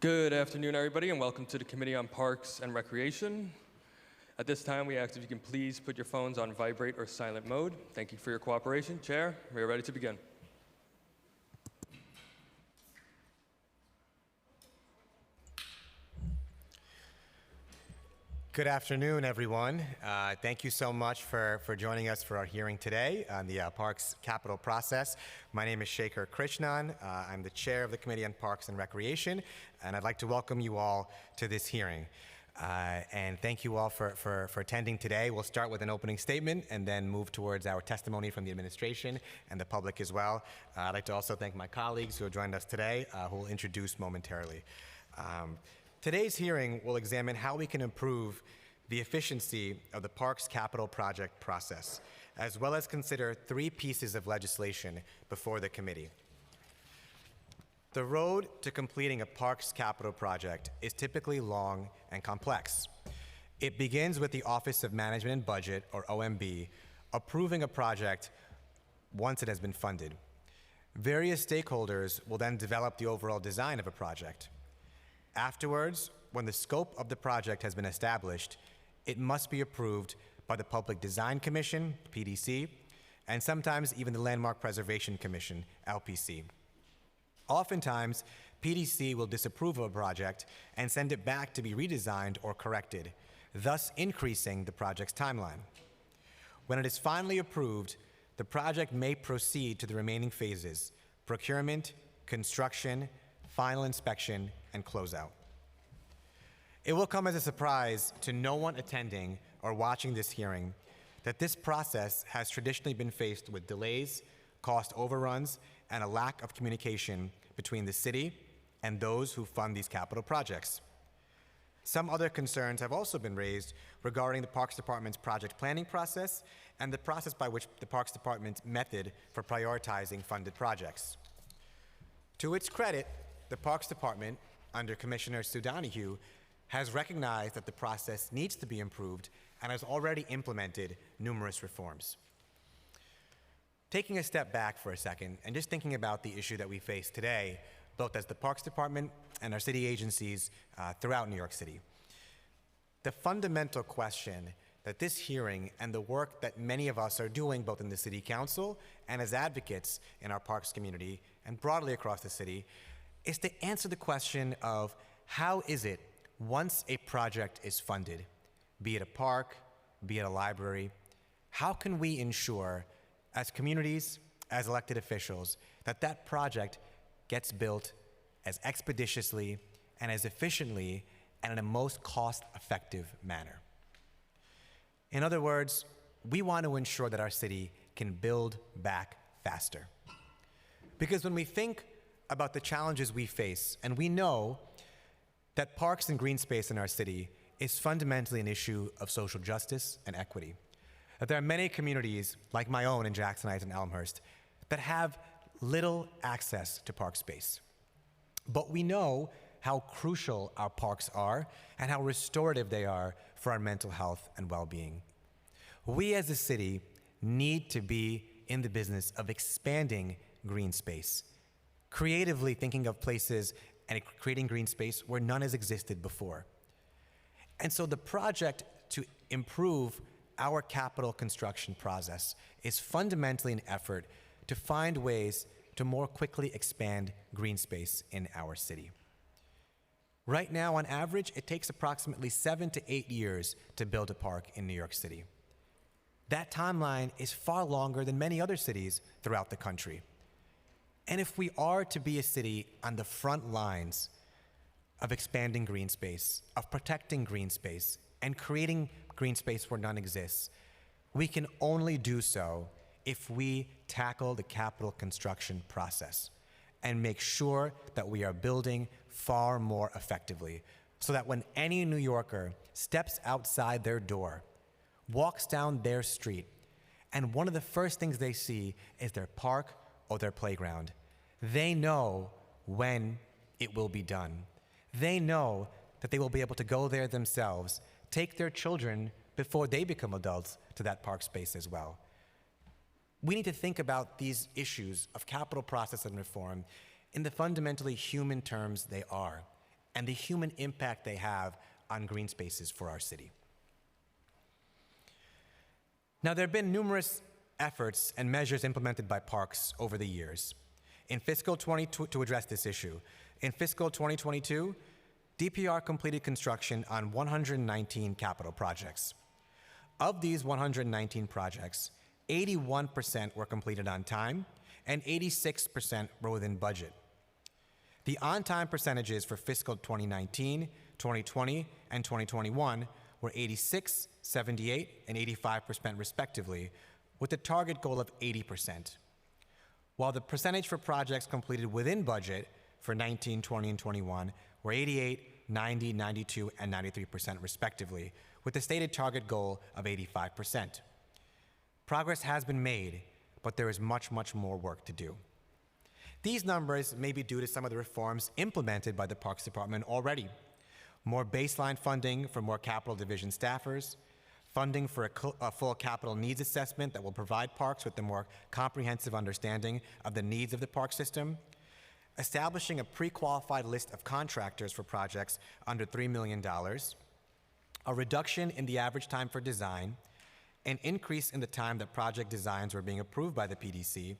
Good afternoon, everybody, and welcome to the Committee on Parks and Recreation. At this time, we ask if you can please put your phones on vibrate or silent mode. Thank you for your cooperation. Chair, we are ready to begin. Good afternoon, everyone. Thank you so much for joining us for our hearing today on the Parks Capital process. My name is Shekhar Krishnan. I'm the chair of the Committee on Parks and Recreation, and I'd like to welcome you all to this hearing. And thank you all for attending today. We'll start with an opening statement and then move towards our testimony from the administration and the public as well. I'd like to also thank my colleagues who have joined us today, who will introduce momentarily. Today's hearing will examine how we can improve the efficiency of the Parks Capital Project process, as well as consider 3 pieces of legislation before the committee. The road to completing a Parks Capital project is typically long and complex. It begins with the Office of Management and Budget, or OMB, approving a project once it has been funded. Various stakeholders will then develop the overall design of a project. Afterwards, when the scope of the project has been established, it must be approved by the Public Design Commission, PDC, and sometimes even the Landmark Preservation Commission, LPC. Oftentimes, PDC will disapprove of a project and send it back to be redesigned or corrected, thus increasing the project's timeline. When it is finally approved, the project may proceed to the remaining phases: procurement, construction, final inspection, and closeout. It will come as a surprise to no one attending or watching this hearing that this process has traditionally been faced with delays, cost overruns, and a lack of communication between the city and those who fund these capital projects. Some other concerns have also been raised regarding the Parks Department's project planning process and the process by which the Parks Department's method for prioritizing funded projects. To its credit, the Parks Department, under Commissioner Sue Donoghue, has recognized that the process needs to be improved and has already implemented numerous reforms. Taking a step back for a second and just thinking about the issue that we face today, both as the Parks Department and our city agencies throughout New York City, the fundamental question that this hearing and the work that many of us are doing both in the City Council and as advocates in our parks community and broadly across the city is to answer the question of how is it, once a project is funded, be it a park, be it a library, how can we ensure as communities, as elected officials, that that project gets built as expeditiously and as efficiently and in a most cost-effective manner? In other words, we want to ensure that our city can build back faster. Because when we think about the challenges we face, and we know that parks and green space in our city is fundamentally an issue of social justice and equity. That there are many communities, like my own in Jackson Heights and Elmhurst, that have little access to park space. But we know how crucial our parks are and how restorative they are for our mental health and well-being. We as a city need to be in the business of expanding green space, creatively thinking of places and creating green space where none has existed before. And so the project to improve our capital construction process is fundamentally an effort to find ways to more quickly expand green space in our city. Right now, on average, it takes approximately 7 to 8 years to build a park in New York City. That timeline is far longer than many other cities throughout the country. And if we are to be a city on the front lines of expanding green space, of protecting green space, and creating green space where none exists, we can only do so if we tackle the capital construction process and make sure that we are building far more effectively, so that when any New Yorker steps outside their door, walks down their street, and one of the first things they see is their park or their playground, they know when it will be done. They know that they will be able to go there themselves, take their children before they become adults to that park space as well. We need to think about these issues of capital process and reform in the fundamentally human terms they are. and the human impact they have on green spaces for our city. Now, there have been numerous efforts and measures implemented by parks over the years to address this issue. In fiscal 2022, DPR completed construction on 119 capital projects. Of these 119 projects, 81% were completed on time and 86% were within budget. The on-time percentages for fiscal 2019, 2020, and 2021 were 86, 78, and 85% respectively, with a target goal of 80%. While the percentage for projects completed within budget for 19, 20, and 21 were 88, 90, 92, and 93% respectively, with a stated target goal of 85%. Progress has been made, but there is much, much more work to do. These numbers may be due to some of the reforms implemented by the Parks Department already. More baseline funding for more capital division staffers, funding for a full capital needs assessment that will provide parks with a more comprehensive understanding of the needs of the park system, establishing a pre-qualified list of contractors for projects under $3 million, a reduction in the average time for design, an increase in the time that project designs were being approved by the PDC,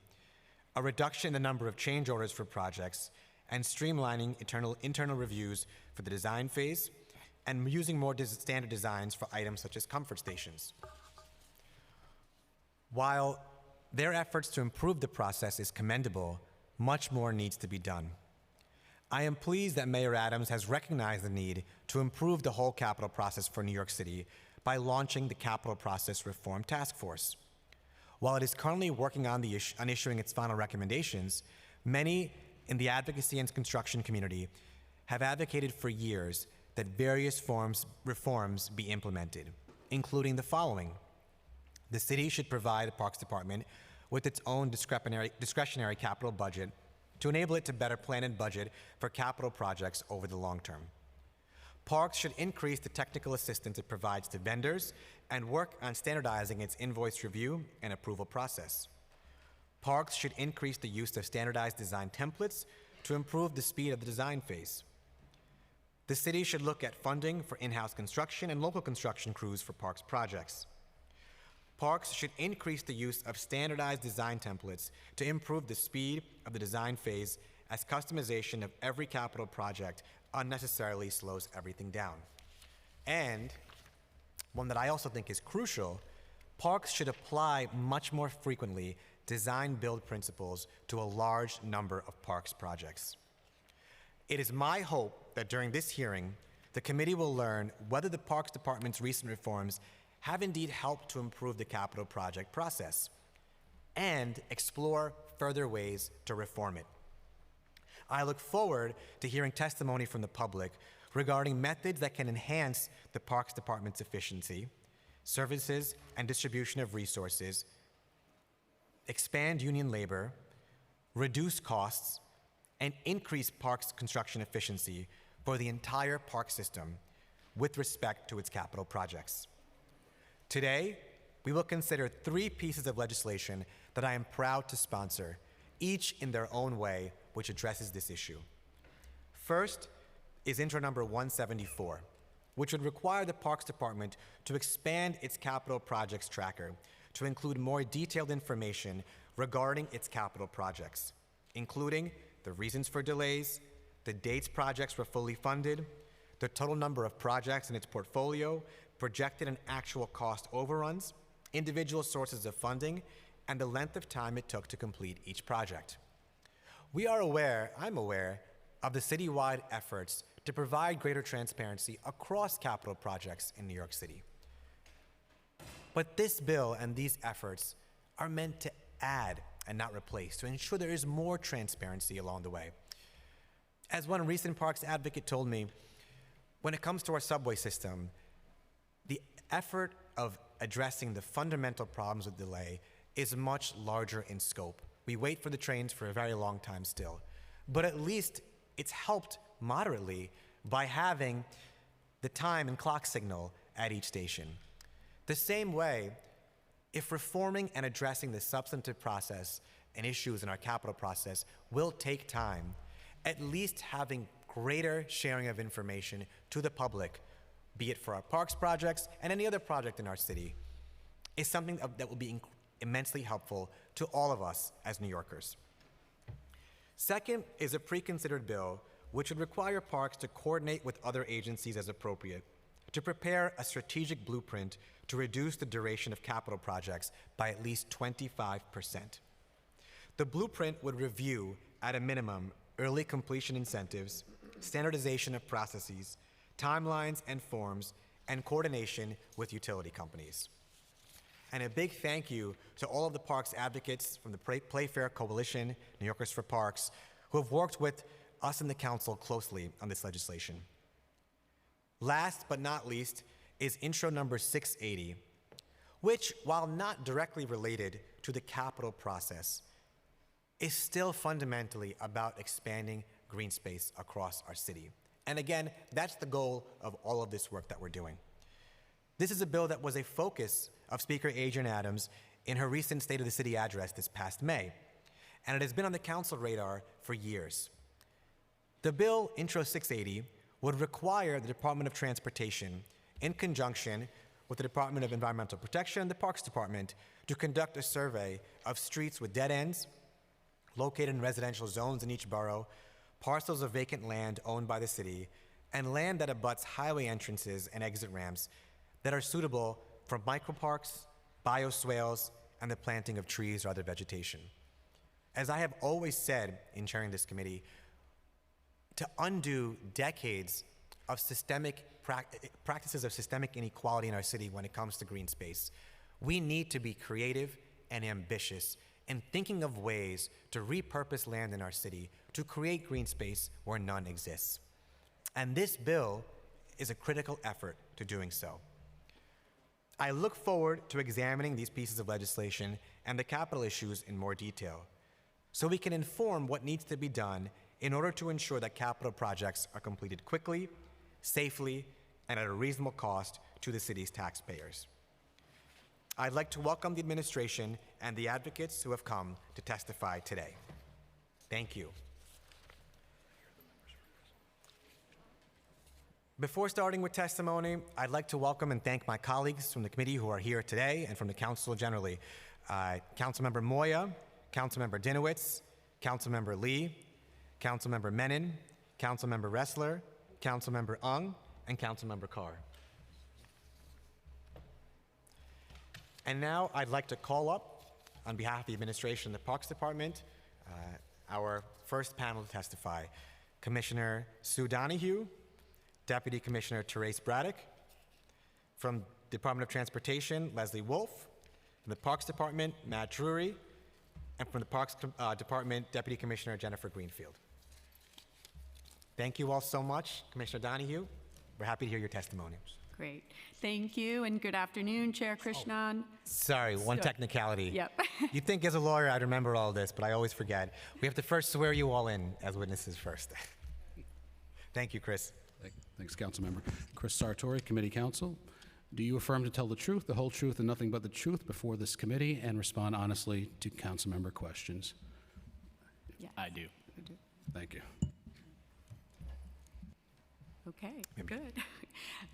a reduction in the number of change orders for projects, and streamlining internal reviews for the design phase, and using more standard designs for items such as comfort stations. While their efforts to improve the process is commendable, much more needs to be done. I am pleased that Mayor Adams has recognized the need to improve the whole capital process for New York City by launching the Capital Process Reform Task Force. While it is currently working on issuing its final recommendations, many in the advocacy and construction community have advocated for years that various reforms be implemented, including the following. The city should provide the Parks Department with its own discretionary capital budget to enable it to better plan and budget for capital projects over the long term. Parks should increase the technical assistance it provides to vendors and work on standardizing its invoice review and approval process. Parks should increase the use of standardized design templates to improve the speed of the design phase. The city should look at funding for in-house construction and local construction crews for parks projects. Parks should increase the use of standardized design templates to improve the speed of the design phase, as customization of every capital project unnecessarily slows everything down. And one that I also think is crucial, parks should apply much more frequently design-build principles to a large number of parks projects. It is my hope that during this hearing, the committee will learn whether the Parks Department's recent reforms have indeed helped to improve the capital project process and explore further ways to reform it. I look forward to hearing testimony from the public regarding methods that can enhance the Parks Department's efficiency, services and distribution of resources, expand union labor, reduce costs, and increase parks construction efficiency for the entire park system with respect to its capital projects. Today, we will consider 3 pieces of legislation that I am proud to sponsor, each in their own way, which addresses this issue. First is Intro Number 174, which would require the Parks Department to expand its capital projects tracker to include more detailed information regarding its capital projects, including the reasons for delays, the dates projects were fully funded, the total number of projects in its portfolio, projected and actual cost overruns, individual sources of funding, and the length of time it took to complete each project. I'm aware of the citywide efforts to provide greater transparency across capital projects in New York City. But this bill and these efforts are meant to add and not replace, to ensure there is more transparency along the way. As one recent parks advocate told me, when it comes to our subway system, the effort of addressing the fundamental problems with delay is much larger in scope. We wait for the trains for a very long time still. But at least it's helped moderately by having the time and clock signal at each station. The same way, if reforming and addressing the substantive process and issues in our capital process will take time, at least having greater sharing of information to the public, be it for our parks projects and any other project in our city, is something that will be immensely helpful to all of us as New Yorkers. Second is a pre-considered bill which would require parks to coordinate with other agencies as appropriate to prepare a strategic blueprint to reduce the duration of capital projects by at least 25%. The blueprint would review, at a minimum, early completion incentives, standardization of processes, timelines and forms, and coordination with utility companies. And a big thank you to all of the parks advocates from the Playfair Coalition, New Yorkers for Parks, who have worked with us in the council closely on this legislation. Last but not least is intro number 680, which, while not directly related to the capital process, is still fundamentally about expanding green space across our city. And again, that's the goal of all of this work that we're doing. This is a bill that was a focus of Speaker Adrienne Adams in her recent State of the City address this past May, and it has been on the council radar for years. The bill, Intro 680, would require the Department of Transportation, in conjunction with the Department of Environmental Protection and the Parks Department, to conduct a survey of streets with dead ends, located in residential zones in each borough, parcels of vacant land owned by the city, and land that abuts highway entrances and exit ramps that are suitable for microparks, bioswales, and the planting of trees or other vegetation. As I have always said in chairing this committee, to undo decades of practices of systemic inequality in our city when it comes to green space, we need to be creative and ambitious in thinking of ways to repurpose land in our city to create green space where none exists. And this bill is a critical effort to doing so. I look forward to examining these pieces of legislation and the capital issues in more detail, so we can inform what needs to be done in order to ensure that capital projects are completed quickly, safely, and at a reasonable cost to the city's taxpayers. I'd like to welcome the administration and the advocates who have come to testify today. Thank you. Before starting with testimony, I'd like to welcome and thank my colleagues from the committee who are here today and from the council generally. Councilmember Moya, Councilmember Dinowitz, Councilmember Lee, Councilmember Menon, Councilmember Ressler, Councilmember Ung, and Councilmember Carr. And now I'd like to call up, on behalf of the administration and the Parks Department, our first panel to testify. Commissioner Sue Donahue, Deputy Commissioner Therese Braddock, from Department of Transportation, Leslie Wolf, from the Parks Department, Matt Drury, and from the Parks Department, Deputy Commissioner Jennifer Greenfield. Thank you all so much. Commissioner Donahue, we're happy to hear your testimony. Great. Thank you, and good afternoon, Chair Krishnan. Sorry, one technicality. Yep. You'd think as a lawyer I'd remember all this, but I always forget. We have to first swear you all in as witnesses first. Thank you, Chris. Thanks, Councilmember. Chris Sartori, Committee Counsel. Do you affirm to tell the truth, the whole truth, and nothing but the truth before this committee and respond honestly to Councilmember questions? Yes. I do. Thank you. Okay, good.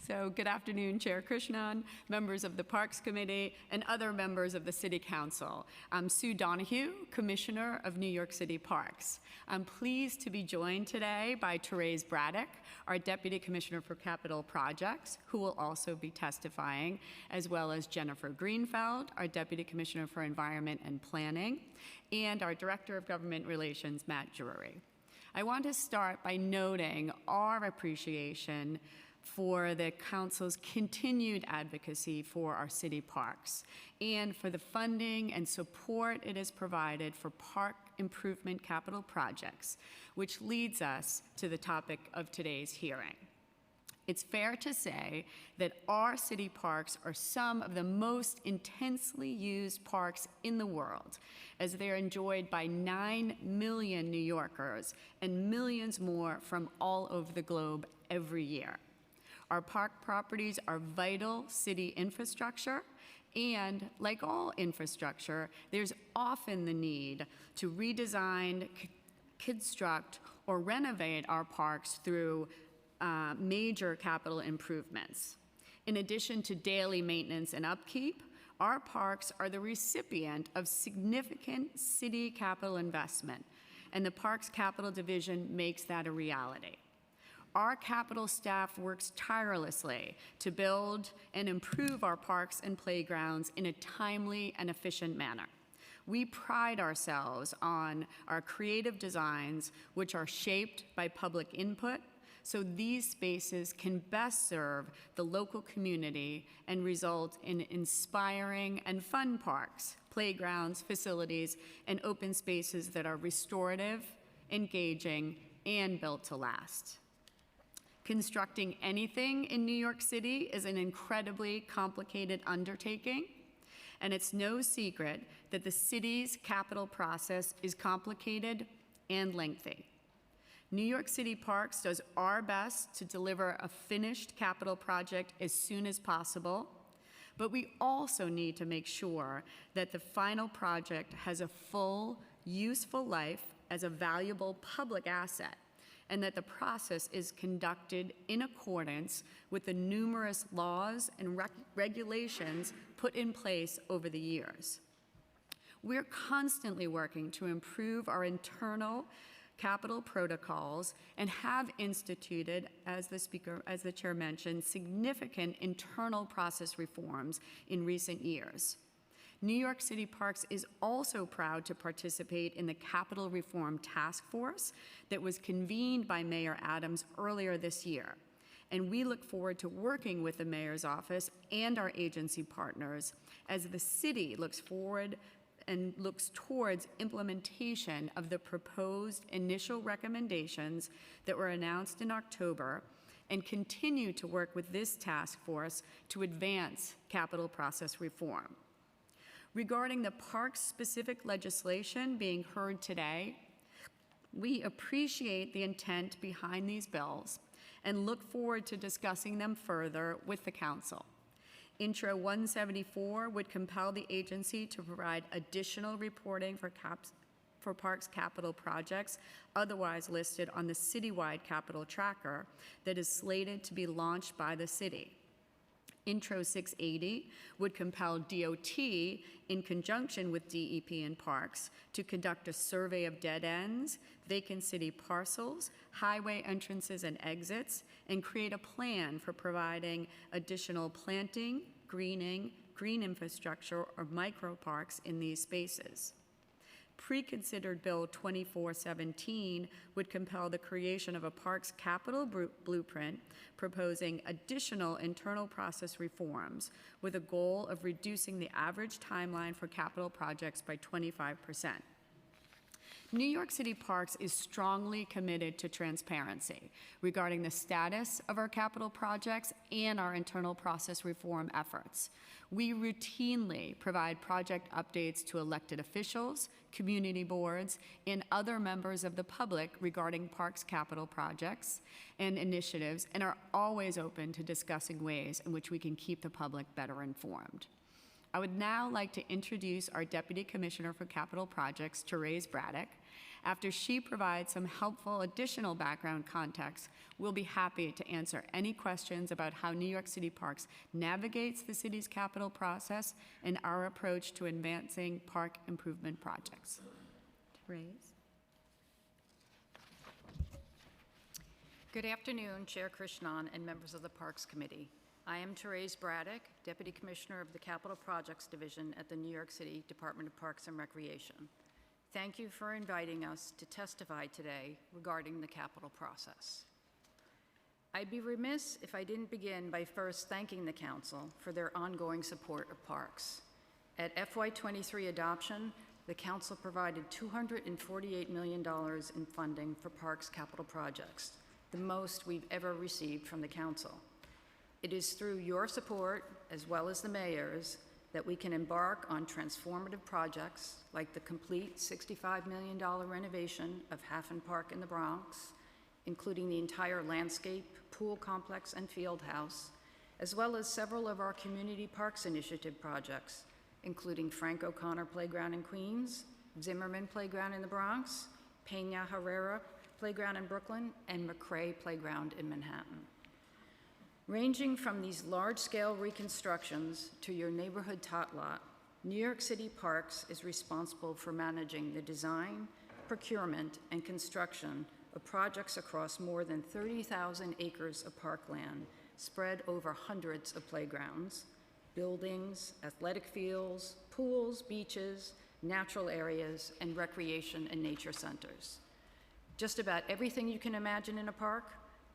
So good afternoon, Chair Krishnan, members of the Parks Committee, and other members of the City Council. I'm Sue Donahue, Commissioner of New York City Parks. I'm pleased to be joined today by Therese Braddock, our Deputy Commissioner for Capital Projects, who will also be testifying, as well as Jennifer Greenfield, our Deputy Commissioner for Environment and Planning, and our Director of Government Relations, Matt Drury. I want to start by noting our appreciation for the Council's continued advocacy for our city parks and for the funding and support it has provided for park improvement capital projects, which leads us to the topic of today's hearing. It's fair to say that our city parks are some of the most intensely used parks in the world, as they're enjoyed by 9 million New Yorkers and millions more from all over the globe every year. Our park properties are vital city infrastructure, and like all infrastructure, there's often the need to redesign, construct, or renovate our parks through major capital improvements. In addition to daily maintenance and upkeep, our parks are the recipient of significant city capital investment, and the Parks Capital Division makes that a reality. Our capital staff works tirelessly to build and improve our parks and playgrounds in a timely and efficient manner. We pride ourselves on our creative designs, which are shaped by public input, so these spaces can best serve the local community and result in inspiring and fun parks, playgrounds, facilities, and open spaces that are restorative, engaging, and built to last. Constructing anything in New York City is an incredibly complicated undertaking, and it's no secret that the city's capital process is complicated and lengthy. New York City Parks does our best to deliver a finished capital project as soon as possible, but we also need to make sure that the final project has a full, useful life as a valuable public asset, and that the process is conducted in accordance with the numerous laws and regulations put in place over the years. We're constantly working to improve our internal capital protocols and have instituted, as the chair mentioned, significant internal process reforms in recent years. New York City Parks is also proud to participate in the Capital Reform Task Force that was convened by Mayor Adams earlier this year. And we look forward to working with the mayor's office and our agency partners as the city looks forward and looks towards implementation of the proposed initial recommendations that were announced in October, and continue to work with this task force to advance capital process reform. Regarding the parks-specific legislation being heard today, we appreciate the intent behind these bills and look forward to discussing them further with the council. Intro 174 would compel the agency to provide additional reporting for parks capital projects otherwise listed on the citywide capital tracker that is slated to be launched by the city. Intro 680 would compel DOT, in conjunction with DEP and Parks, to conduct a survey of dead ends, vacant city parcels, highway entrances and exits, and create a plan for providing additional planting, greening, green infrastructure, or micro parks in these spaces. Pre-considered Bill 2417 would compel the creation of a Parks Capital Blueprint, proposing additional internal process reforms with a goal of reducing the average timeline for capital projects by 25%. New York City Parks is strongly committed to transparency regarding the status of our capital projects and our internal process reform efforts. We routinely provide project updates to elected officials, community boards, and other members of the public regarding parks capital projects and initiatives, and are always open to discussing ways in which we can keep the public better informed. I would now like to introduce our Deputy Commissioner for Capital Projects, Therese Braddock. After she provides some helpful additional background context, we'll be happy to answer any questions about how New York City Parks navigates the city's capital process and our approach to advancing park improvement projects. Therese. Good afternoon, Chair Krishnan and members of the Parks Committee. I am Therese Braddock, Deputy Commissioner of the Capital Projects Division at the New York City Department of Parks and Recreation. Thank you for inviting us to testify today regarding the capital process. I'd be remiss if I didn't begin by first thanking the Council for their ongoing support of parks. At FY23 adoption, the Council provided $248 million in funding for parks capital projects, the most we've ever received from the Council. It is through your support, as well as the mayor's, that we can embark on transformative projects like the complete $65 million renovation of Haffen Park in the Bronx, including the entire landscape, pool complex, and field house, as well as several of our Community Parks Initiative projects, including Frank O'Connor Playground in Queens, Zimmerman Playground in the Bronx, Peña Herrera Playground in Brooklyn, and McRae Playground in Manhattan. Ranging from these large-scale reconstructions to your neighborhood tot lot, New York City Parks is responsible for managing the design, procurement, and construction of projects across more than 30,000 acres of parkland spread over hundreds of playgrounds, buildings, athletic fields, pools, beaches, natural areas, and recreation and nature centers. Just about everything you can imagine in a park,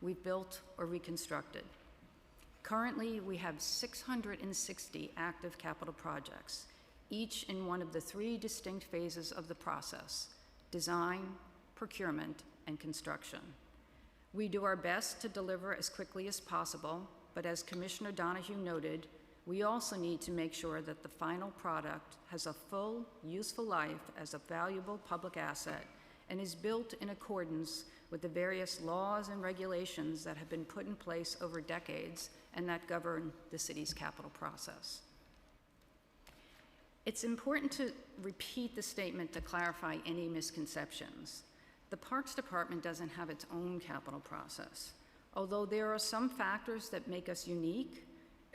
we've built or reconstructed. Currently, we have 660 active capital projects, each in one of the 3 distinct phases of the process: design, procurement, and construction. We do our best to deliver as quickly as possible, but as Commissioner Donahue noted, we also need to make sure that the final product has a full, useful life as a valuable public asset and is built in accordance with the various laws and regulations that have been put in place over decades and that govern the city's capital process. It's important to repeat the statement to clarify any misconceptions. The Parks Department doesn't have its own capital process. Although there are some factors that make us unique,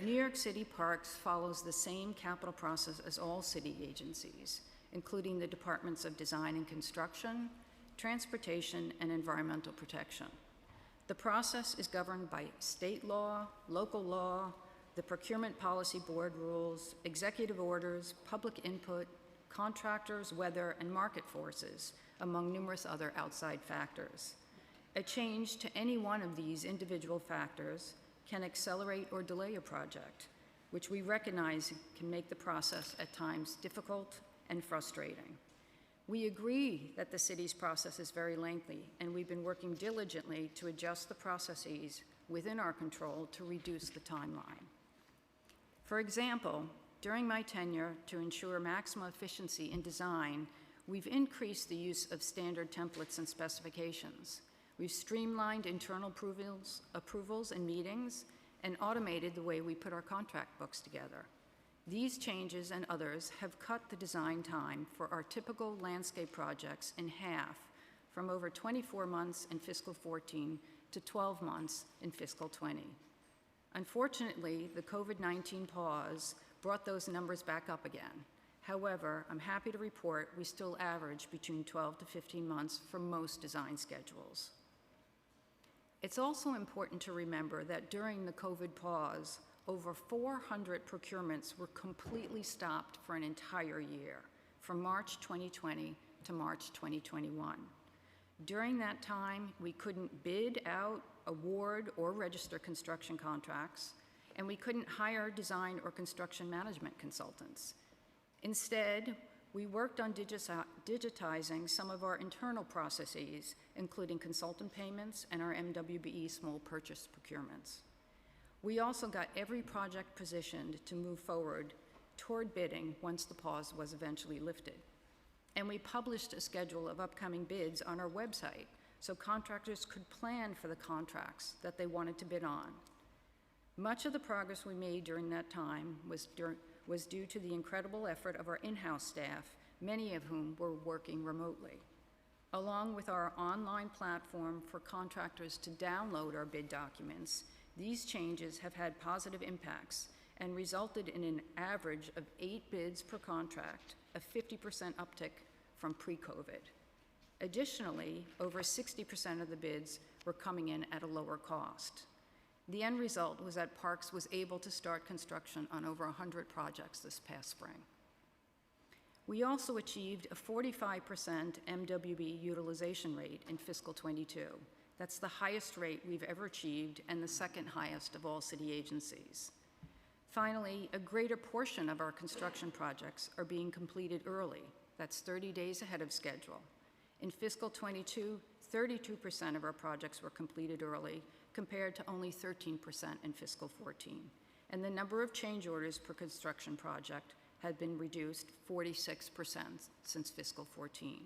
New York City Parks follows the same capital process as all city agencies, including the Departments of Design and Construction, Transportation, and Environmental Protection. The process is governed by state law, local law, the Procurement Policy Board rules, executive orders, public input, contractors, weather, and market forces, among numerous other outside factors. A change to any one of these individual factors can accelerate or delay a project, which we recognize can make the process at times difficult and frustrating. We agree that the city's process is very lengthy, and we've been working diligently to adjust the processes within our control to reduce the timeline. For example, during my tenure, to ensure maximum efficiency in design, we've increased the use of standard templates and specifications. We've streamlined internal approvals and meetings, and automated the way we put our contract books together. These changes and others have cut the design time for our typical landscape projects in half, from over 24 months in fiscal 14 to 12 months in fiscal 20. Unfortunately, the COVID-19 pause brought those numbers back up again. However, I'm happy to report we still average between 12 to 15 months for most design schedules. It's also important to remember that during the COVID pause, over 400 procurements were completely stopped for an entire year, from March 2020 to March 2021. During that time, we couldn't bid out, award, or register construction contracts, and we couldn't hire design or construction management consultants. Instead, we worked on digitizing some of our internal processes, including consultant payments and our MWBE small purchase procurements. We also got every project positioned to move forward toward bidding once the pause was eventually lifted. And we published a schedule of upcoming bids on our website so contractors could plan for the contracts that they wanted to bid on. Much of the progress we made during that time was due to the incredible effort of our in-house staff, many of whom were working remotely. Along with our online platform for contractors to download our bid documents, these changes have had positive impacts and resulted in an average of 8 bids per contract, a 50% uptick from pre-COVID. Additionally, over 60% of the bids were coming in at a lower cost. The end result was that Parks was able to start construction on over 100 projects this past spring. We also achieved a 45% MWB utilization rate in fiscal 22. That's the highest rate we've ever achieved and the second highest of all city agencies. Finally, a greater portion of our construction projects are being completed early. That's 30 days ahead of schedule. In fiscal 22, 32% of our projects were completed early, compared to only 13% in fiscal 14. And the number of change orders per construction project had been reduced 46% since fiscal 14.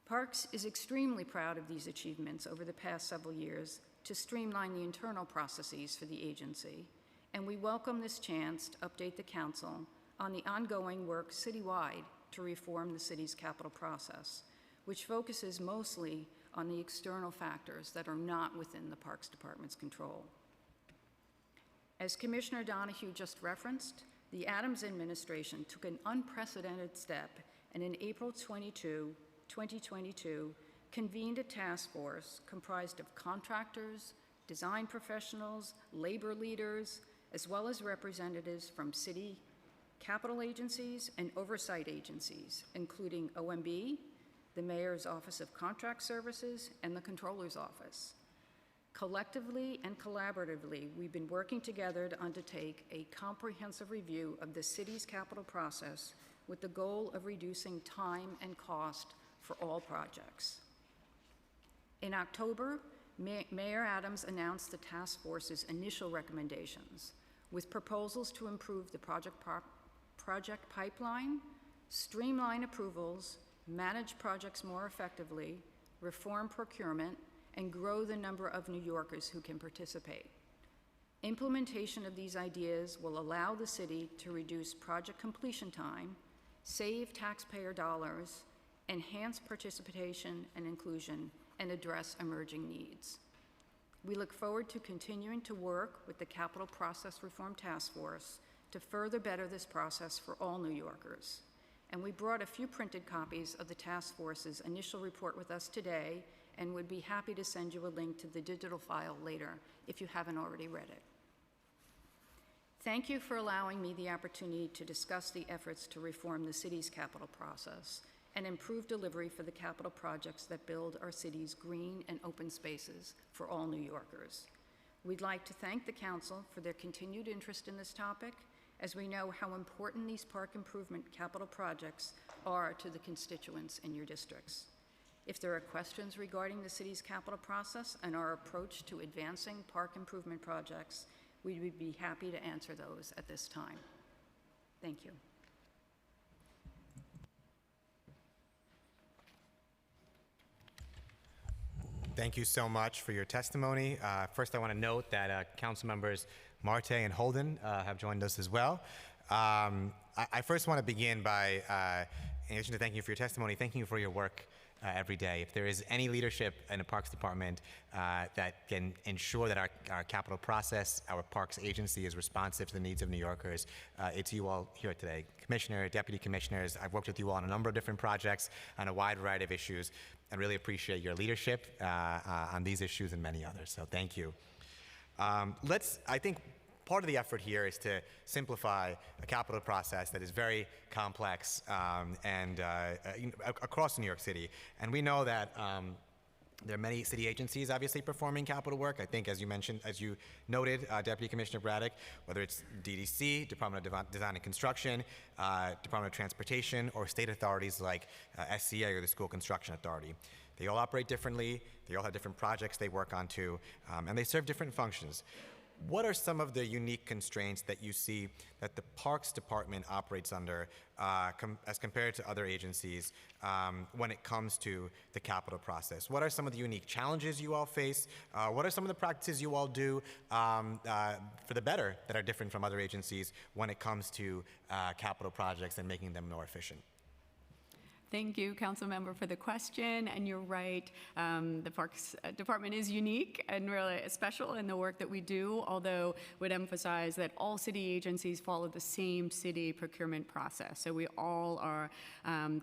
Parks is extremely proud of these achievements over the past several years to streamline the internal processes for the agency, and we welcome this chance to update the council on the ongoing work citywide to reform the city's capital process, which focuses mostly on the external factors that are not within the Parks Department's control. As Commissioner Donahue just referenced, the Adams administration took an unprecedented step and in April 2022, convened a task force comprised of contractors, design professionals, labor leaders, as well as representatives from city capital agencies and oversight agencies, including OMB, the Mayor's Office of Contract Services, and the Controller's Office. Collectively and collaboratively, we've been working together to undertake a comprehensive review of the city's capital process with the goal of reducing time and cost for all projects. In October, Mayor Adams announced the task force's initial recommendations with proposals to improve the project pipeline, streamline approvals, manage projects more effectively, reform procurement, and grow the number of New Yorkers who can participate. Implementation of these ideas will allow the city to reduce project completion time, save taxpayer dollars, enhance participation and inclusion, and address emerging needs. We look forward to continuing to work with the Capital Process Reform Task Force to further better this process for all New Yorkers. And we brought a few printed copies of the task force's initial report with us today and would be happy to send you a link to the digital file later if you haven't already read it. Thank you for allowing me the opportunity to discuss the efforts to reform the city's capital process and improve delivery for the capital projects that build our city's green and open spaces for all New Yorkers. We'd like to thank the Council for their continued interest in this topic, as we know how important these park improvement capital projects are to the constituents in your districts. If there are questions regarding the city's capital process and our approach to advancing park improvement projects, we would be happy to answer those at this time. Thank you. Thank you so much for your testimony. First, I want to note that Council members Marte and Holden have joined us as well. I first want to begin by, in addition to thanking you for your testimony, thanking you for your work every day. If there is any leadership in the Parks Department that can ensure that our capital process, our Parks Agency is responsive to the needs of New Yorkers, it's you all here today. Commissioner, Deputy Commissioners, I've worked with you all on a number of different projects on a wide variety of issues and really appreciate your leadership on these issues and many others, so thank you. I think part of the effort here is to simplify a capital process that is very complex and across New York City. And we know that there are many city agencies obviously performing capital work. I think as you mentioned, as you noted, Deputy Commissioner Braddock, whether it's DDC, Department of Design and Construction, Department of Transportation, or state authorities like SCA or the School Construction Authority. They all operate differently, they all have different projects they work on too, and they serve different functions. What are some of the unique constraints that you see that the Parks Department operates under as compared to other agencies when it comes to the capital process? What are some of the unique challenges you all face? What are some of the practices you all do for the better that are different from other agencies when it comes to capital projects and making them more efficient? Thank you, Council Member, for the question. And you're right, the Parks Department is unique and really special in the work that we do, although would emphasize that all city agencies follow the same city procurement process. So we all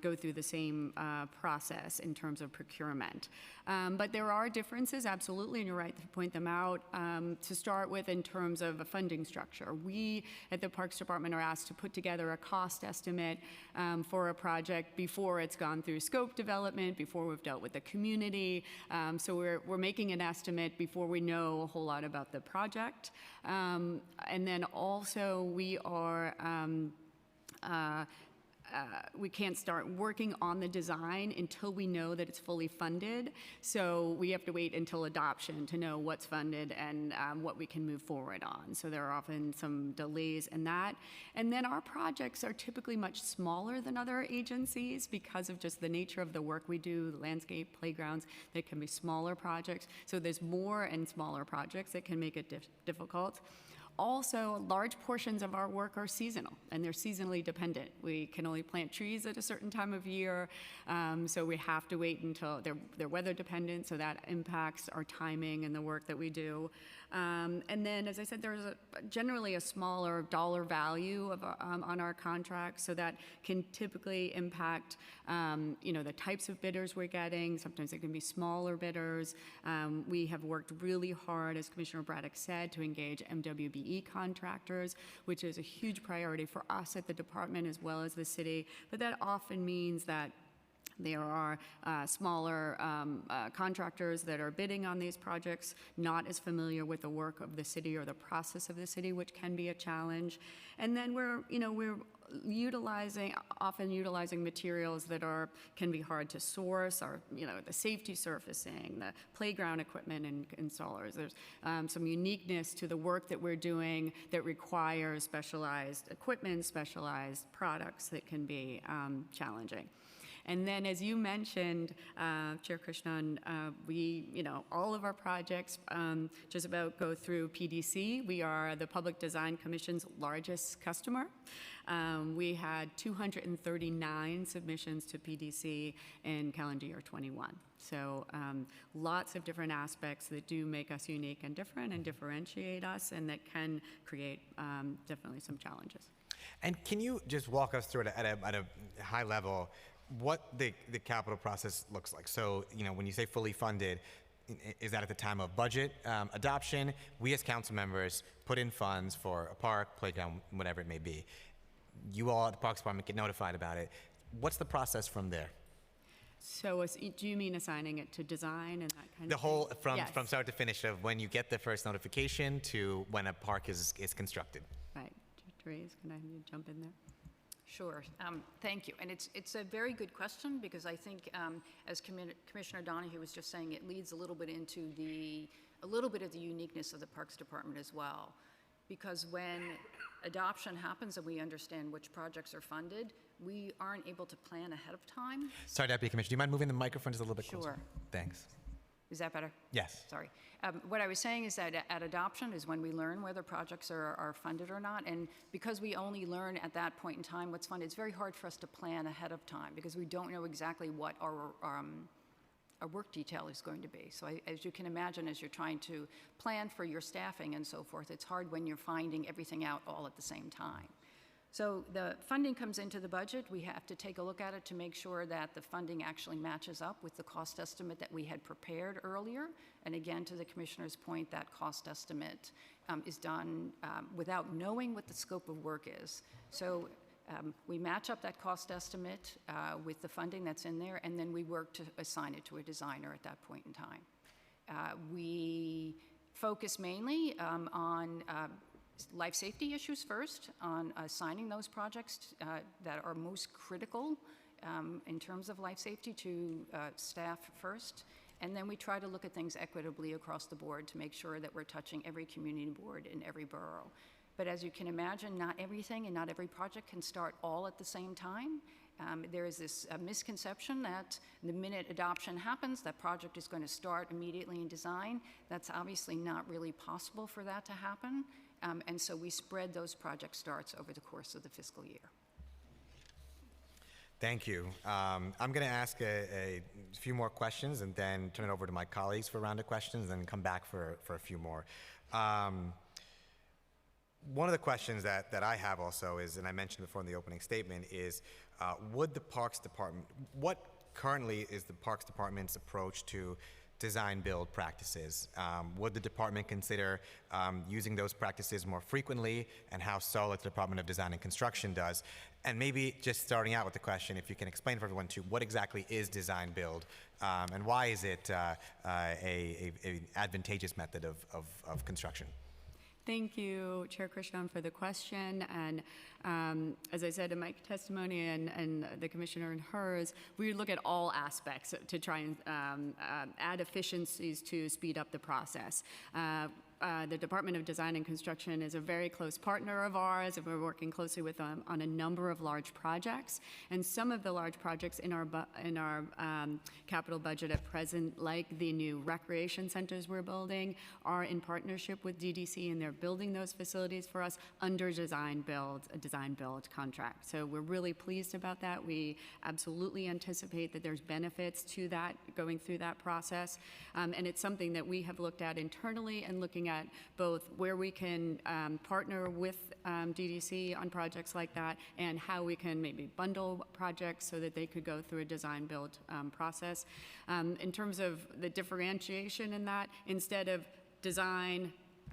go through the same process in terms of procurement. But there are differences, absolutely, and you're right to point them out. To start with, in terms of a funding structure, we at the Parks Department are asked to put together a cost estimate for a project before it's gone through scope development, before we've dealt with the community. So we're making an estimate before we know a whole lot about the project. And then also we are we can't start working on the design until we know that it's fully funded. So we have to wait until adoption to know what's funded and what we can move forward on. So there are often some delays in that. And then our projects are typically much smaller than other agencies because of just the nature of the work we do, the landscape, playgrounds. They can be smaller projects. So there's more and smaller projects that can make it difficult. Also, large portions of our work are seasonal, and they're seasonally dependent. We can only plant trees at a certain time of year, so we have to wait until they're weather dependent, so that impacts our timing and the work that we do. And then, as I said, there's generally a smaller dollar value on our contracts, so that can typically impact, the types of bidders we're getting. Sometimes it can be smaller bidders. We have worked really hard, as Commissioner Braddock said, to engage MWBE contractors, which is a huge priority for us at the department as well as the city. But that often means that there are smaller contractors that are bidding on these projects, not as familiar with the work of the city or the process of the city, which can be a challenge. And then we're often utilizing materials that can be hard to source, or the safety surfacing, the playground equipment and installers. There's some uniqueness to the work that we're doing that requires specialized equipment, specialized products that can be challenging. And then, as you mentioned, Chair Krishnan, all of our projects just about go through PDC. We are the Public Design Commission's largest customer. We had 239 submissions to PDC in calendar year 21. So lots of different aspects that do make us unique and different and differentiate us, and that can create definitely some challenges. And can you just walk us through at a high level what the capital process looks like? So, when you say fully funded, is that at the time of budget adoption? We as council members put in funds for a park, playground, whatever it may be. You all at the Parks Department get notified about it. What's the process from there? So do you mean assigning it to design and that kind of thing? The whole, Yes. from start to finish, of when you get the first notification to when a park is constructed. Right. Therese, can I have you jump in there? Sure. Thank you. And it's a very good question, because I think, as Commissioner Donahue was just saying, it leads a little bit into a little bit of the uniqueness of the Parks Department as well. Because when adoption happens and we understand which projects are funded, we aren't able to plan ahead of time. Sorry, Deputy Commissioner, do you mind moving the microphone just a little bit closer? Sure. Thanks. Is that better? Yes. Sorry. What I was saying is that at adoption is when we learn whether projects are funded or not. And because we only learn at that point in time what's funded, it's very hard for us to plan ahead of time, because we don't know exactly what our work detail is going to be. So as you can imagine, as you're trying to plan for your staffing and so forth, it's hard when you're finding everything out all at the same time. So the funding comes into the budget. We have to take a look at it to make sure that the funding actually matches up with the cost estimate that we had prepared earlier. And again, to the Commissioner's point, that cost estimate is done without knowing what the scope of work is. So we match up that cost estimate with the funding that's in there, and then we work to assign it to a designer at that point in time. We focus mainly on life safety issues first, on assigning those projects that are most critical in terms of life safety to staff first. And then we try to look at things equitably across the board to make sure that we're touching every community board in every borough. But as you can imagine, not everything and not every project can start all at the same time. There is this misconception that the minute adoption happens, that project is going to start immediately in design. That's obviously not really possible for that to happen. And so we spread those project starts over the course of the fiscal year. Thank you. I'm going to ask a few more questions and then turn it over to my colleagues for a round of questions, and then come back for a few more. One of the questions that I have also is, and I mentioned before in the opening statement, is would the Parks Department, what currently is the Parks Department's approach to design build practices? Would the department consider using those practices more frequently, and how so, like the Department of Design and Construction does? And maybe just starting out with the question, if you can explain for everyone too, what exactly is design build, and why is it a advantageous method of construction? Thank you, Chair Krishnan, for the question. And as I said in my testimony, and the Commissioner in hers, we look at all aspects to try and add efficiencies to speed up the process. the Department of Design and Construction is a very close partner of ours, and we're working closely with them on a number of large projects. And some of the large projects in our capital budget at present, like the new recreation centers we're building, are in partnership with DDC, and they're building those facilities for us under a design-build contract. So we're really pleased about that. We absolutely anticipate that there's benefits to that, going through that process. And it's something that we have looked at internally and looking at both where we can partner with DDC on projects like that and how we can maybe bundle projects so that they could go through a design-build process. In terms of the differentiation in that, instead of design,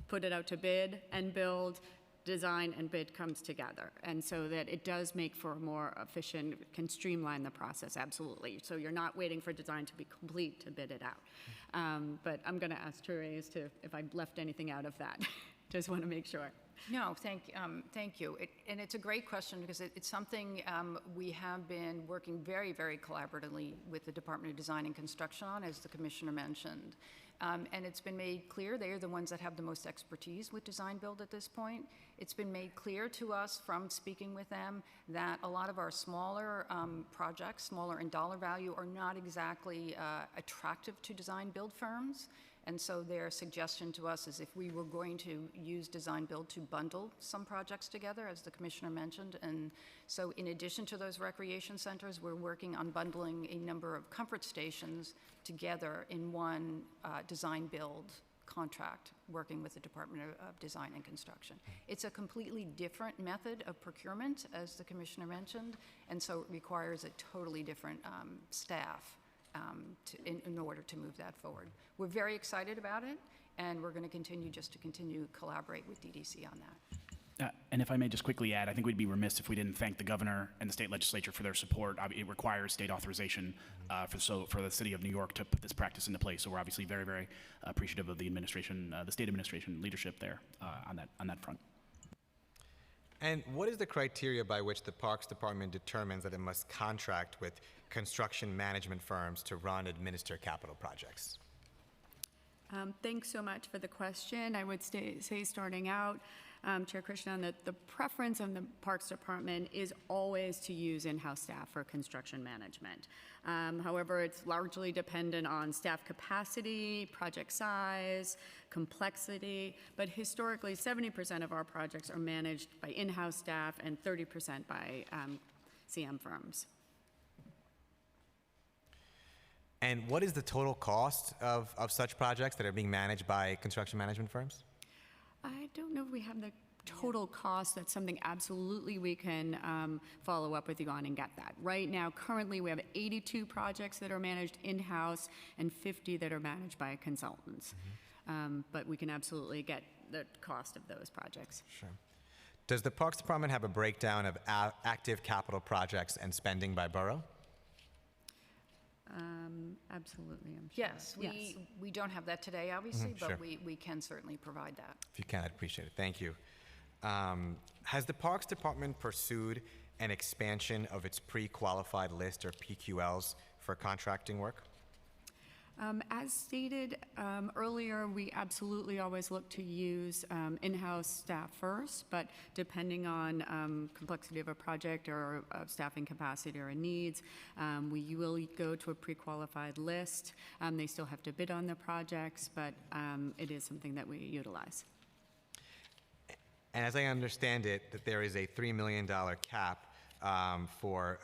put it out to bid, and build, design and bid comes together. And so that it does make for a more efficient, can streamline the process, absolutely. So you're not waiting for design to be complete to bid it out. But I'm going to ask Therese if I left anything out of that. Just want to make sure. No, thank you. And it's a great question because it's something we have been working very, very collaboratively with the Department of Design and Construction on, as the Commissioner mentioned. And it's been made clear they are the ones that have the most expertise with design build at this point. It's been made clear to us from speaking with them that a lot of our smaller projects, smaller in dollar value, are not exactly attractive to design build firms. And so their suggestion to us is if we were going to use design build to bundle some projects together, as the Commissioner mentioned. And so in addition to those recreation centers, we're working on bundling a number of comfort stations together in one design build contract, working with the Department of Design and Construction. It's a completely different method of procurement, as the Commissioner mentioned, and so it requires a totally different staff in order to move that forward. We're very excited about it, and we're going to continue collaborate with DDC on that. And if I may just quickly add, I think we'd be remiss if we didn't thank the governor and the state legislature for their support. It requires state authorization for the city of New York to put this practice into place. So we're obviously very, very appreciative of the administration, the state administration leadership there on that front. And what is the criteria by which the Parks Department determines that it must contract with construction management firms to run and administer capital projects? Thanks so much for the question. I would say starting out, Chair Krishnan, that the preference of the Parks Department is always to use in-house staff for construction management. However, it's largely dependent on staff capacity, project size, complexity, but historically 70% of our projects are managed by in-house staff and 30% by CM firms. And what is the total cost of such projects that are being managed by construction management firms? I don't know if we have the total cost. That's something absolutely we can follow up with you on and get that. Right now, currently, we have 82 projects that are managed in-house and 50 that are managed by consultants. But we can absolutely get the cost of those projects. Sure. Does the Parks Department have a breakdown of active capital projects and spending by borough? Absolutely, I'm sure. Yes, we don't have that today, obviously, but sure. we can certainly provide that. If you can, I'd appreciate it. Thank you. Has the Parks Department pursued an expansion of its pre-qualified list or PQLs for contracting work? As stated earlier, we absolutely always look to use in-house staff first, but depending on complexity of a project or staffing capacity or needs, we will go to a pre-qualified list. They still have to bid on the projects, but it is something that we utilize. And as I understand it, that there is a $3 million cap for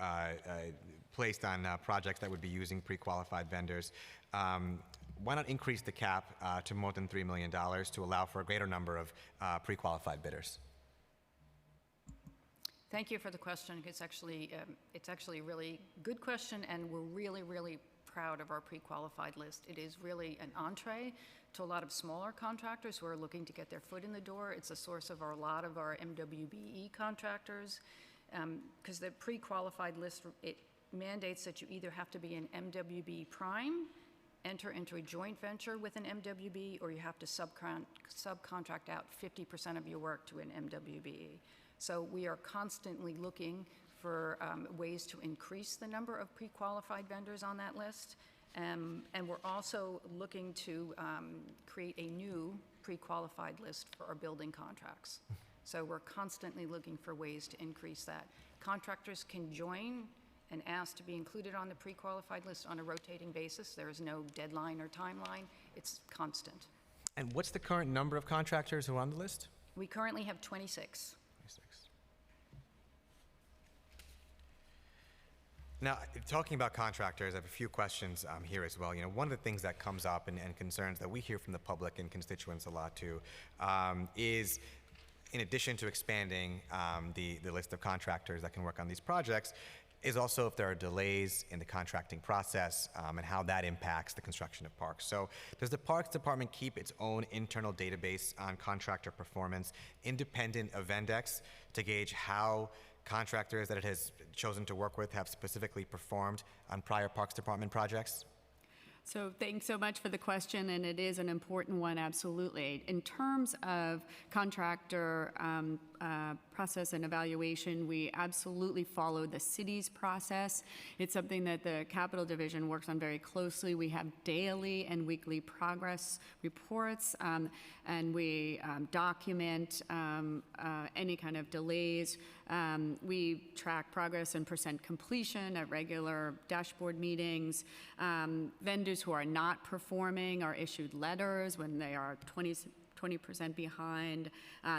placed on projects that would be using pre-qualified vendors. Why not increase the cap to more than $3 million to allow for a greater number of pre-qualified bidders? Thank you for the question. It's actually a really good question, and we're really, really proud of our pre-qualified list. It is really an entree to a lot of smaller contractors who are looking to get their foot in the door. It's a source of a lot of our MWBE contractors, because the pre-qualified list, it mandates that you either have to be an MWB prime, enter into a joint venture with an MWB, or you have to subcontract out 50% of your work to an MWBE. So we are constantly looking for ways to increase the number of pre-qualified vendors on that list. And we're also looking to create a new pre-qualified list for our building contracts. So we're constantly looking for ways to increase that. Contractors can join and ask to be included on the pre-qualified list on a rotating basis. There is no deadline or timeline. It's constant. And what's the current number of contractors who are on the list? We currently have 26. 26. Now, talking about contractors, I have a few questions here as well. You know, one of the things that comes up and concerns that we hear from the public and constituents a lot too is, in addition to expanding the list of contractors that can work on these projects, is also if there are delays in the contracting process and how that impacts the construction of parks. So does the Parks Department keep its own internal database on contractor performance, independent of Vendex, to gauge how contractors that it has chosen to work with have specifically performed on prior Parks Department projects? So thanks so much for the question, and it is an important one, absolutely. In terms of contractor process and evaluation, we absolutely follow the city's process. It's something that the Capital Division works on very closely. We have daily and weekly progress reports, and we document any kind of delays. We track progress and percent completion at regular dashboard meetings. Vendors who are not performing are issued letters when they are 20% behind.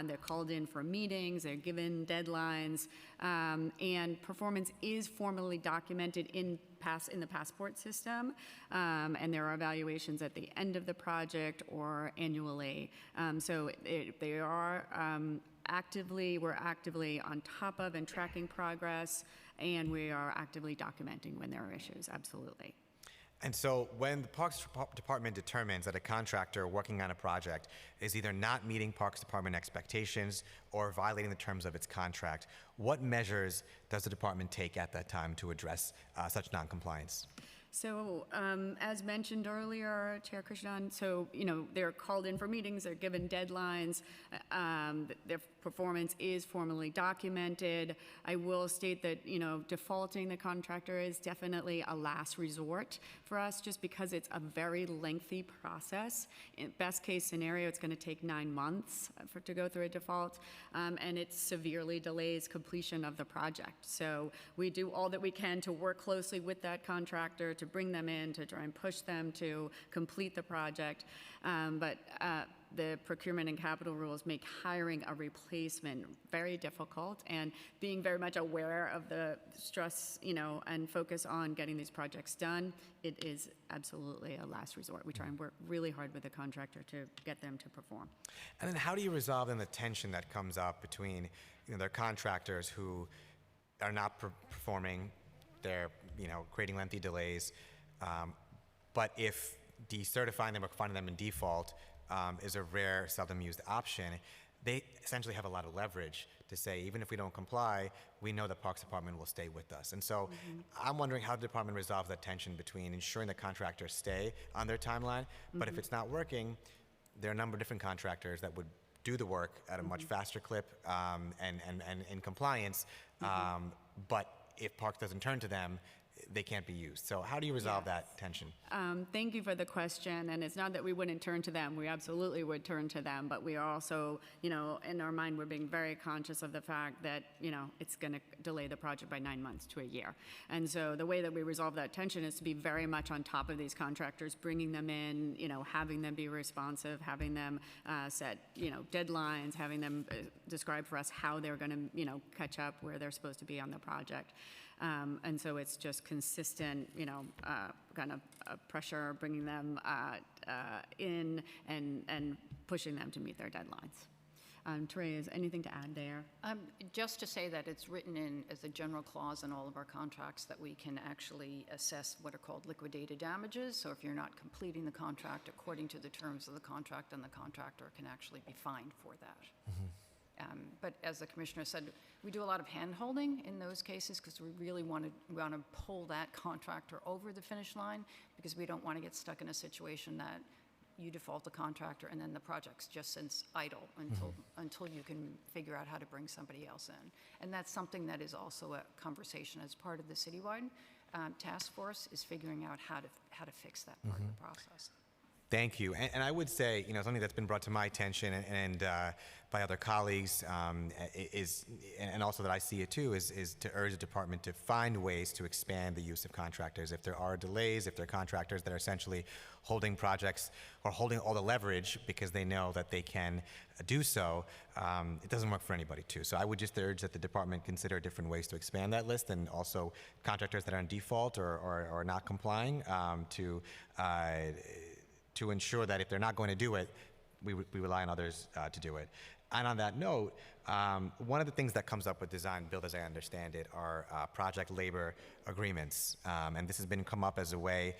They're called in for meetings, they're given deadlines, and performance is formally documented in the passport system, and there are evaluations at the end of the project or annually. So they are we're actively on top of and tracking progress, and we are actively documenting when there are issues, absolutely. And so when the Parks Department determines that a contractor working on a project is either not meeting Parks Department expectations or violating the terms of its contract, what measures does the department take at that time to address such noncompliance? So, as mentioned earlier, Chair Krishnan, so, they're called in for meetings, they're given deadlines, their performance is formally documented. I will state that, defaulting the contractor is definitely a last resort for us, just because it's a very lengthy process. In best case scenario, it's going to take 9 months to go through a default, and it severely delays completion of the project. So we do all that we can to work closely with that contractor to bring them in, to try and push them to complete the project. But the procurement and capital rules make hiring a replacement very difficult, and being very much aware of the stress, and focus on getting these projects done, it is absolutely a last resort. We try and work really hard with the contractor to get them to perform. And then how do you resolve then the tension that comes up between their contractors who are not performing, they're creating lengthy delays, but if decertifying them or finding them in default is a rare, seldom used option, they essentially have a lot of leverage to say, even if we don't comply, we know the Parks Department will stay with us. And so I'm wondering how the department resolves that tension between ensuring the contractors stay on their timeline, but if it's not working, there are a number of different contractors that would do the work at a much faster clip and in compliance, but if Parks doesn't turn to them, they can't be used. So how do you resolve that tension? Thank you for the question, and it's not that we wouldn't turn to them. We absolutely would turn to them, but we are also, in our mind, we're being very conscious of the fact that, it's going to delay the project by 9 months to a year. And so the way that we resolve that tension is to be very much on top of these contractors, bringing them in, having them be responsive, having them set, deadlines, having them describe for us how they're going to, catch up where they're supposed to be on the project. And so it's just consistent, kind of pressure, bringing them in and pushing them to meet their deadlines. Therese, anything to add there? Just to say that it's written in as a general clause in all of our contracts that we can actually assess what are called liquidated damages. So if you're not completing the contract according to the terms of the contract, then the contractor can actually be fined for that. But as the commissioner said, we do a lot of hand-holding in those cases because we really want to pull that contractor over the finish line, because we don't want to get stuck in a situation that you default the contractor and then the project just sits idle until you can figure out how to bring somebody else in. And that's something that is also a conversation as part of the citywide task force is figuring out how to fix that part of the process. Thank you. And I would say, something that's been brought to my attention and by other colleagues and also that I see it too, is to urge the department to find ways to expand the use of contractors. If there are delays, if there are contractors that are essentially holding projects or holding all the leverage because they know that they can do so, it doesn't work for anybody too. So I would just urge that the department consider different ways to expand that list, and also contractors that are in default or not complying to ensure that if they're not going to do it, we rely on others to do it. And on that note, one of the things that comes up with design build, as I understand it, are project labor agreements. And this has been brought up as a way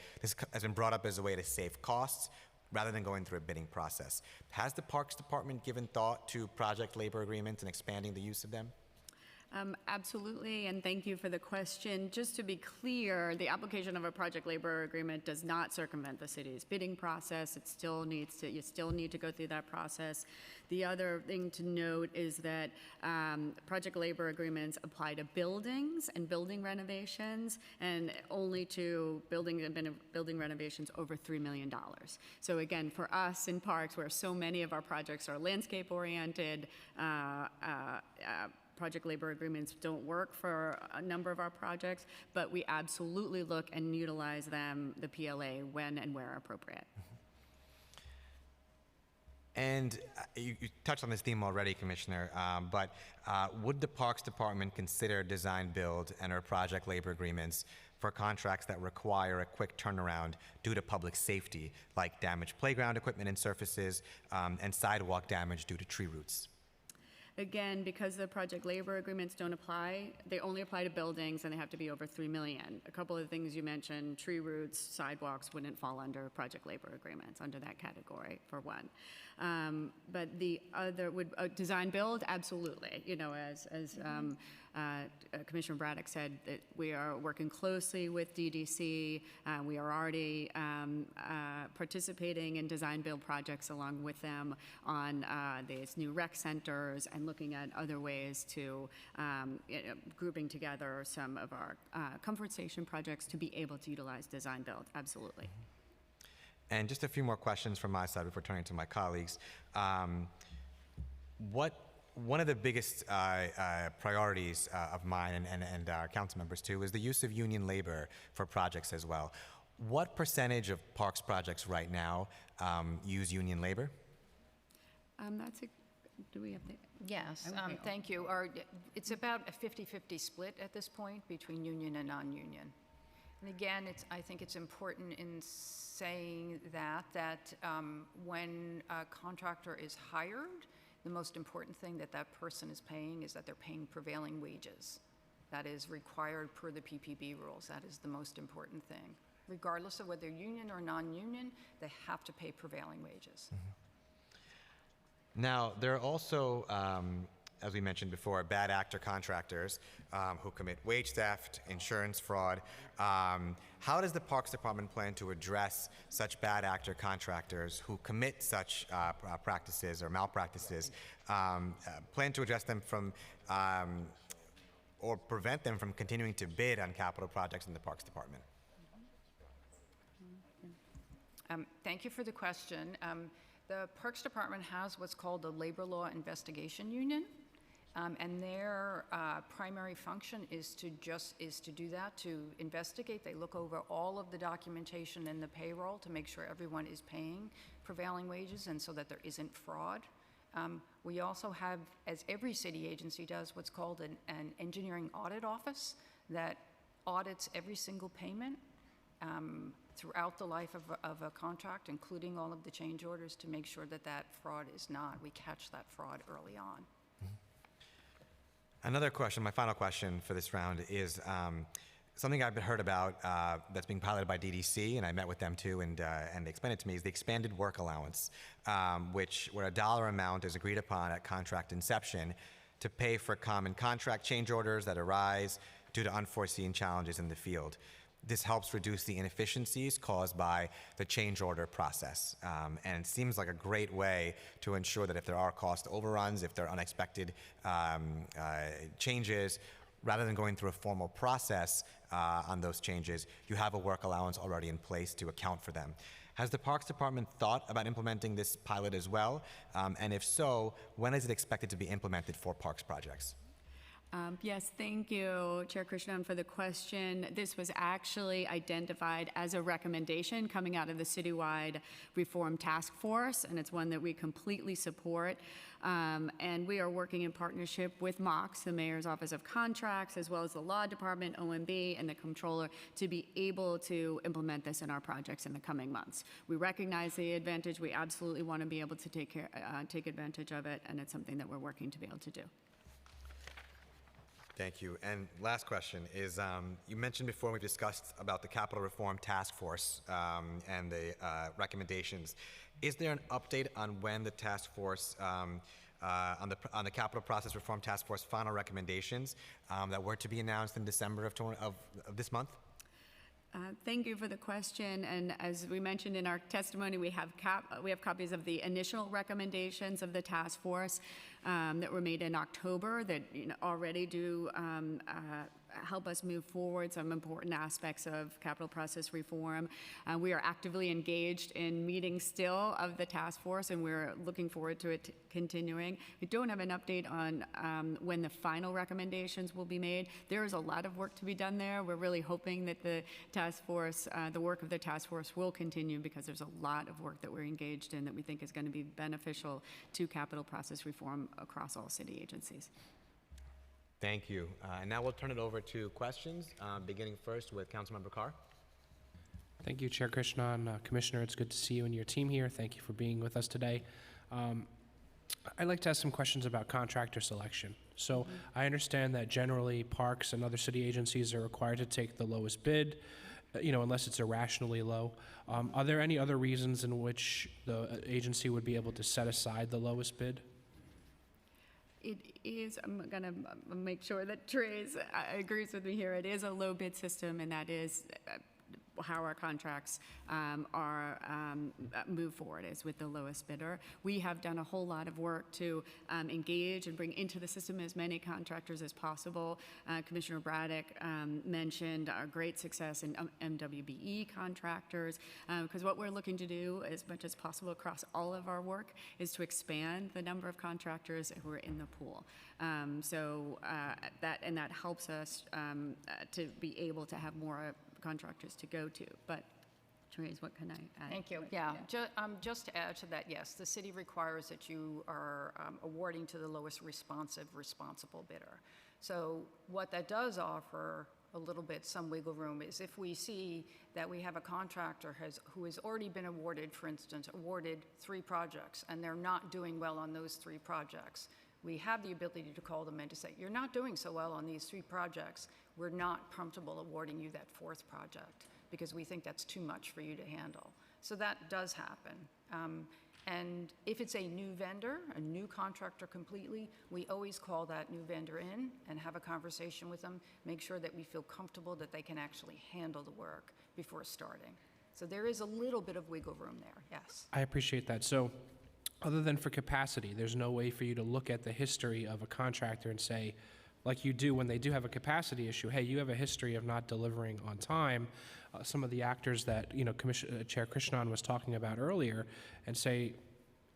to save costs rather than going through a bidding process. Has the Parks Department given thought to project labor agreements and expanding the use of them? Absolutely, and thank you for the question. Just to be clear, the application of a project labor agreement does not circumvent the city's bidding process. You still need to go through that process. The other thing to note is that project labor agreements apply to buildings and building renovations, and only to building renovations over $3 million. So again, for us in parks, where so many of our projects are landscape-oriented, project labor agreements don't work for a number of our projects, but we absolutely look and utilize them, the PLA, when and where appropriate. And you touched on this theme already, Commissioner, but would the Parks Department consider design build and or project labor agreements for contracts that require a quick turnaround due to public safety, like damaged playground equipment and surfaces and sidewalk damage due to tree roots? Again, because the project labor agreements don't apply, they only apply to buildings and they have to be over $3 million. A couple of things you mentioned, tree roots, sidewalks wouldn't fall under project labor agreements, under that category, for one. But the other would, design build, absolutely. As Commissioner Braddock said, that we are working closely with DDC. We are already participating in design build projects along with them on these new rec centers and looking at other ways to grouping together some of our comfort station projects to be able to utilize design build, absolutely. And just a few more questions from my side before turning to my colleagues. One of the biggest priorities of mine and our council members too is the use of union labor for projects as well. What percentage of parks projects right now use union labor? Do we have the? Yes, Okay. thank you. It's about a 50-50 split at this point between union and non-union. And again, I think it's important in saying that when a contractor is hired, the most important thing that person is paying is that they're paying prevailing wages. That is required per the PPB rules. That is the most important thing. Regardless of whether union or non-union, they have to pay prevailing wages. Mm-hmm. Now, there are also, as we mentioned before, bad actor contractors who commit wage theft, insurance fraud. How does the Parks Department plan to address such bad actor contractors who commit such practices or malpractices? Plan to address them from or prevent them from continuing to bid on capital projects in the Parks Department? Thank you for the question. The Parks Department has what's called the Labor Law Investigation Union. And their primary function is to do that, to investigate. They look over all of the documentation and the payroll to make sure everyone is paying prevailing wages and so that there isn't fraud. We also have, as every city agency does, what's called an engineering audit office that audits every single payment throughout the life of a contract, including all of the change orders, to make sure that fraud is not. We catch that fraud early on. Another question, my final question for this round is something I've heard about that's being piloted by DDC, and I met with them too, and they explained it to me, is the expanded work allowance, where a dollar amount is agreed upon at contract inception to pay for common contract change orders that arise due to unforeseen challenges in the field. This helps reduce the inefficiencies caused by the change order process. And it seems like a great way to ensure that if there are cost overruns, if there are unexpected changes, rather than going through a formal process on those changes, you have a work allowance already in place to account for them. Has the Parks Department thought about implementing this pilot as well? And if so, when is it expected to be implemented for parks projects? Yes, thank you, Chair Krishnan, for the question. This was actually identified as a recommendation coming out of the Citywide Reform Task Force, and it's one that we completely support. And we are working in partnership with MOX, the Mayor's Office of Contracts, as well as the Law Department, OMB, and the Comptroller to be able to implement this in our projects in the coming months. We recognize the advantage. We absolutely want to be able to take advantage of it, and it's something that we're working to be able to do. Thank you. And last question is, you mentioned before, we've discussed about the Capital Reform Task Force and the recommendations. Is there an update on when the task force, on the Capital Process Reform Task Force final recommendations that were to be announced in December of this month? Thank you for the question. And as we mentioned in our testimony, we have copies of the initial recommendations of the task force that were made in October that already do help us move forward some important aspects of capital process reform. We are actively engaged in meetings still of the task force, and we're looking forward to it continuing. We don't have an update on when the final recommendations will be made. There is a lot of work to be done there. We're really hoping that the task force, the work of the task force will continue because there's a lot of work that we're engaged in that we think is going to be beneficial to capital process reform across all city agencies. Thank you. And now we'll turn it over to questions, beginning first with Councilmember Carr. Thank you, Chair Krishnan. Commissioner, it's good to see you and your team here. Thank you for being with us today. I'd like to ask some questions about contractor selection. So I understand that generally parks and other city agencies are required to take the lowest bid, unless it's irrationally low. Are there any other reasons in which the agency would be able to set aside the lowest bid? It is, I'm going to make sure that Therese agrees with me here, it is a low bid system, and that is how our contracts are moved forward, is with the lowest bidder. We have done a whole lot of work to engage and bring into the system as many contractors as possible. Commissioner Braddock mentioned our great success in MWBE contractors, because what we're looking to do as much as possible across all of our work is to expand the number of contractors who are in the pool. That helps us to be able to have more contractors to go to. But Therese, what can I add? Thank you. Yeah, just to add to that, yes, the city requires that you are awarding to the lowest responsible bidder. So what that does offer a little bit some wiggle room is if we see that we have a contractor who has already been awarded, for instance, 3 projects, and they're not doing well on those 3 projects, we have the ability to call them in to say, you're not doing so well on these 3 projects. We're not comfortable awarding you that 4th project because we think that's too much for you to handle. So that does happen. And if it's a new vendor, a new contractor completely, we always call that new vendor in and have a conversation with them, make sure that we feel comfortable that they can actually handle the work before starting. So there is a little bit of wiggle room there, yes. I appreciate that. So other than for capacity, there's no way for you to look at the history of a contractor and say, like you do when they do have a capacity issue, hey, you have a history of not delivering on time. Some of the actors that Chair Krishnan was talking about earlier, and say,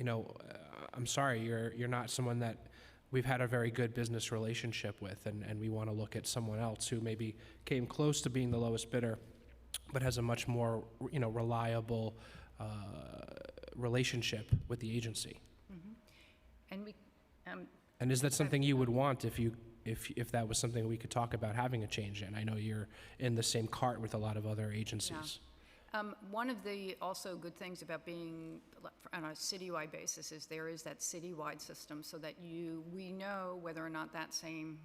I'm sorry, you're not someone that we've had a very good business relationship with, and we want to look at someone else who maybe came close to being the lowest bidder, but has a much more reliable relationship with the agency. And we. And is that something you would want if that was something we could talk about having a change in? I know you're in the same cart with a lot of other agencies. Yeah. One of the also good things about being on a citywide basis is there is that citywide system so that we know whether or not that same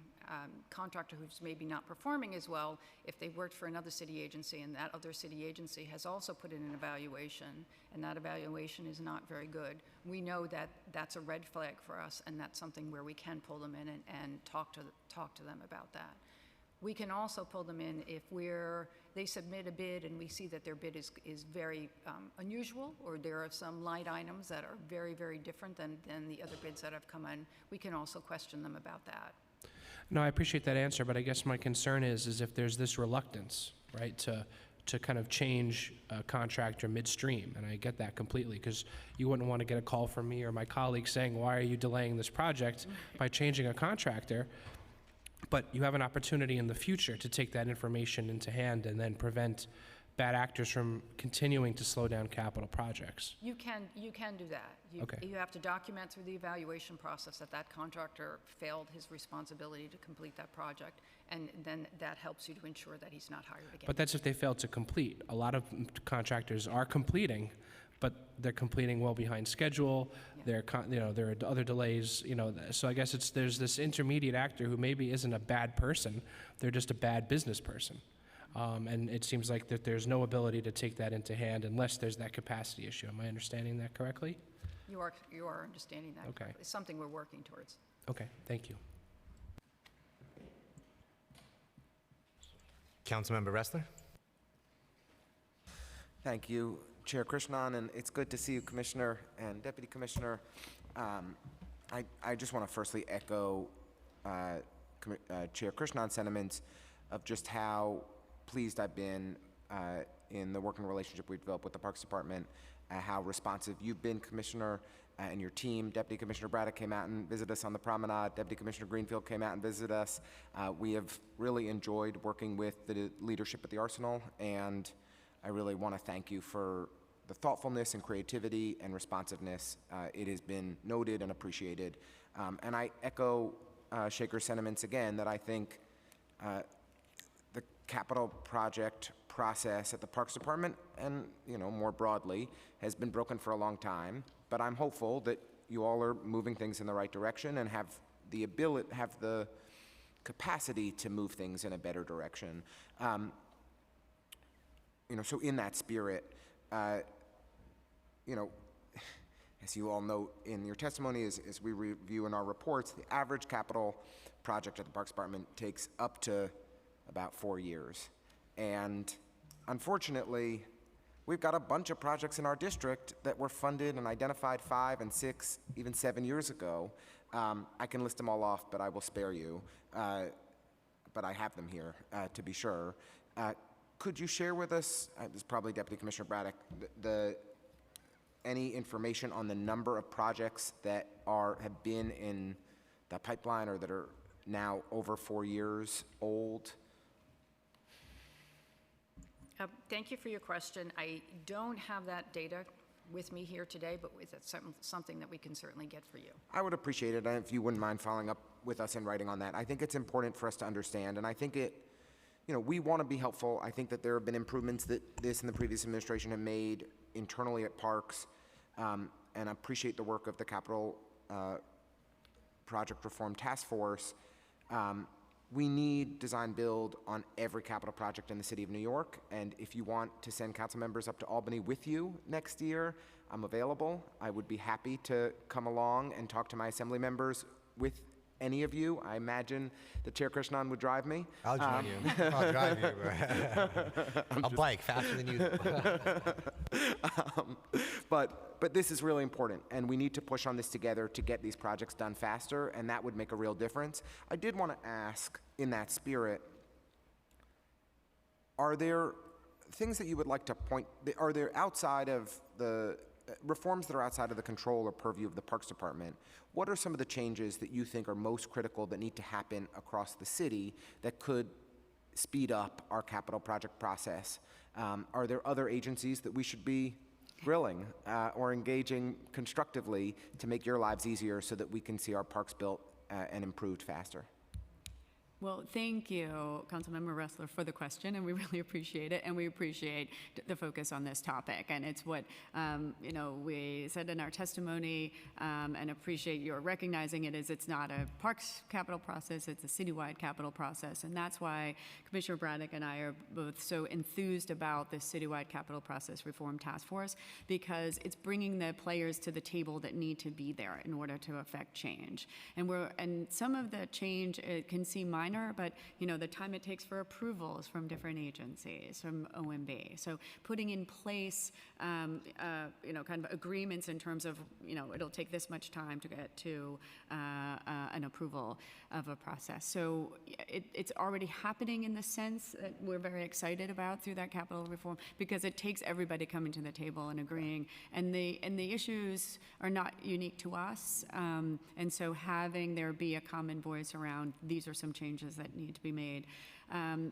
contractor who's maybe not performing as well, if they worked for another city agency and that other city agency has also put in an evaluation and that evaluation is not very good, we know that that's a red flag for us and that's something where we can pull them in and talk to them about that. We can also pull them in if they submit a bid and we see that their bid is very unusual, or there are some light items that are very, very different than the other bids that have come in. We can also question them about that. No, I appreciate that answer, but I guess my concern is if there's this reluctance, right, to kind of change a contractor midstream, and I get that completely, because you wouldn't want to get a call from me or my colleagues saying, why are you delaying this project by changing a contractor? But you have an opportunity in the future to take that information into hand and then prevent bad actors from continuing to slow down capital projects. You can do that. Okay. You have to document through the evaluation process that that contractor failed his responsibility to complete that project, and then that helps you to ensure that he's not hired again. But that's if they fail to complete. A lot of contractors are completing, but they're completing well behind schedule. There are other delays. So I guess there's this intermediate actor who maybe isn't a bad person. They're just a bad business person. And it seems like that there's no ability to take that into hand unless there's that capacity issue. Am I understanding that correctly? You are understanding that. Okay. It's something we're working towards. Okay, thank you. Councilmember Ressler? Thank you, Chair Krishnan, and it's good to see you, Commissioner and Deputy Commissioner. I just want to firstly echo Chair Krishnan's sentiments of just how pleased I've been in the working relationship we've developed with the Parks Department, how responsive you've been, Commissioner, and your team. Deputy Commissioner Braddock came out and visited us on the promenade. Deputy Commissioner Greenfield came out and visited us. We have really enjoyed working with the leadership at the Arsenal, and I really want to thank you for the thoughtfulness and creativity and responsiveness. It has been noted and appreciated. And I echo Shaker's sentiments again that I think the capital project process at the Parks Department and, more broadly, has been broken for a long time. But I'm hopeful that you all are moving things in the right direction and have the capacity to move things in a better direction. So in that spirit, as you all note in your testimony, as we review in our reports, the average capital project at the Parks Department takes up to about 4 years. And unfortunately, we've got a bunch of projects in our district that were funded and identified 5 and 6, even 7 years ago. I can list them all off, but I will spare you. But I have them here to be sure. Could you share with us, this is probably Deputy Commissioner Braddock, any information on the number of projects that have been in the pipeline or that are now over 4 years old? Thank you for your question. I don't have that data with me here today, but it's something that we can certainly get for you. I would appreciate it if you wouldn't mind following up with us in writing on that. I think it's important for us to understand, and I think we want to be helpful. I think that there have been improvements that this and the previous administration have made internally at Parks, and I appreciate the work of the Capital Project Reform Task Force. We need design build on every capital project in the city of New York, and if you want to send council members up to Albany with you next year, I'm available. I would be happy to come along and talk to my assembly members with any of you. I imagine that Chair Krishnan would drive me. I'll join you. I'll drive you. I'll bike faster than you. But this is really important, and we need to push on this together to get these projects done faster, and that would make a real difference. I did want to ask, in that spirit, are there things that you would like to point, are there outside of the reforms that are outside of the control or purview of the Parks Department? What are some of the changes that you think are most critical that need to happen across the city that could speed up our capital project process? Are there other agencies that we should be grilling or engaging constructively to make your lives easier so that we can see our parks built and improved faster? Well, thank you, Councilmember Ressler, for the question, and we really appreciate it, and we appreciate the focus on this topic. And it's what we said in our testimony, and appreciate your recognizing it. It's not a parks capital process; it's a citywide capital process, and that's why Commissioner Braddock and I are both so enthused about this citywide capital process reform task force, because it's bringing the players to the table that need to be there in order to affect change. And some of the change can seem minor minor, but, you know, the time it takes for approvals from different agencies, from OMB. So putting in place, you know, kind of agreements in terms of, you know, it'll take this much time to get to an approval of a process. So it's already happening in the sense that we're very excited about through that capital reform, because it takes everybody coming to the table and agreeing. And the issues are not unique to us. And so having there be a common voice around these are some changes that need to be made,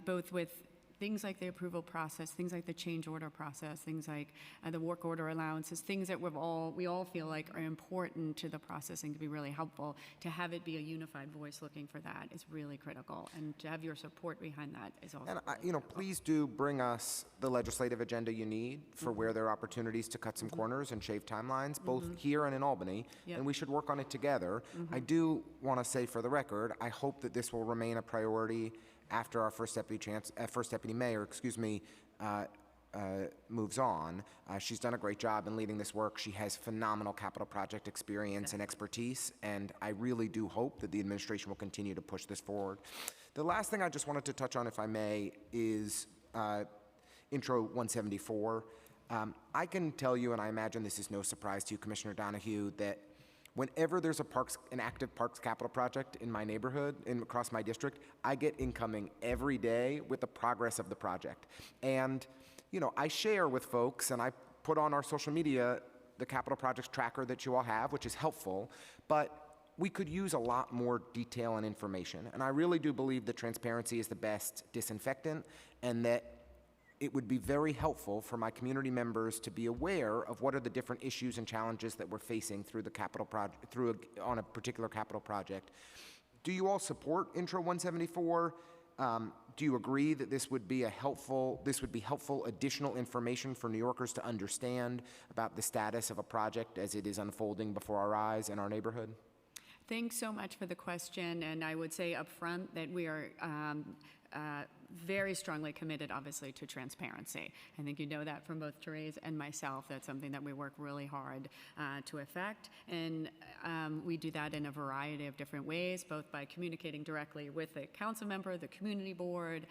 both with things like the approval process, things like the change order process, things like the work order allowances, things that we all feel like are important to the process and can be really helpful. To have it be a unified voice looking for that is really critical, and to have your support behind that is also And, really you know, critical. please do bring us the legislative agenda you need for where there are opportunities to cut some corners and shave timelines, both here and in Albany, Yep. and we should work on it together. I do want to say for the record, I hope that this will remain a priority after our first deputy mayor, moves on. She's done a great job in leading this work. She has phenomenal capital project experience and expertise, and I really do hope that the administration will continue to push this forward. The last thing I just wanted to touch on, if I may, is Intro 174. I can tell you, and I imagine this is no surprise to you, Commissioner Donahue, that whenever there's an active parks capital project in my neighborhood, across my district, I get incoming every day with the progress of the project. And, you know, I share with folks, and I put on our social media the capital projects tracker that you all have, which is helpful, but we could use a lot more detail and information. And I really do believe that transparency is the best disinfectant, and that it would be very helpful for my community members to be aware of what are the different issues and challenges that we're facing through the capital project, on a particular capital project. Do you all support Intro 174? Do you agree that this would be helpful additional information for New Yorkers to understand about the status of a project as it is unfolding before our eyes in our neighborhood? Thanks so much for the question, and I would say up front that we are very strongly committed, obviously, to transparency. I think you know that from both Therese and myself. That's something that we work really hard to effect, and we do that in a variety of different ways, both by communicating directly with the council member, the community board.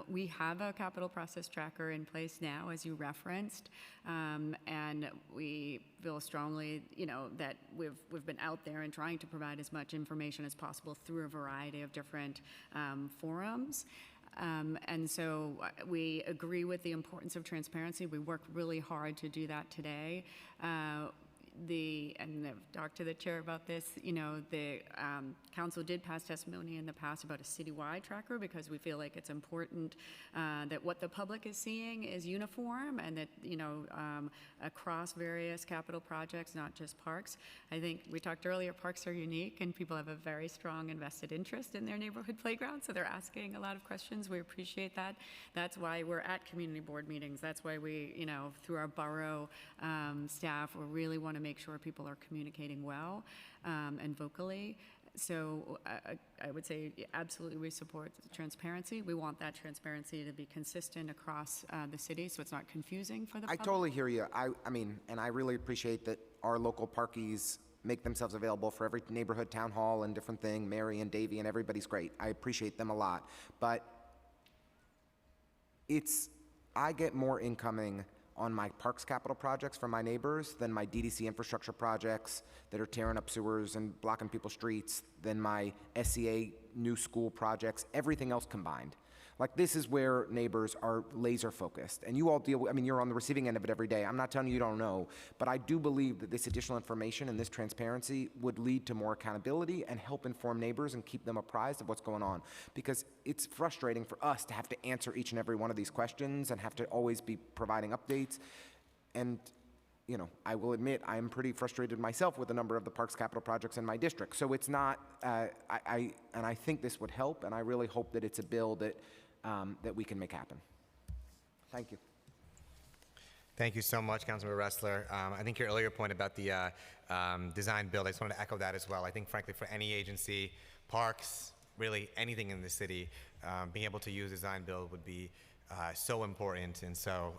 We have a capital process tracker in place now, as you referenced, and we feel strongly, you know, that we've been out there and trying to provide as much information as possible through a variety of different forums. And so we agree with the importance of transparency. We work really hard to do that today. And I've talked to the chair about this, you know, the council did pass testimony in the past about a citywide tracker, because we feel like it's important that what the public is seeing is uniform, and that, you know, across various capital projects, not just parks. I think we talked earlier, parks are unique, and people have a very strong invested interest in their neighborhood playground, so they're asking a lot of questions. We appreciate that. That's why we're at community board meetings. That's why we, you know, through our borough staff, we really want to make sure people are communicating well and vocally. So I would say absolutely we support transparency. We want that transparency to be consistent across the city, so it's not confusing for the I public. totally hear you. I mean, and I really appreciate that our local parkies make themselves available for every neighborhood town hall and different thing. Mary and Davey and everybody's great. I appreciate them a lot. But I get more incoming on my parks capital projects from my neighbors than my DDC infrastructure projects that are tearing up sewers and blocking people's streets, than my SCA new school projects, everything else combined. Like, this is where neighbors are laser focused. And you all deal with, I mean, you're on the receiving end of it every day. I'm not telling you don't know, but I do believe that this additional information and this transparency would lead to more accountability and help inform neighbors and keep them apprised of what's going on. Because it's frustrating for us to have to answer each and every one of these questions and have to always be providing updates. And, you know, I will admit I am pretty frustrated myself with a number of the parks capital projects in my district. So it's not, I think this would help, and I really hope that it's a bill that we can make happen. Thank you. Thank you so much, Councilmember Ressler. I think your earlier point about the design build, I just wanted to echo that as well. I think, frankly, for any agency, parks, really anything in the city, being able to use design build would be so important. And so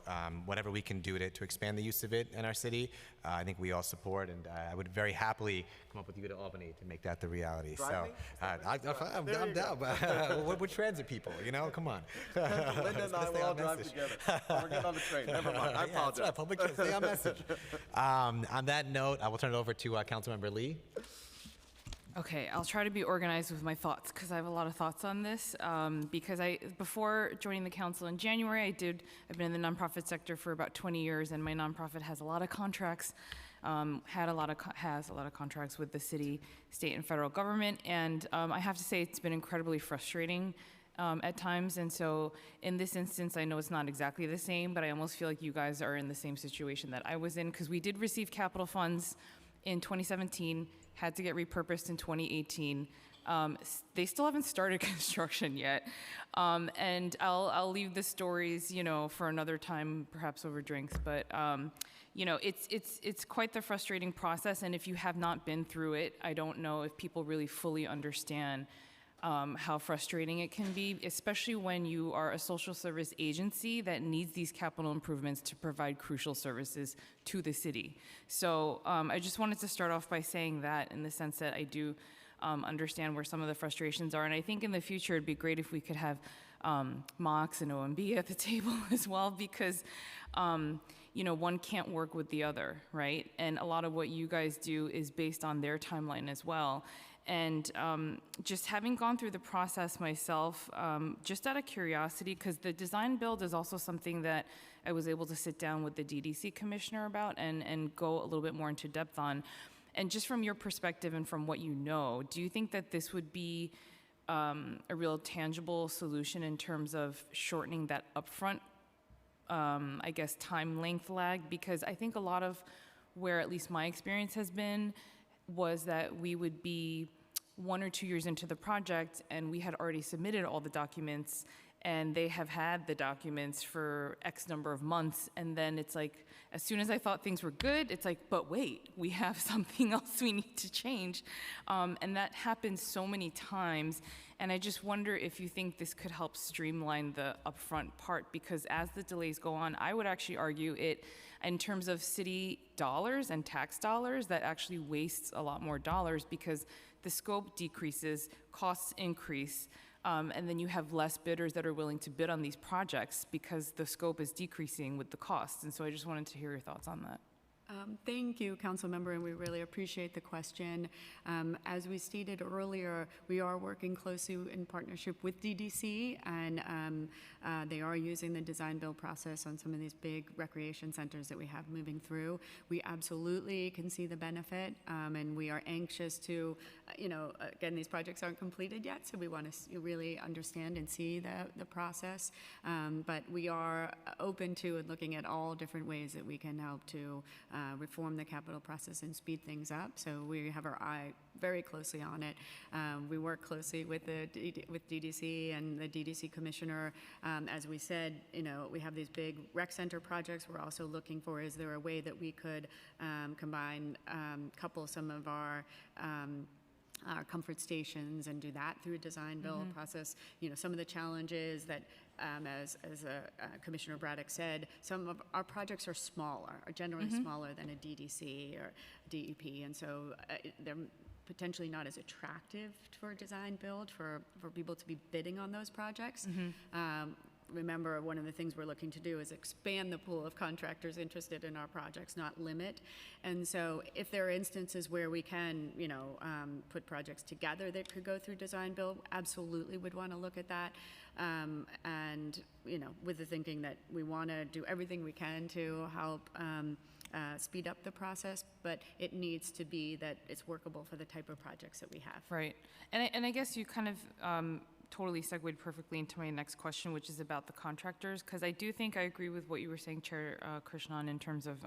whatever we can do to expand the use of it in our city, I think we all support. And I would very happily come up with you to Albany to make that the reality. Drive me? I'm down. But we're transit people, come on. Linda and I will all drive together. We're getting on the train. Never mind. I apologize. That's right, public stay on message. On that note, I will turn it over to Councilmember Lee. Okay, I'll try to be organized with my thoughts because I have a lot of thoughts on this. Because before joining the council in January, I've been in the nonprofit sector for about 20 years, and my nonprofit has a lot of contracts, has a lot of contracts with the city, state, and federal government. And I have to say, it's been incredibly frustrating at times. And so, in this instance, I know it's not exactly the same, but I almost feel like you guys are in the same situation that I was in, because we did receive capital funds in 2017. Had to get repurposed in 2018. They still haven't started construction yet. And I'll leave the stories, for another time, perhaps over drinks. But, it's quite the frustrating process. And if you have not been through it, I don't know if people really fully understand how frustrating it can be, especially when you are a social service agency that needs these capital improvements to provide crucial services to the city. So I just wanted to start off by saying that, in the sense that I do understand where some of the frustrations are. And I think in the future it'd be great if we could have MOX and OMB at the table as well, because one can't work with the other, right? And a lot of what you guys do is based on their timeline as well. And just having gone through the process myself, just out of curiosity, because the design build is also something that I was able to sit down with the DDC commissioner about and go a little bit more into depth on. And just from your perspective and from what you know, do you think that this would be a real tangible solution in terms of shortening that upfront, time length lag? Because I think a lot of where at least my experience has been was that we would be 1 or 2 years into the project and we had already submitted all the documents, and they have had the documents for X number of months, and then it's like, as soon as I thought things were good, it's like, but wait, we have something else we need to change. And that happens so many times, and I just wonder if you think this could help streamline the upfront part, because as the delays go on, I would actually argue it, in terms of city dollars and tax dollars, that actually wastes a lot more dollars, because the scope decreases, costs increase, and then you have less bidders that are willing to bid on these projects because the scope is decreasing with the costs. And so I just wanted to hear your thoughts on that. Thank you, Council Member, and we really appreciate the question. As we stated earlier, we are working closely in partnership with DDC, and they are using the design build process on some of these big recreation centers that we have moving through. We absolutely can see the benefit, and we are anxious to, again, these projects aren't completed yet, so we want to really understand and see the process. But we are open to and looking at all different ways that we can help to reform the capital process and speed things up. So we have our eye very closely on it. We work closely with DDC and the DDC commissioner. As we said, we have these big rec center projects. We're also looking for, is there a way that we could couple some of our comfort stations and do that through a design build process. Some of the challenges that, as Commissioner Braddock said, some of our projects are generally smaller than a DDC or DEP, and so they're potentially not as attractive for a design build for people to be bidding on those projects. Remember, one of the things we're looking to do is expand the pool of contractors interested in our projects, not limit. And so if there are instances where we can, put projects together that could go through design build, absolutely would want to look at that. And, with the thinking that we want to do everything we can to help speed up the process, but it needs to be that it's workable for the type of projects that we have. Right. And I guess you kind of totally segued perfectly into my next question, which is about the contractors, because I do think I agree with what you were saying, Chair Krishnan, in terms of,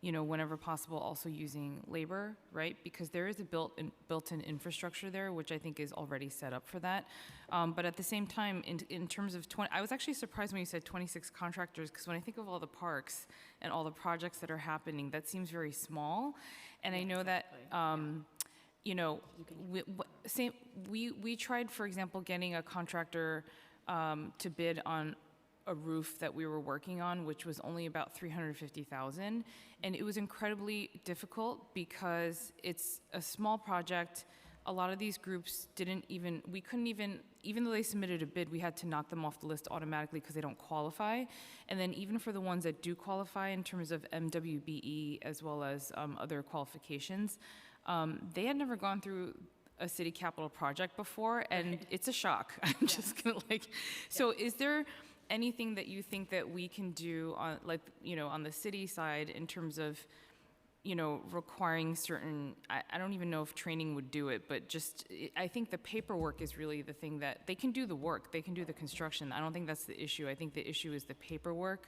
whenever possible, also using labor, right? Because there is a built-in infrastructure there, which I think is already set up for that. But at the same time, in terms of I was actually surprised when you said 26 contractors, because when I think of all the parks and all the projects that are happening, that seems very small. And I know that, we tried, for example, getting a contractor to bid on a roof that we were working on, which was only about $350,000. And it was incredibly difficult because it's a small project. A lot of these groups we couldn't even though they submitted a bid, we had to knock them off the list automatically because they don't qualify. And then even for the ones that do qualify in terms of MWBE as well as other qualifications, they had never gone through a city capital project before, and it's a shock. I'm just gonna so is there anything that you think that we can do on, on the city side in terms of, requiring certain, I don't even know if training would do it, but just, I think the paperwork is really the thing that, they can do the work, they can do the construction. I don't think that's the issue. I think the issue is the paperwork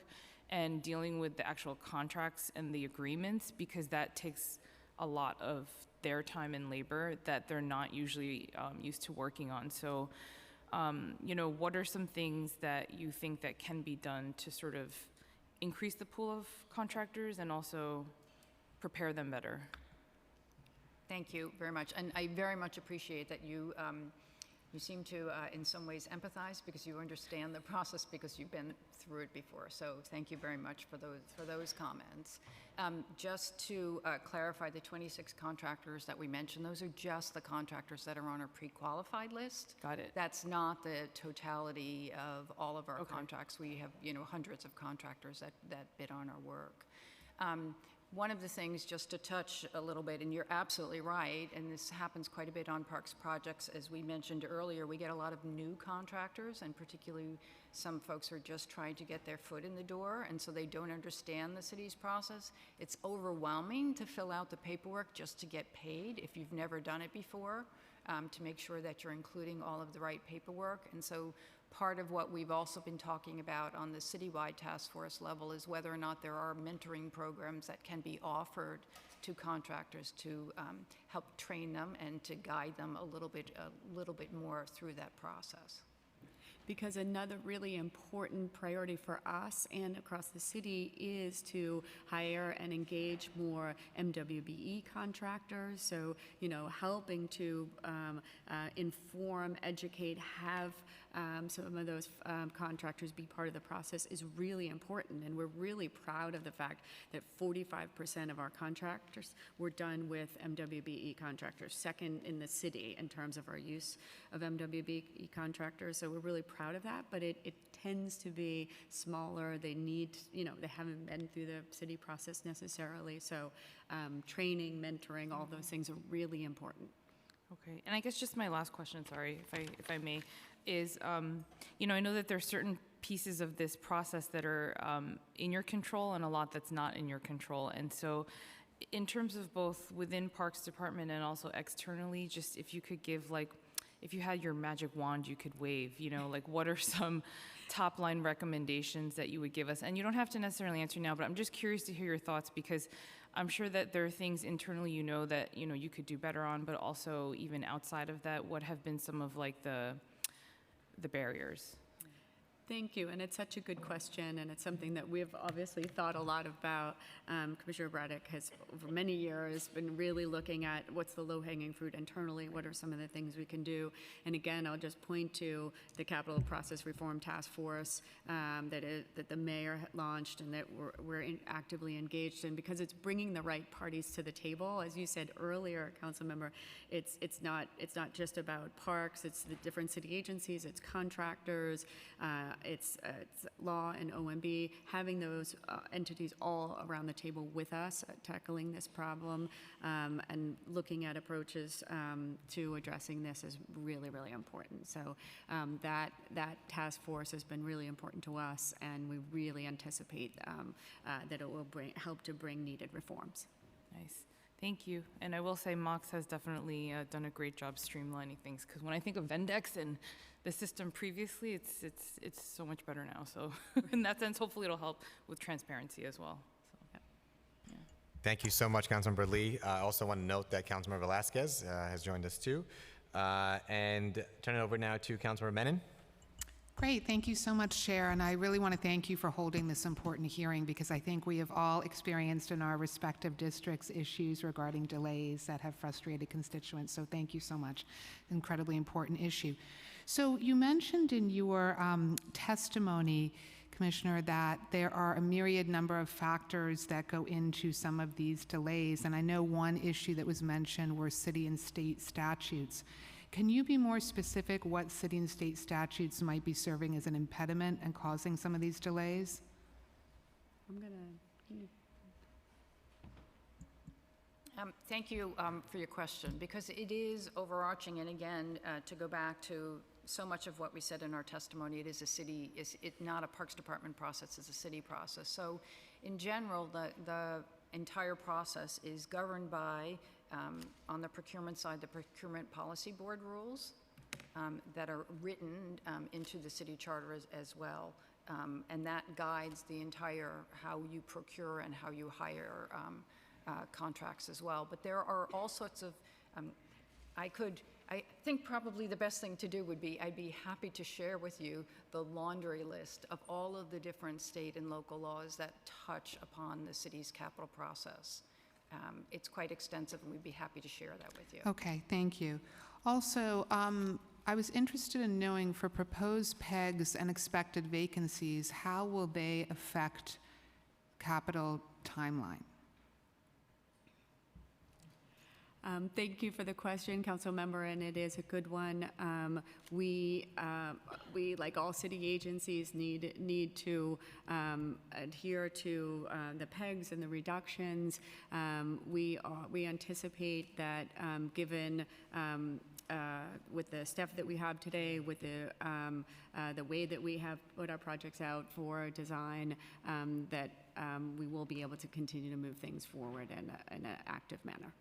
and dealing with the actual contracts and the agreements, because that takes a lot of their time and labor that they're not usually used to working on. So, what are some things that you think that can be done to sort of increase the pool of contractors and also prepare them better? Thank you very much. And I very much appreciate that you seem to, in some ways, empathize because you understand the process because you've been through it before. So thank you very much for those comments. Just to clarify, the 26 contractors that we mentioned, those are just the contractors that are on our pre-qualified list. Got it. That's not the totality of all of our contracts. We have, hundreds of contractors that bid on our work. One of the things, just to touch a little bit, and you're absolutely right, and this happens quite a bit on parks projects, as we mentioned earlier, we get a lot of new contractors, and particularly some folks are just trying to get their foot in the door, and so they don't understand the city's process. It's overwhelming to fill out the paperwork just to get paid if you've never done it before, to make sure that you're including all of the right paperwork. And so part of what we've also been talking about on the citywide task force level is whether or not there are mentoring programs that can be offered to contractors to help train them and to guide them a little bit more through that process. Because another really important priority for us and across the city is to hire and engage more MWBE contractors. So, helping to inform, educate, have some of those contractors be part of the process is really important. And we're really proud of the fact that 45% of our contractors were done with MWBE contractors, second in the city in terms of our use of MWBE contractors. So we're really proud of that, but it tends to be smaller. They need, they haven't been through the city process necessarily. So training, mentoring, all those things are really important. Okay, and I guess just my last question, sorry, if I may, is, I know that there are certain pieces of this process that are in your control and a lot that's not in your control. And so in terms of both within Parks Department and also externally, just if you could give, if you had your magic wand you could wave, what are some top line recommendations that you would give us? And you don't have to necessarily answer now, but I'm just curious to hear your thoughts because I'm sure that there are things internally that, you could do better on, but also even outside of that, what have been some of the barriers? Thank you, and it's such a good question, and it's something that we've obviously thought a lot about. Commissioner Braddock has, over many years, been really looking at what's the low-hanging fruit internally, what are some of the things we can do, and again, I'll just point to the Capital Process Reform Task Force that the mayor launched and that we're actively engaged in, because it's bringing the right parties to the table. As you said earlier, Councilmember, it's not just about parks, it's the different city agencies, it's contractors, it's law and OMB, having those entities all around the table with us, tackling this problem, and looking at approaches to addressing this is really, really important. So that task force has been really important to us, and we really anticipate that it will help to bring needed reforms. Nice. Thank you. And I will say Mox has definitely done a great job streamlining things, because when I think of Vendex and the system previously, it's so much better now. So in that sense, hopefully it'll help with transparency as well. So, yeah. Thank you so much, Councilmember Lee. I also want to note that Councilmember Velasquez has joined us too. And turn it over now to Councilmember Menon. Great, thank you so much, Chair, and I really want to thank you for holding this important hearing, because I think we have all experienced in our respective districts issues regarding delays that have frustrated constituents, so thank you so much. Incredibly important issue. So you mentioned in your testimony, Commissioner, that there are a myriad number of factors that go into some of these delays, and I know one issue that was mentioned were city and state statutes. Can you be more specific what city and state statutes might be serving as an impediment and causing some of these delays? Thank you for your question, because it is overarching, and again, to go back to so much of what we said in our testimony, it is a city, it's not a Parks Department process, it's a city process. So in general, the entire process is governed by, on the procurement side, the Procurement Policy Board rules that are written into the city charter as well. And that guides the entire how you procure and how you hire contracts as well. But there are all sorts of, I think probably the best thing to do would be, I'd be happy to share with you the laundry list of all of the different state and local laws that touch upon the city's capital process. It's quite extensive, and we'd be happy to share that with you. Okay, thank you. Also, I was interested in knowing for proposed PEGs and expected vacancies, how will they affect capital timeline? Thank you for the question, Council Member, and it is a good one. We, like all city agencies, need to adhere to the PEGs and the reductions. We anticipate that, given with the staff that we have today, with the way that we have put our projects out for design, that we will be able to continue to move things forward in an active manner.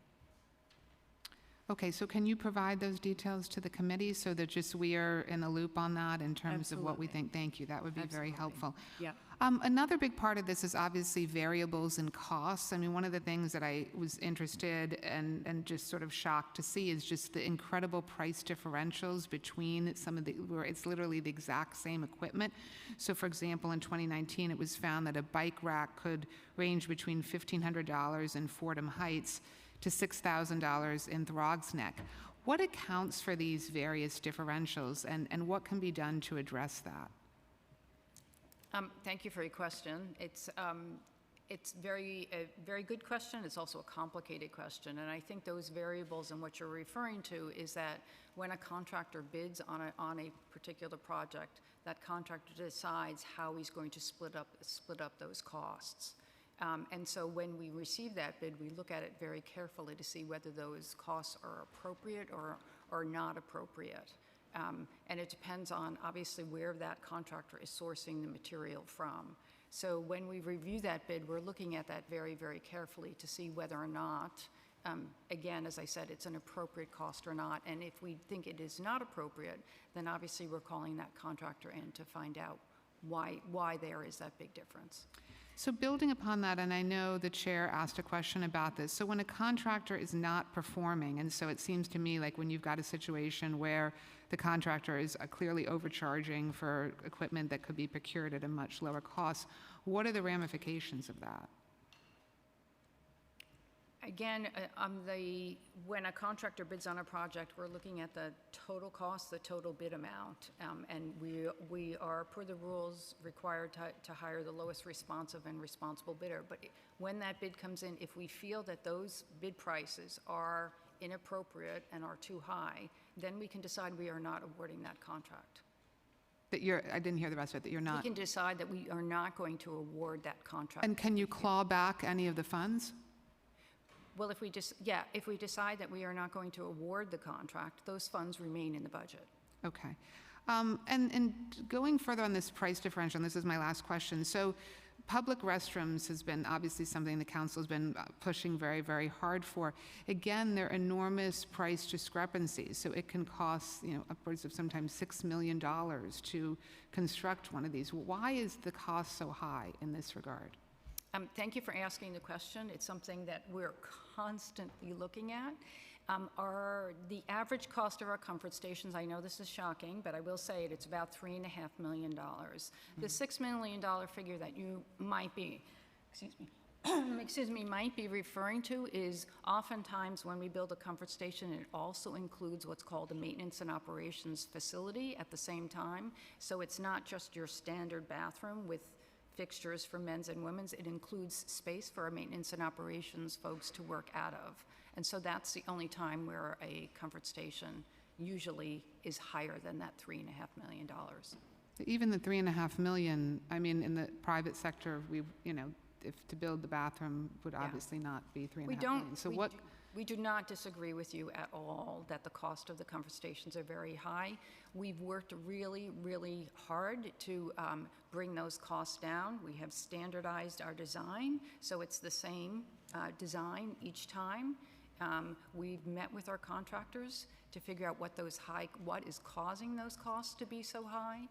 Okay, so can you provide those details to the committee so that just we are in the loop on that in terms of what we think? Thank you, that would be very helpful. Yeah. Another big part of this is obviously variables and costs. I mean, one of the things that I was interested and just sort of shocked to see is just the incredible price differentials between some of the, where it's literally the exact same equipment. So for example, in 2019, it was found that a bike rack could range between $1,500 in Fordham Heights to $6,000 in Throgs Neck. What accounts for these various differentials, and what can be done to address that? Thank you for your question. It's a very good question. It's also a complicated question, and I think those variables and what you're referring to is that when a contractor bids on a particular project, that contractor decides how he's going to split up those costs. And so when we receive that bid, we look at it very carefully to see whether those costs are appropriate or not appropriate. And it depends on, obviously, where that contractor is sourcing the material from. So when we review that bid, we're looking at that very, very carefully to see whether or not, again, as I said, it's an appropriate cost or not. And if we think it is not appropriate, then obviously we're calling that contractor in to find out why there is that big difference. So building upon that, and I know the chair asked a question about this, so when a contractor is not performing, and so it seems to me like when you've got a situation where the contractor is clearly overcharging for equipment that could be procured at a much lower cost, what are the ramifications of that? Again, when a contractor bids on a project, we're looking at the total cost, the total bid amount, and we are, per the rules, required to hire the lowest responsive and responsible bidder. But when that bid comes in, if we feel that those bid prices are inappropriate and are too high, then we can decide we are not awarding that contract. I didn't hear the rest of it, that you're not. We can decide that we are not going to award that contract. And can you claw back any of the funds? Well, if we decide that we are not going to award the contract, those funds remain in the budget. Okay. And going further on this price differential, and this is my last question. So public restrooms has been obviously something the council has been pushing very, very hard for. Again, there are enormous price discrepancies. So it can cost, upwards of sometimes $6 million to construct one of these. Why is the cost so high in this regard? Thank you for asking the question. It's something that we're constantly looking at. The average cost of our comfort stations, I know this is shocking, but I will say it, it's about $3.5 million. The $6 million figure that you might be, excuse me, might be referring to is oftentimes when we build a comfort station, it also includes what's called a maintenance and operations facility at the same time. So it's not just your standard bathroom with fixtures for men's and women's. It includes space for our maintenance and operations folks to work out of. And so that's the only time where a comfort station usually is higher than that $3.5 million. Even the 3.5 million, I mean, in the private sector, we, you know, if to build the bathroom would obviously not be 3.5 million. So what? We do not disagree with you at all that the cost of the comfort stations are very high. We've worked really, really hard to bring those costs down. We have standardized our design, so it's the same design each time. We've met with our contractors to figure out what is causing those costs to be so high.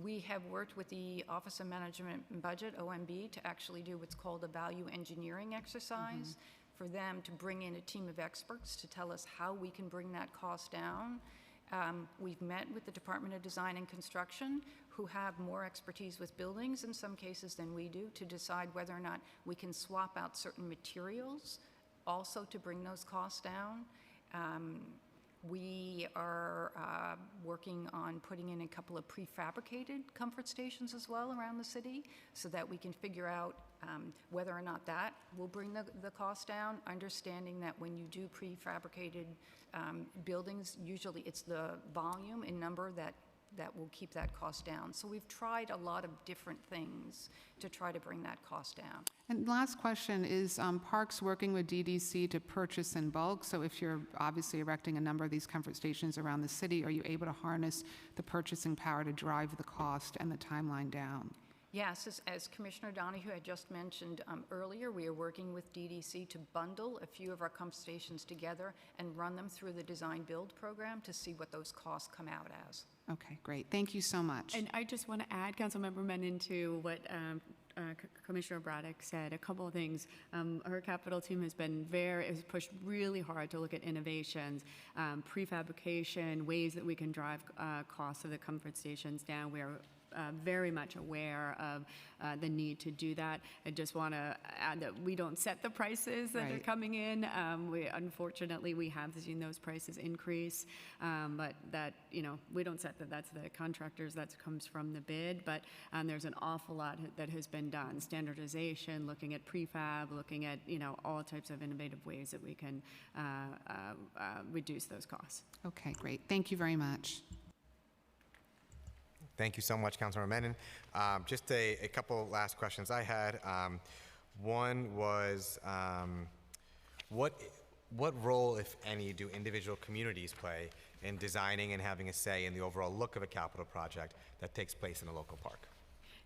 We have worked with the Office of Management and Budget, OMB, to actually do what's called a value engineering exercise for them to bring in a team of experts to tell us how we can bring that cost down. We've met with the Department of Design and Construction, who have more expertise with buildings in some cases than we do, to decide whether or not we can swap out certain materials also to bring those costs down. We are working on putting in a couple of prefabricated comfort stations as well around the city so that we can figure out whether or not that will bring the cost down, understanding that when you do prefabricated buildings, usually it's the volume and number that will keep that cost down. So we've tried a lot of different things to try to bring that cost down. And last question, is Parks working with DDC to purchase in bulk? So if you're obviously erecting a number of these comfort stations around the city, are you able to harness the purchasing power to drive the cost and the timeline down? Yes, as Commissioner Donahue had just mentioned earlier, we are working with DDC to bundle a few of our comfort stations together and run them through the design build program to see what those costs come out as. Okay, great. Thank you so much. And I just want to add, Councilmember Menon, to what Commissioner Braddock said, a couple of things. Her capital team has pushed really hard to look at innovations, prefabrication, ways that we can drive costs of the comfort stations down. We are very much aware of the need to do that. I just want to add that we don't set the prices that are coming in. Unfortunately, we have seen those prices increase, but that, you know, we don't set that. That's the contractors. That comes from the bid. But there's an awful lot that has been done. Standardization, looking at prefab, looking at, you know, all types of innovative ways that we can reduce those costs. Okay, great. Thank you very much. Thank you so much, Councilmember Menon. Just a couple last questions I had. One was, what role, if any, do individual communities play in designing and having a say in the overall look of a capital project that takes place in a local park?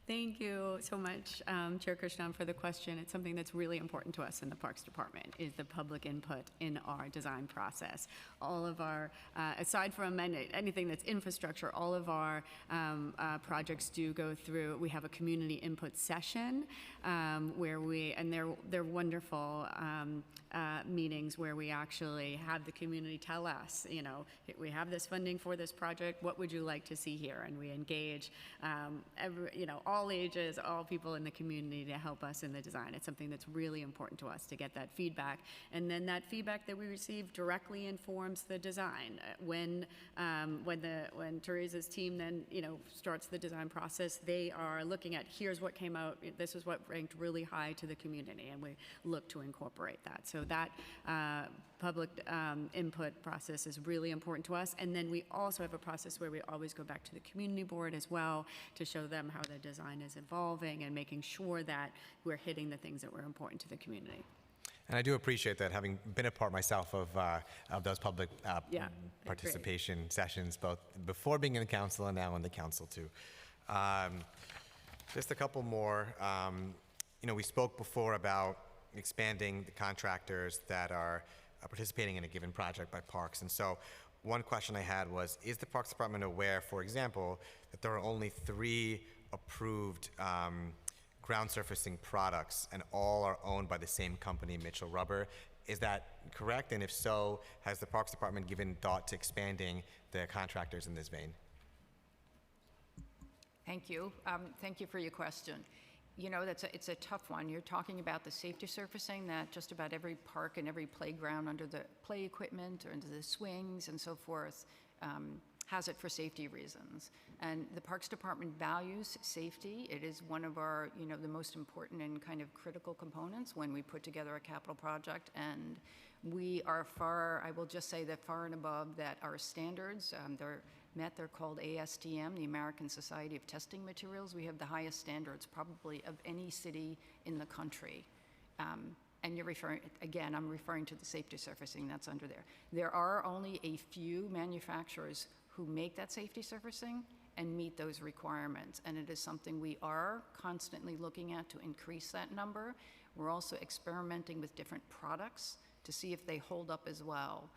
Thank you so much, Chair Krishnan, for the question. It's something that's really important to us in the Parks Department, is the public input in our design process. All of our, aside from anything that's infrastructure, all of our projects do go through, we have a community input session where they're wonderful meetings where we actually have the community tell us, you know, we have this funding for this project, what would you like to see here? And we engage all ages, all people in the community to help us in the design. It's something that's really important to us to get that feedback. And then that feedback that we receive directly informs the design. When Teresa's team then, you know, starts the design process, they are looking at, here's what came out, this is what ranked really high to the community, and we look to incorporate that. So that public input process is really important to us. And then we also have a process where we always go back to the community board as well to show them how the design is evolving and making sure that we're hitting the things that were important to the community. And I do appreciate that, having been a part myself of those public participation sessions, both before being in the council and now in the council too. Just a couple more. You know, we spoke before about expanding the contractors that are participating in a given project by Parks. And so one question I had was, is the Parks Department aware, for example, that there are only 3 approved ground surfacing products and all are owned by the same company, Mitchell Rubber? Is that correct? And if so, has the Parks Department given thought to expanding the contractors in this vein? Thank you. Thank you for your question. You know, it's a tough one. You're talking about the safety surfacing that just about every park and every playground under the play equipment or under the swings and so forth has it for safety reasons. And the Parks Department values safety. It is one of our, you know, the most important and kind of critical components when we put together a capital project. And we are far, I will just say that far and above that our standards, they're met. They're called ASTM, the American Society of Testing Materials. We have the highest standards probably of any city in the country. And you're referring, again, I'm referring to the safety surfacing that's under there. There are only a few manufacturers who make that safety surfacing and meet those requirements. And it is something we are constantly looking at to increase that number. We're also experimenting with different products to see if they hold up as well.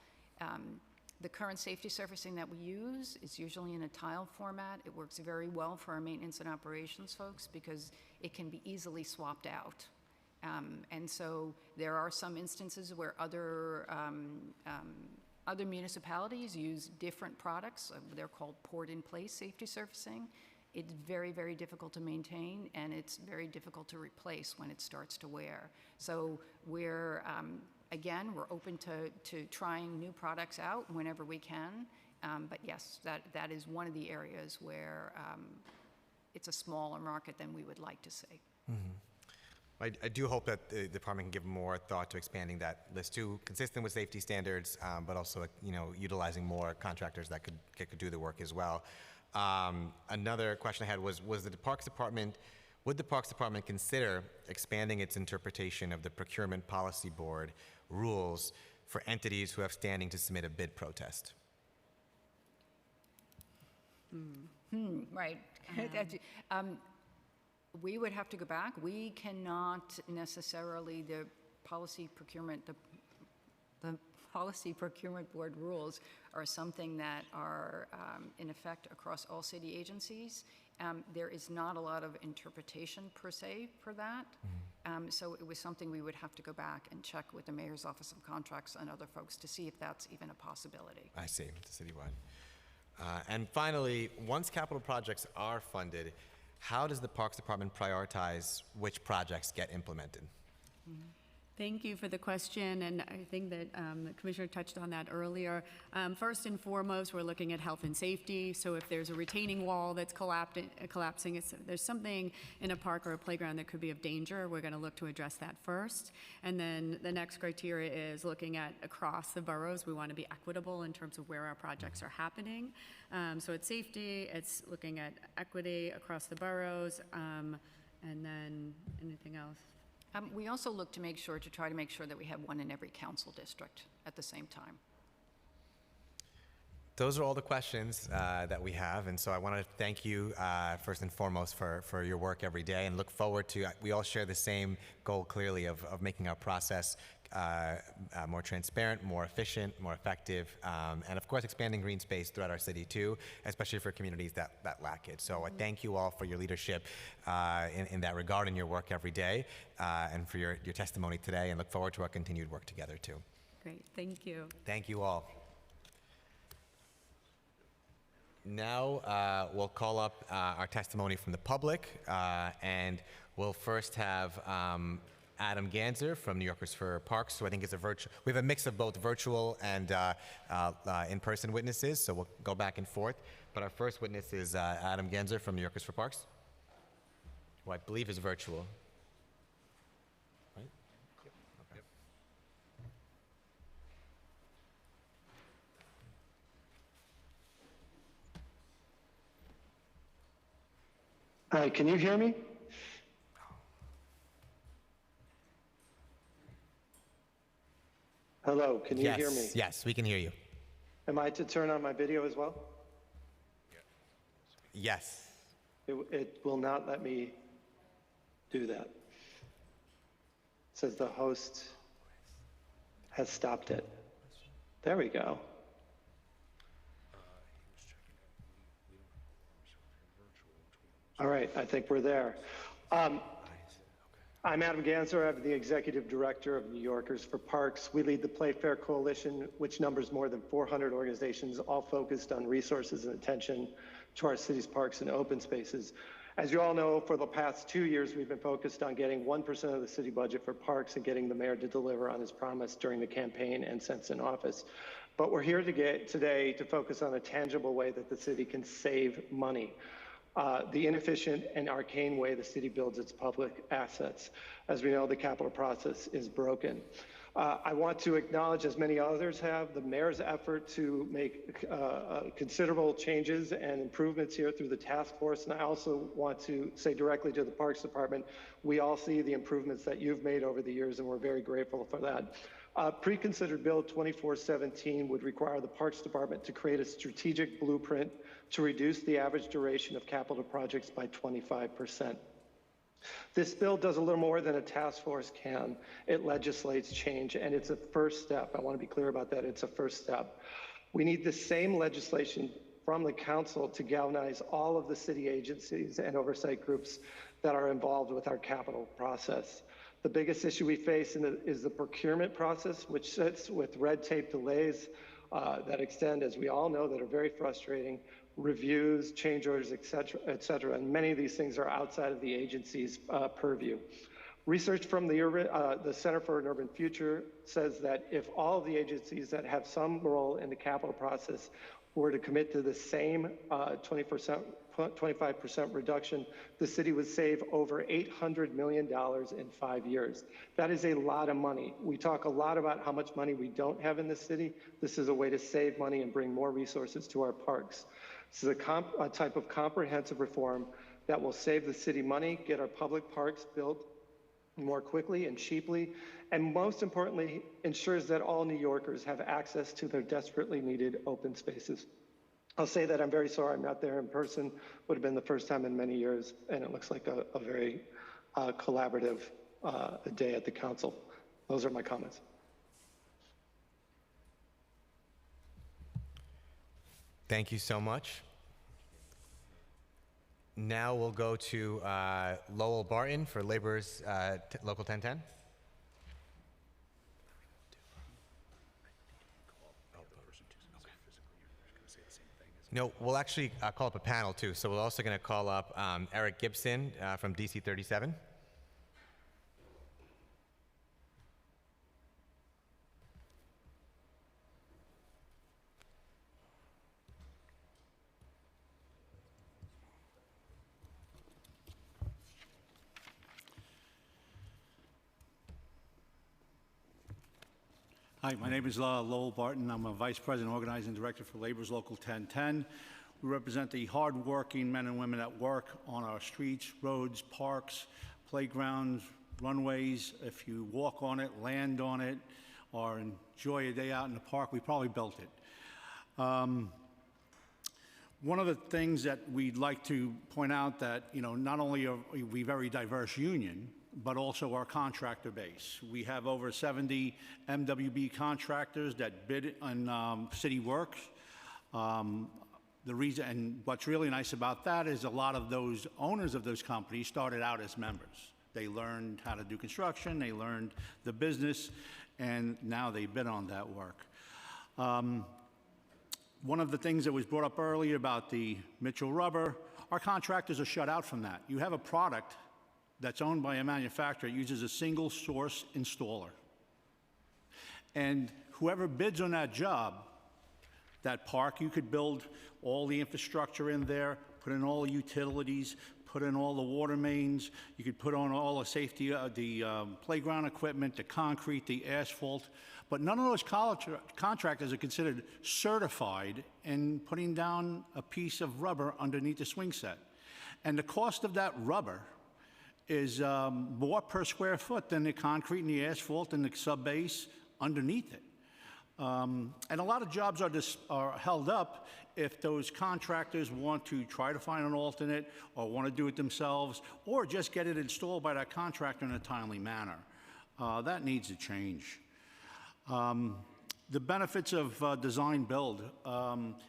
The current safety surfacing that we use is usually in a tile format. It works very well for our maintenance and operations folks because it can be easily swapped out. And so there are some instances where other municipalities use different products. They're called poured-in-place safety surfacing. It's very, very difficult to maintain, and it's very difficult to replace when it starts to wear. So we're, again, we're open to trying new products out whenever we can. But yes, that is one of the areas where it's a smaller market than we would like to see. Mm-hmm. I do hope that the department can give more thought to expanding that list too, consistent with safety standards, but also, you know, utilizing more contractors that could do the work as well. Another question I had was would the Parks Department consider expanding its interpretation of the Procurement Policy Board rules for entities who have standing to submit a bid protest? Right. We would have to go back. We cannot necessarily, the Policy Procurement Board rules are something that are in effect across all city agencies. There is not a lot of interpretation per se for that. So it was something we would have to go back and check with the Mayor's Office of Contracts and other folks to see if that's even a possibility. I see, citywide. And finally, once capital projects are funded, how does the Parks Department prioritize which projects get implemented? Thank you for the question, and I think that the Commissioner touched on that earlier. First and foremost, we're looking at health and safety. So if there's a retaining wall that's collapsing, if there's something in a park or a playground that could be of danger, we're going to look to address that first. And then the next criteria is looking at across the boroughs. We want to be equitable in terms of where our projects are happening. So it's safety, it's looking at equity across the boroughs, and then anything else? We also look to try to make sure that we have one in every council district at the same time. Those are all the questions that we have, and so I want to thank you first and foremost for your work every day, and look forward to, we all share the same goal clearly of making our process more transparent, more efficient, more effective, and of course expanding green space throughout our city too, especially for communities that lack it. So I thank you all for your leadership in that regard and your work every day, and for your testimony today, and look forward to our continued work together too. Great, thank you. Thank you all. Now we'll call up our testimony from the public, and we'll first have Adam Ganzer from New Yorkers for Parks, so I think it's we have a mix of both virtual and in-person witnesses, so we'll go back and forth. But our first witness is Adam Ganzer from New Yorkers for Parks, who I believe is virtual. Right? Yep. Okay. Hi, can you hear me? Hello, can you hear me? Yes, we can hear you. Am I to turn on my video as well? Yes. It will not let me do that. It says the host has stopped it. There we go. All right, I think we're there. I'm Adam Ganzer. I'm the Executive Director of New Yorkers for Parks. We lead the Playfair Coalition, which numbers more than 400 organizations, all focused on resources and attention to our city's parks and open spaces. As you all know, for the past 2 years, we've been focused on getting 1% of the city budget for parks and getting the mayor to deliver on his promise during the campaign and since in office. But we're here today to focus on a tangible way that the city can save money. The inefficient and arcane way the city builds its public assets. As we know, the capital process is broken. I want to acknowledge, as many others have, the mayor's effort to make considerable changes and improvements here through the task force. And I also want to say directly to the Parks Department, we all see the improvements that you've made over the years, and we're very grateful for that. Pre-considered Bill 2417 would require the Parks Department to create a strategic blueprint to reduce the average duration of capital projects by 25%. This bill does a little more than a task force can. It legislates change, and it's a first step. I want to be clear about that. It's a first step. We need the same legislation from the council to galvanize all of the city agencies and oversight groups that are involved with our capital process. The biggest issue we face is the procurement process, which sits with red tape delays that extend, as we all know, that are very frustrating, reviews, change orders, et cetera, and many of these things are outside of the agency's purview. Research from the Center for an Urban Future says that if all of the agencies that have some role in the capital process were to commit to the same 25% reduction, the city would save over $800 million in 5 years. That is a lot of money. We talk a lot about how much money we don't have in the city. This is a way to save money and bring more resources to our parks. This is a type of comprehensive reform that will save the city money, get our public parks built more quickly and cheaply, and most importantly, ensures that all New Yorkers have access to their desperately needed open spaces. I'll say that I'm very sorry I'm not there in person. Would have been the first time in many years, and it looks like a very collaborative day at the council. Those are my comments. Thank you so much. Now we'll go to Lowell Barton for Labor's Local 1010. No, we'll actually call up a panel too. So we're also going to call up Eric Gibson from DC 37. Hi, my name is Lowell Barton. I'm a Vice President Organizing Director for Labor's Local 1010. We represent the hardworking men and women that work on our streets, roads, parks, playgrounds, runways. If you walk on it, land on it, or enjoy a day out in the park, we probably built it. One of the things that we'd like to point out that, not only are we a very diverse union, but also our contractor base. We have over 70 MWB contractors that bid on city works. The reason, and what's really nice about that is a lot of those owners of those companies started out as members. They learned how to do construction, they learned the business, and now they bid on that work. One of the things that was brought up earlier about the Mitchell Rubber, our contractors are shut out from that. You have a product that's owned by a manufacturer, uses a single source installer. And whoever bids on that job, that park, you could build all the infrastructure in there, put in all the utilities, put in all the water mains, you could put on all the safety, the playground equipment, the concrete, the asphalt, but none of those contractors are considered certified in putting down a piece of rubber underneath the swing set. And the cost of that rubber is more per square foot than the concrete and the asphalt and the subbase underneath it. And a lot of jobs are held up if those contractors want to try to find an alternate or want to do it themselves or just get it installed by that contractor in a timely manner. That needs to change. The benefits of design build.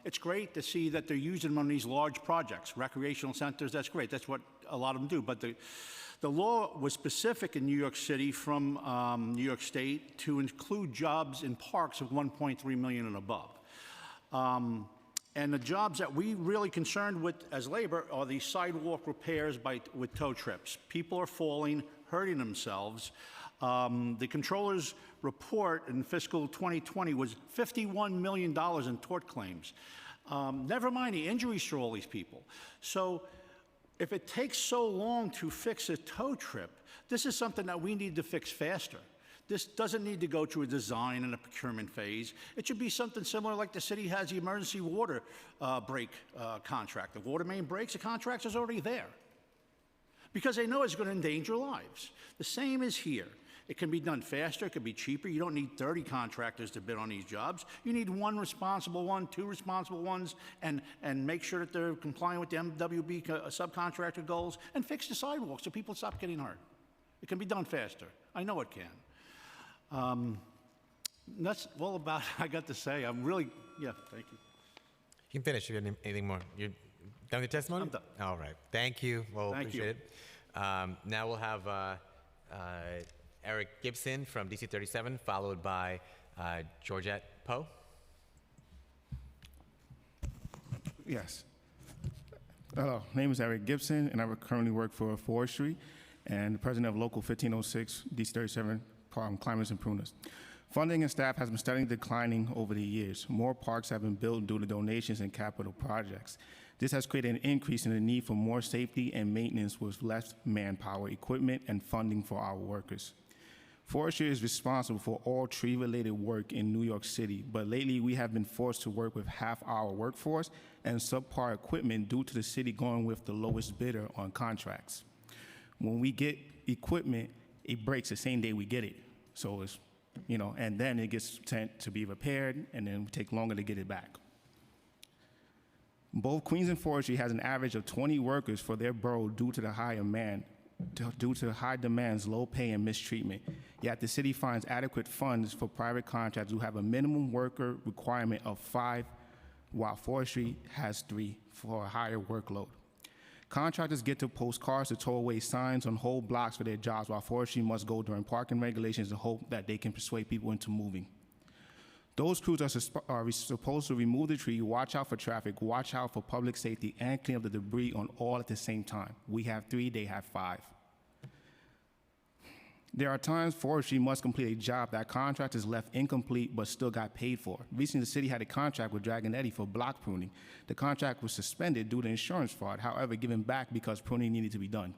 It's great to see that they're using them on these large projects, recreational centers, that's great. That's what a lot of them do. But the law was specific in New York City from New York State to include jobs in parks of 1.3 million and above. And the jobs that we really concerned with as labor are the sidewalk repairs with tow trips. People are falling, hurting themselves. The controller's report in fiscal 2020 was $51 million in tort claims. Never mind the injuries for all these people. So if it takes so long to fix a tow trip, this is something that we need to fix faster. This doesn't need to go through a design and a procurement phase. It should be something similar like the city has the emergency water break contract. The water main breaks, the contract is already there because they know it's going to endanger lives. The same is here. It can be done faster, it can be cheaper. You don't need 30 contractors to bid on these jobs. You need one responsible one, two responsible ones, and make sure that they're complying with the MWB subcontractor goals, and fix the sidewalks so people stop getting hurt. It can be done faster. I know it can. That's all about I got to say. I'm really, yeah, thank you. You can finish if you have anything more. You're done with the testimony? I'm done. All right. Thank you. Well, Thank appreciate it. Now we'll have Eric Gibson from DC 37, followed by Georgette Poe. Yes. Hello, my name is Eric Gibson, and I currently work for Forestry and the president of Local 1506, DC 37, Climbers and Pruners. Funding and staff has been steadily declining over the years. More parks have been built due to donations and capital projects. This has created an increase in the need for more safety and maintenance with less manpower, equipment, and funding for our workers. Forestry is responsible for all tree-related work in New York City, but lately we have been forced to work with half our workforce and subpar equipment due to the city going with the lowest bidder on contracts. When we get equipment, it breaks the same day we get it. So it's, and then it gets sent to be repaired, and then we take longer to get it back. Both Queens and Forestry has an average of 20 workers for their borough due to high demands, low pay, and mistreatment. Yet the city finds adequate funds for private contractors who have a minimum worker requirement of 5, while Forestry has 3 for a higher workload. Contractors get to post cars to tow away signs on whole blocks for their jobs, while Forestry must go during parking regulations to hope that they can persuade people into moving. Those crews are supposed to remove the tree, watch out for traffic, watch out for public safety, and clean up the debris on all at the same time. We have 3, they have 5. There are times Forestry must complete a job that contractors left incomplete but still got paid for. Recently, the city had a contract with Dragon Eddy for block pruning. The contract was suspended due to insurance fraud, however, given back because pruning needed to be done.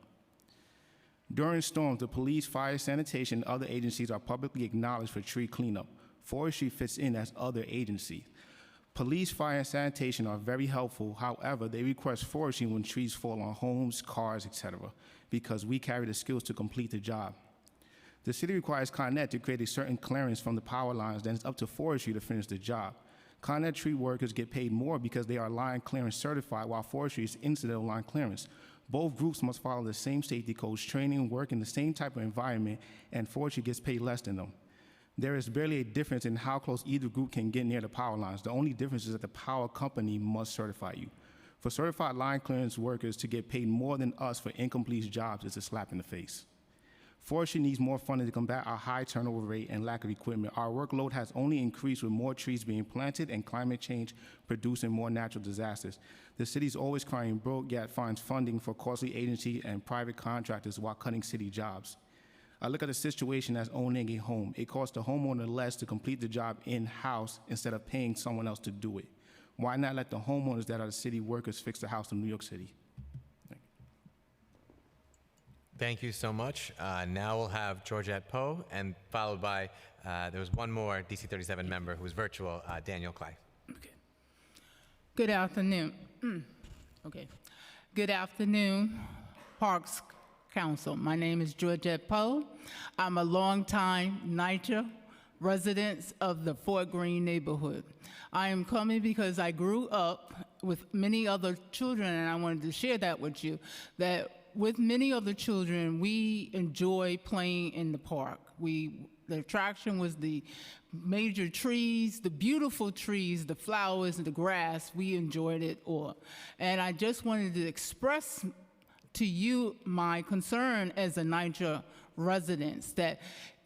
During storms, the police, fire, sanitation, and other agencies are publicly acknowledged for tree cleanup. Forestry fits in as other agencies. Police, fire, and sanitation are very helpful. However, they request forestry when trees fall on homes, cars, etc., because we carry the skills to complete the job. The city requires Con Ed to create a certain clearance from the power lines, then it's up to forestry to finish the job. Con Ed tree workers get paid more because they are line clearance certified, while forestry is incidental line clearance. Both groups must follow the same safety codes, training, work in the same type of environment, and forestry gets paid less than them. There is barely a difference in how close either group can get near the power lines. The only difference is that the power company must certify you. For certified line clearance workers to get paid more than us for incomplete jobs is a slap in the face. Forestry needs more funding to combat our high turnover rate and lack of equipment. Our workload has only increased with more trees being planted and climate change producing more natural disasters. The city's always crying broke, yet finds funding for costly agencies and private contractors while cutting city jobs. I look at the situation as owning a home. It costs the homeowner less to complete the job in-house instead of paying someone else to do it. Why not let the homeowners that are the city workers fix the house in New York City? Thank you so much. Now we'll have Georgette Poe, and followed by, there was one more DC 37 member who was virtual, Daniel Clay. Okay. Good afternoon. Okay. Good afternoon, Parks Council. My name is Georgette Poe. I'm a longtime NYCHA resident of the Fort Greene neighborhood. I am coming because I grew up with many other children, and I wanted to share that with you, that with many other children, we enjoy playing in the park. The attraction was the major trees, the beautiful trees, the flowers, and the grass. We enjoyed it all. And I just wanted to express to you my concern as a NYCHA resident, that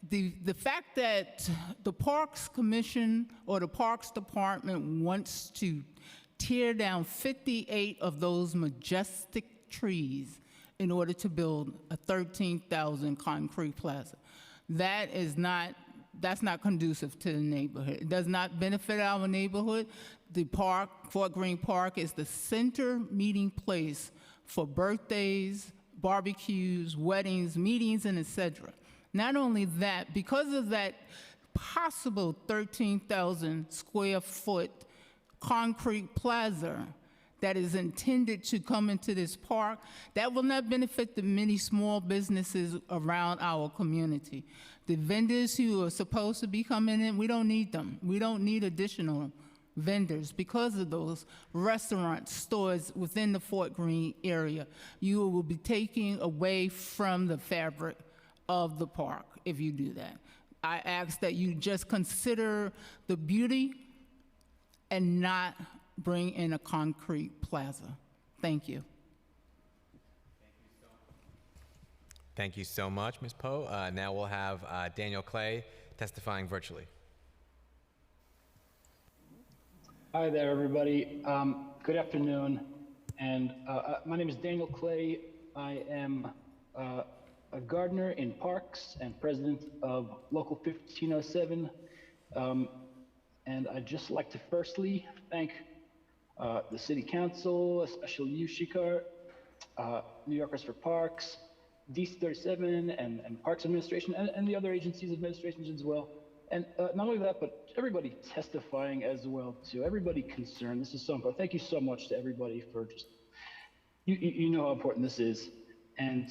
the fact that the Parks Commission or the Parks Department wants to tear down 58 of those majestic trees in order to build a 13,000 concrete plaza. That's not conducive to the neighborhood. It does not benefit our neighborhood. The park, Fort Greene Park, is the center meeting place for birthdays, barbecues, weddings, meetings, and etc. Not only that, because of that possible 13,000 square foot concrete plaza that is intended to come into this park, that will not benefit the many small businesses around our community. The vendors who are supposed to be coming in, we don't need them. We don't need additional vendors because of those restaurant stores within the Fort Greene area. You will be taking away from the fabric of the park if you do that. I ask that you just consider the beauty and not bring in a concrete plaza. Thank you. Thank you so much, Ms. Poe. Now we'll have Daniel Clay testifying virtually. Hi there, everybody. Good afternoon. And my name is Daniel Clay. I am a gardener in parks and president of Local 1507. And I'd just like to firstly thank the City Council, especially you, Shikar, New Yorkers for Parks, DC37, and Parks Administration, and the other agencies' administrations as well. And not only that, but everybody testifying as well, too. Everybody concerned. This is so important. Thank you so much to everybody for just, you know how important this is. And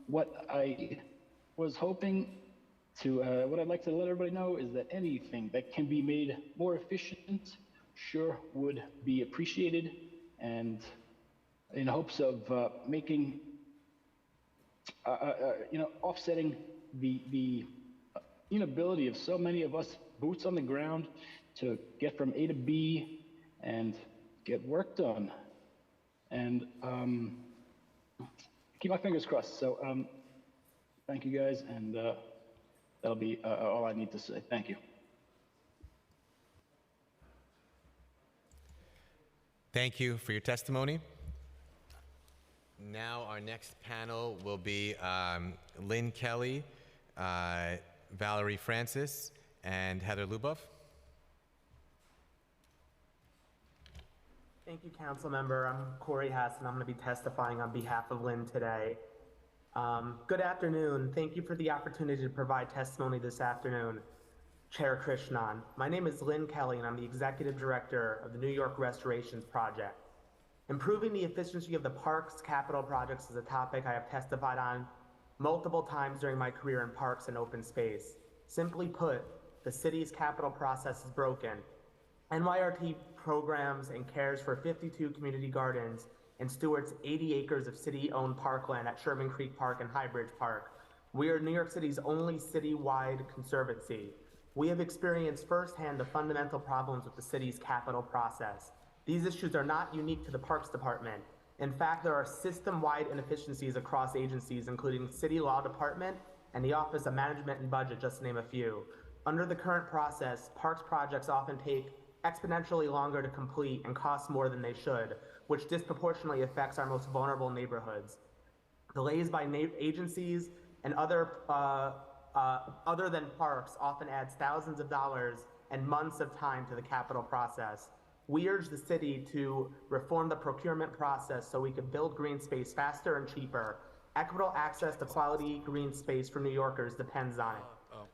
what I was hoping to, what I'd like to let everybody know is that anything that can be made more efficient sure would be appreciated, and in hopes of making, offsetting the inability of so many of us boots on the ground to get from A to B and get work done. And keep my fingers crossed. So thank you guys, and that'll be all I need to say. Thank you. Thank you for your testimony. Now our next panel will be Lynn Kelly, Valerie Francis, and Heather Luboff. Thank you, Council Member. I'm Corey Hess, and I'm going to be testifying on behalf of Lynn today. Good afternoon. Thank you for the opportunity to provide testimony this afternoon, Chair Krishnan. My name is Lynn Kelly, and I'm the Executive Director of the New York Restorations Project. Improving the efficiency of the parks capital projects is a topic I have testified on multiple times during my career in parks and open space. Simply put, the city's capital process is broken. NYRT programs and cares for 52 community gardens and stewards 80 acres of city-owned parkland at Sherman Creek Park and High Bridge Park. We are New York City's only citywide conservancy. We have experienced firsthand the fundamental problems with the city's capital process. These issues are not unique to the Parks Department. In fact, there are system-wide inefficiencies across agencies, including City Law Department and the Office of Management and Budget, just to name a few. Under the current process, parks projects often take exponentially longer to complete and cost more than they should, which disproportionately affects our most vulnerable neighborhoods. Delays by agencies and other than parks often adds thousands of dollars and months of time to the capital process. We urge the city to reform the procurement process so we can build green space faster and cheaper. Equitable access to quality green space for New Yorkers depends on it.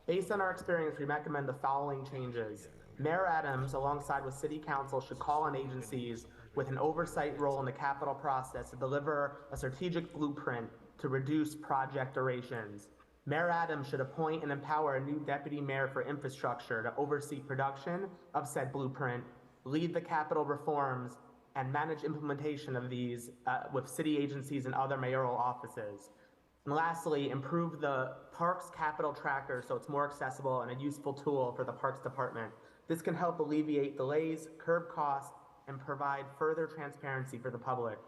Based on our experience, we recommend the following changes. Mayor Adams, alongside with City Council, should call on agencies with an oversight role in the capital process to deliver a strategic blueprint to reduce project durations. Mayor Adams should appoint and empower a new deputy mayor for infrastructure to oversee production of said blueprint, lead the capital reforms, and manage implementation of these with city agencies and other mayoral offices. And lastly, improve the Parks Capital Tracker so it's more accessible and a useful tool for the Parks Department. This can help alleviate delays, curb costs, and provide further transparency for the public.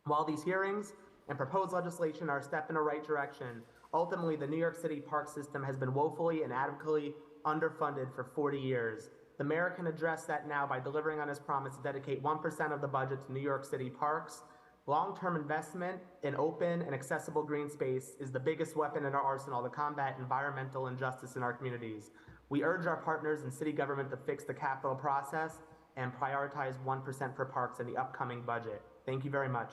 While these hearings and proposed legislation are a step in the right direction, ultimately the New York City park system has been woefully and inadequately underfunded for 40 years. The mayor can address that now by delivering on his promise to dedicate 1% of the budget to New York City parks. Long-term investment in open and accessible green space is the biggest weapon in our arsenal to combat environmental injustice in our communities. We urge our partners in city government to fix the capital process and prioritize 1% for parks in the upcoming budget. Thank you very much.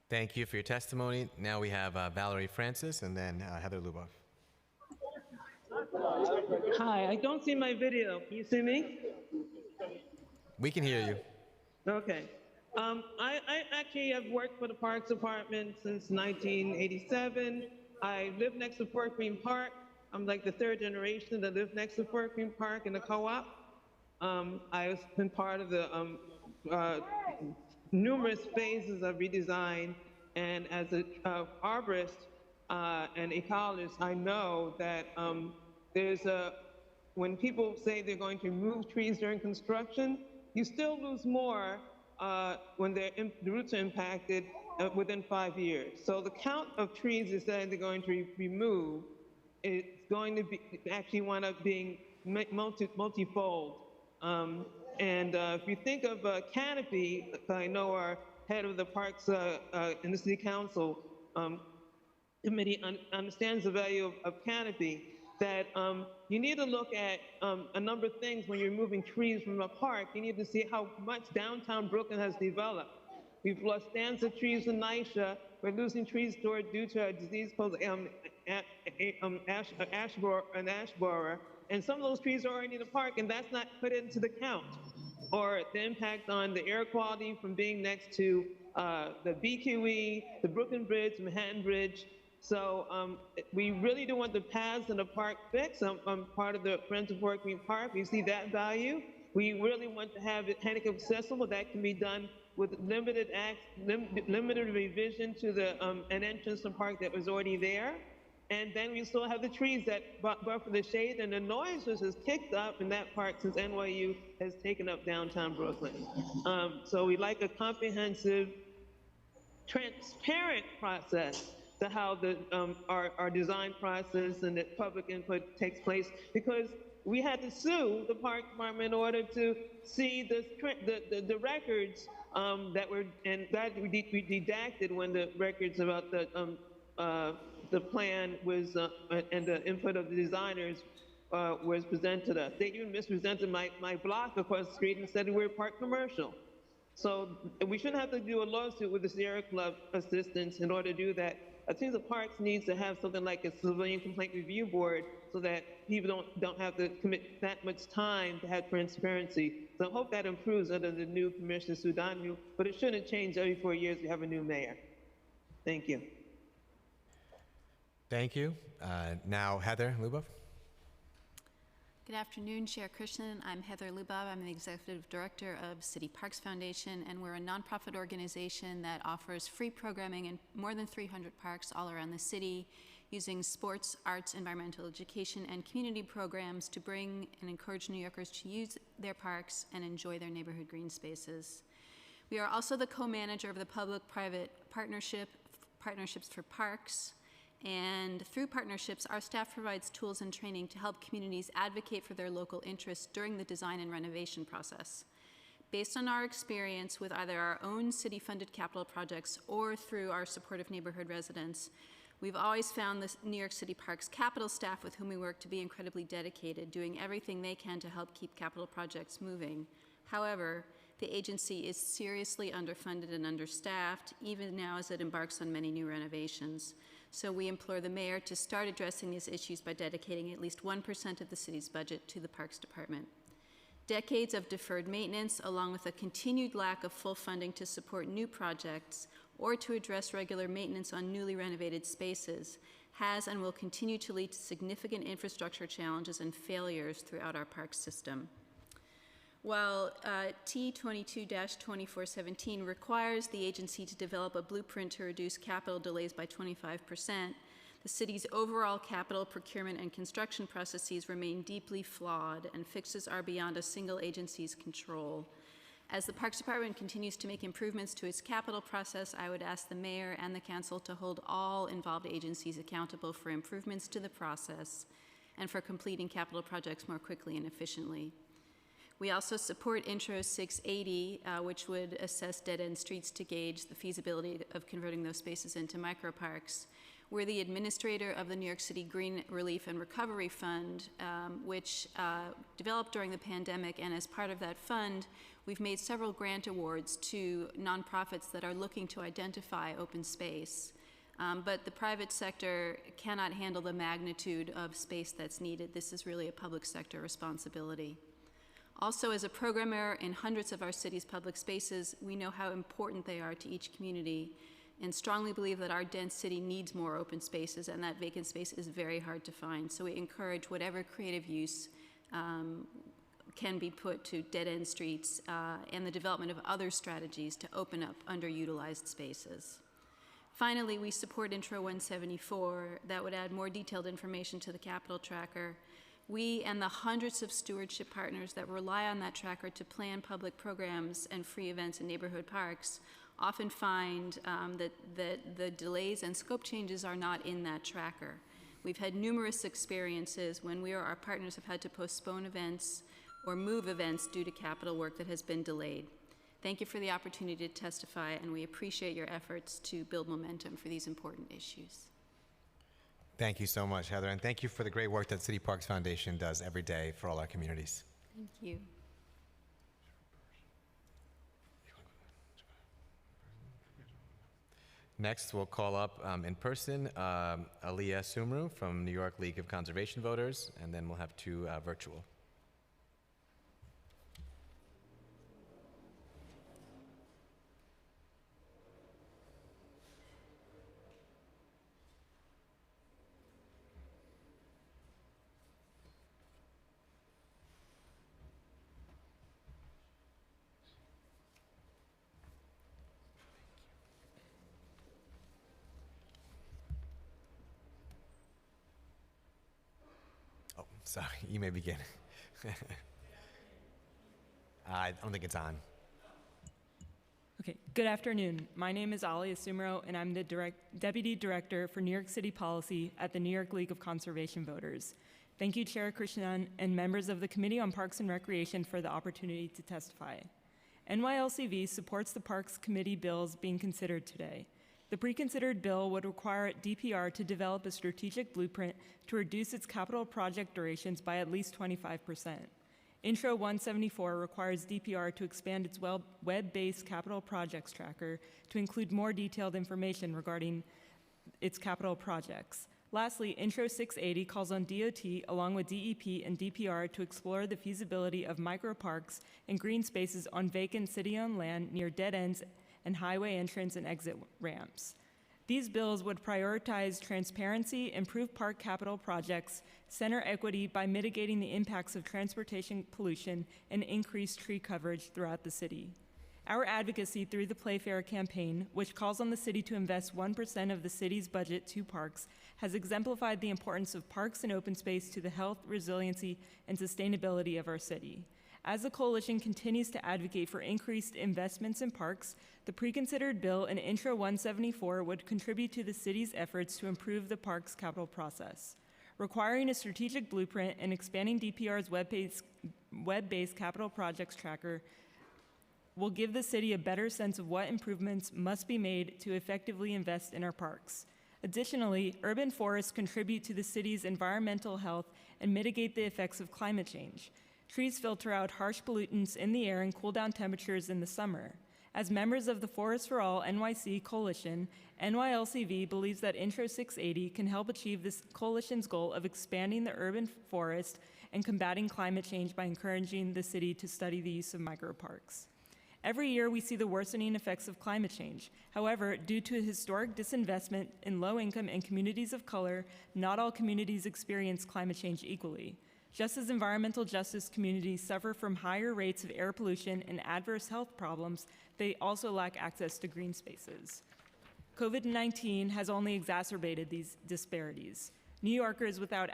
Thank you for your testimony. Now we have Valerie Francis and then Heather Luboff. Hi, I don't see my video. Can you see me? We can hear you. Okay. I actually have worked for the Parks Department since 1987. I live next to Fort Greene Park. I'm like the third generation that lived next to Fort Greene Park in the co-op. I've been part of the numerous phases of redesign, and as an arborist and ecologist, I know that when people say they're going to remove trees during construction, you still lose more when the roots are impacted within 5 years. So the count of trees they say they're going to remove is going to be actually wind up being multifold. If you think of canopy, I know our head of the Parks in the City Council committee understands the value of canopy, that you need to look at a number of things when you're moving trees from a park. You need to see how much downtown Brooklyn has developed. We've lost stands of trees in NYCHA. We're losing trees due to a disease called ash borer. And some of those trees are already in the park, and that's not put into the count. Or the impact on the air quality from being next to the BQE, the Brooklyn Bridge, Manhattan Bridge. So we really do want the paths in the park fixed. I'm part of the Friends of Fort Greene Park. We see that value. We really want to have it handicap accessible. That can be done with limited revision to an entrance to the park that was already there. And then we still have the trees that buffer the shade, and the noise was just kicked up in that park since NYU has taken up downtown Brooklyn. So we like a comprehensive, transparent process to how our design process and the public input takes place, because we had to sue the Park Department in order to see the records that were, and that we redacted when the records about the plan was, and the input of the designers was presented to us. They even misrepresented my block across the street and said we were park commercial. So we shouldn't have to do a lawsuit with the Sierra Club assistance in order to do that. I think the parks needs to have something like a civilian complaint review board so that people don't have to commit that much time to have transparency. So I hope that improves under the new Commissioner Sue Donoghue, but it shouldn't change every 4 years we have a new mayor. Thank you. Thank you. Now Heather Luboff. Good afternoon, Chair Krishnan. I'm Heather Luboff. I'm the Executive Director of City Parks Foundation, and we're a nonprofit organization that offers free programming in more than 300 parks all around the city, using sports, arts, environmental education, and community programs to bring and encourage New Yorkers to use their parks and enjoy their neighborhood green spaces. We are also the co-manager of the public-private Partnerships for Parks. And through partnerships, our staff provides tools and training to help communities advocate for their local interests during the design and renovation process. Based on our experience with either our own city-funded capital projects or through our supportive neighborhood residents, we've always found the New York City Parks capital staff with whom we work to be incredibly dedicated, doing everything they can to help keep capital projects moving. However, the agency is seriously underfunded and understaffed, even now as it embarks on many new renovations. So we implore the mayor to start addressing these issues by dedicating at least 1% of the city's budget to the Parks Department. Decades of deferred maintenance, along with a continued lack of full funding to support new projects or to address regular maintenance on newly renovated spaces, has and will continue to lead to significant infrastructure challenges and failures throughout our park system. While T22-2417 requires the agency to develop a blueprint to reduce capital delays by 25%, the city's overall capital procurement and construction processes remain deeply flawed, and fixes are beyond a single agency's control. As the Parks Department continues to make improvements to its capital process, I would ask the mayor and the council to hold all involved agencies accountable for improvements to the process, and for completing capital projects more quickly and efficiently. We also support Intro 680, which would assess dead-end streets to gauge the feasibility of converting those spaces into microparks. We're the administrator of the New York City Green Relief and Recovery Fund, which developed during the pandemic, and as part of that fund, we've made several grant awards to nonprofits that are looking to identify open space. But the private sector cannot handle the magnitude of space that's needed. This is really a public sector responsibility. Also, as a programmer in hundreds of our city's public spaces, we know how important they are to each community and strongly believe that our dense city needs more open spaces, and that vacant space is very hard to find. So we encourage whatever creative use can be put to dead-end streets and the development of other strategies to open up underutilized spaces. Finally, we support Intro 174 that would add more detailed information to the capital tracker. We and the hundreds of stewardship partners that rely on that tracker to plan public programs and free events in neighborhood parks often find that the delays and scope changes are not in that tracker. We've had numerous experiences when we or our partners have had to postpone events or move events due to capital work that has been delayed. Thank you for the opportunity to testify, and we appreciate your efforts to build momentum for these important issues. Thank you so much, Heather, and thank you for the great work that City Parks Foundation does every day for all our communities. Thank you. Next, we'll call up in person Aliyah Sumru from New York League of Conservation Voters, and then we'll have two virtual. Sorry, you may begin. I don't think it's on. Okay, good afternoon. My name is Aliyah Sumro, and I'm the Deputy Director for New York City Policy at the New York League of Conservation Voters. Thank you, Chair Krishnan, and members of the Committee on Parks and Recreation for the opportunity to testify. NYLCV supports the Parks Committee bills being considered today. The pre-considered bill would require DPR to develop a strategic blueprint to reduce its capital project durations by at least 25%. Intro 174 requires DPR to expand its web-based capital projects tracker to include more detailed information regarding its capital projects. Lastly, Intro 680 calls on DOT, along with DEP and DPR, to explore the feasibility of microparks and green spaces on vacant city-owned land near dead ends and highway entrance and exit ramps. These bills would prioritize transparency, improve park capital projects, center equity by mitigating the impacts of transportation pollution, and increase tree coverage throughout the city. Our advocacy through the Playfair campaign, which calls on the city to invest 1% of the city's budget to parks, has exemplified the importance of parks and open space to the health, resiliency, and sustainability of our city. As the coalition continues to advocate for increased investments in parks, the pre-considered bill in Intro 174 would contribute to the city's efforts to improve the parks capital process. Requiring a strategic blueprint and expanding DPR's web-based capital projects tracker will give the city a better sense of what improvements must be made to effectively invest in our parks. Additionally, urban forests contribute to the city's environmental health and mitigate the effects of climate change. Trees filter out harsh pollutants in the air and cool down temperatures in the summer. As members of the Forest for All NYC Coalition, NYLCV believes that Intro 680 can help achieve this coalition's goal of expanding the urban forest and combating climate change by encouraging the city to study the use of microparks. Every year, we see the worsening effects of climate change. However, due to historic disinvestment in low-income and communities of color, not all communities experience climate change equally. Just as environmental justice communities suffer from higher rates of air pollution and adverse health problems, they also lack access to green spaces. COVID-19 has only exacerbated these disparities. New Yorkers without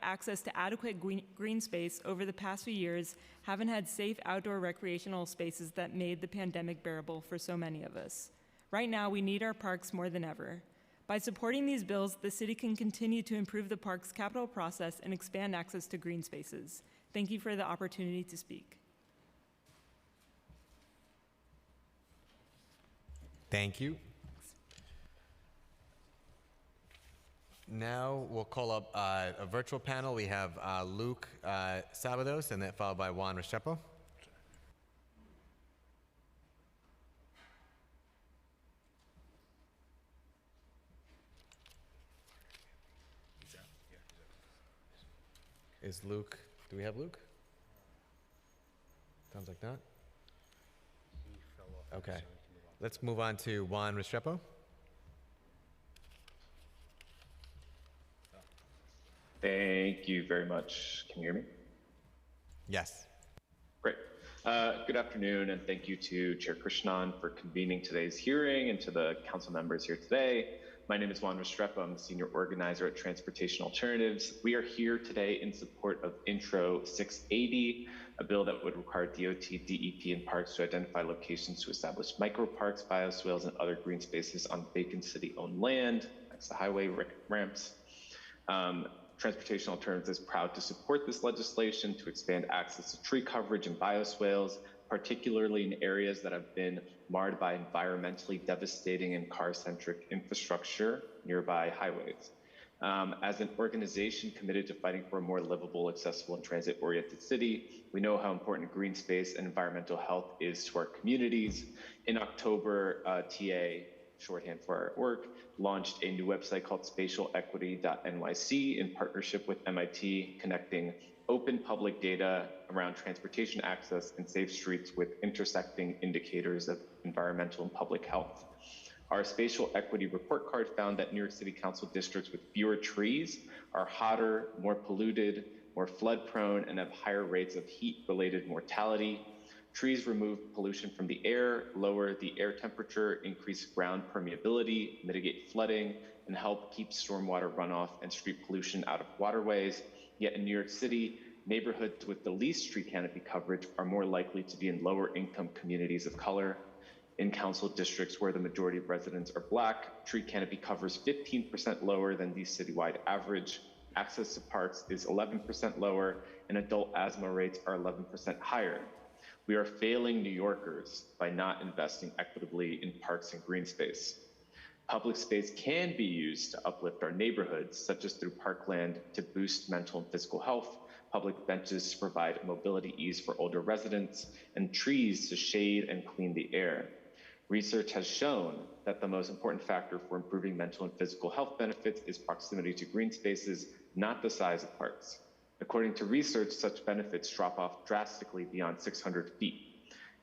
access to adequate green space over the past few years haven't had safe outdoor recreational spaces that made the pandemic bearable for so many of us. Right now, we need our parks more than ever. By supporting these bills, the city can continue to improve the park's capital process and expand access to green spaces. Thank you for the opportunity to speak. Thank you. Now we'll call up a virtual panel. We have Luke Sabados, and then followed by Juan Restrepo. Is Luke, do we have Luke? Sounds like not. Okay. Let's move on to Juan Restrepo. Thank you very much. Can you hear me? Yes. Great. Good afternoon, and thank you to Chair Krishnan for convening today's hearing and to the council members here today. My name is Juan Restrepo. I'm the senior organizer at Transportation Alternatives. We are here today in support of Intro 680, a bill that would require DOT, DEP, and parks to identify locations to establish microparks, bioswales, and other green spaces on vacant city-owned land, next to highway ramps. Transportation Alternatives is proud to support this legislation to expand access to tree coverage and bioswales, particularly in areas that have been marred by environmentally devastating and car-centric infrastructure nearby highways. As an organization committed to fighting for a more livable, accessible, and transit-oriented city, we know how important green space and environmental health is to our communities. In October, TA, shorthand for our work, launched a new website called spatialequity.nyc in partnership with MIT, connecting open public data around transportation access and safe streets with intersecting indicators of environmental and public health. Our spatial equity report card found that New York City Council districts with fewer trees are hotter, more polluted, more flood prone, and have higher rates of heat-related mortality. Trees remove pollution from the air, lower the air temperature, increase ground permeability, mitigate flooding, and help keep stormwater runoff and street pollution out of waterways. Yet in New York City, neighborhoods with the least tree canopy coverage are more likely to be in lower income communities of color. In council districts where the majority of residents are Black, tree canopy cover is 15% lower than the citywide average. Access to parks is 11% lower, and adult asthma rates are 11% higher. We are failing New Yorkers by not investing equitably in parks and green space. Public space can be used to uplift our neighborhoods, such as through parkland to boost mental and physical health, public benches to provide mobility ease for older residents, and trees to shade and clean the air. Research has shown that the most important factor for improving mental and physical health benefits is proximity to green spaces, not the size of parks. According to research, such benefits drop off drastically beyond 600 feet.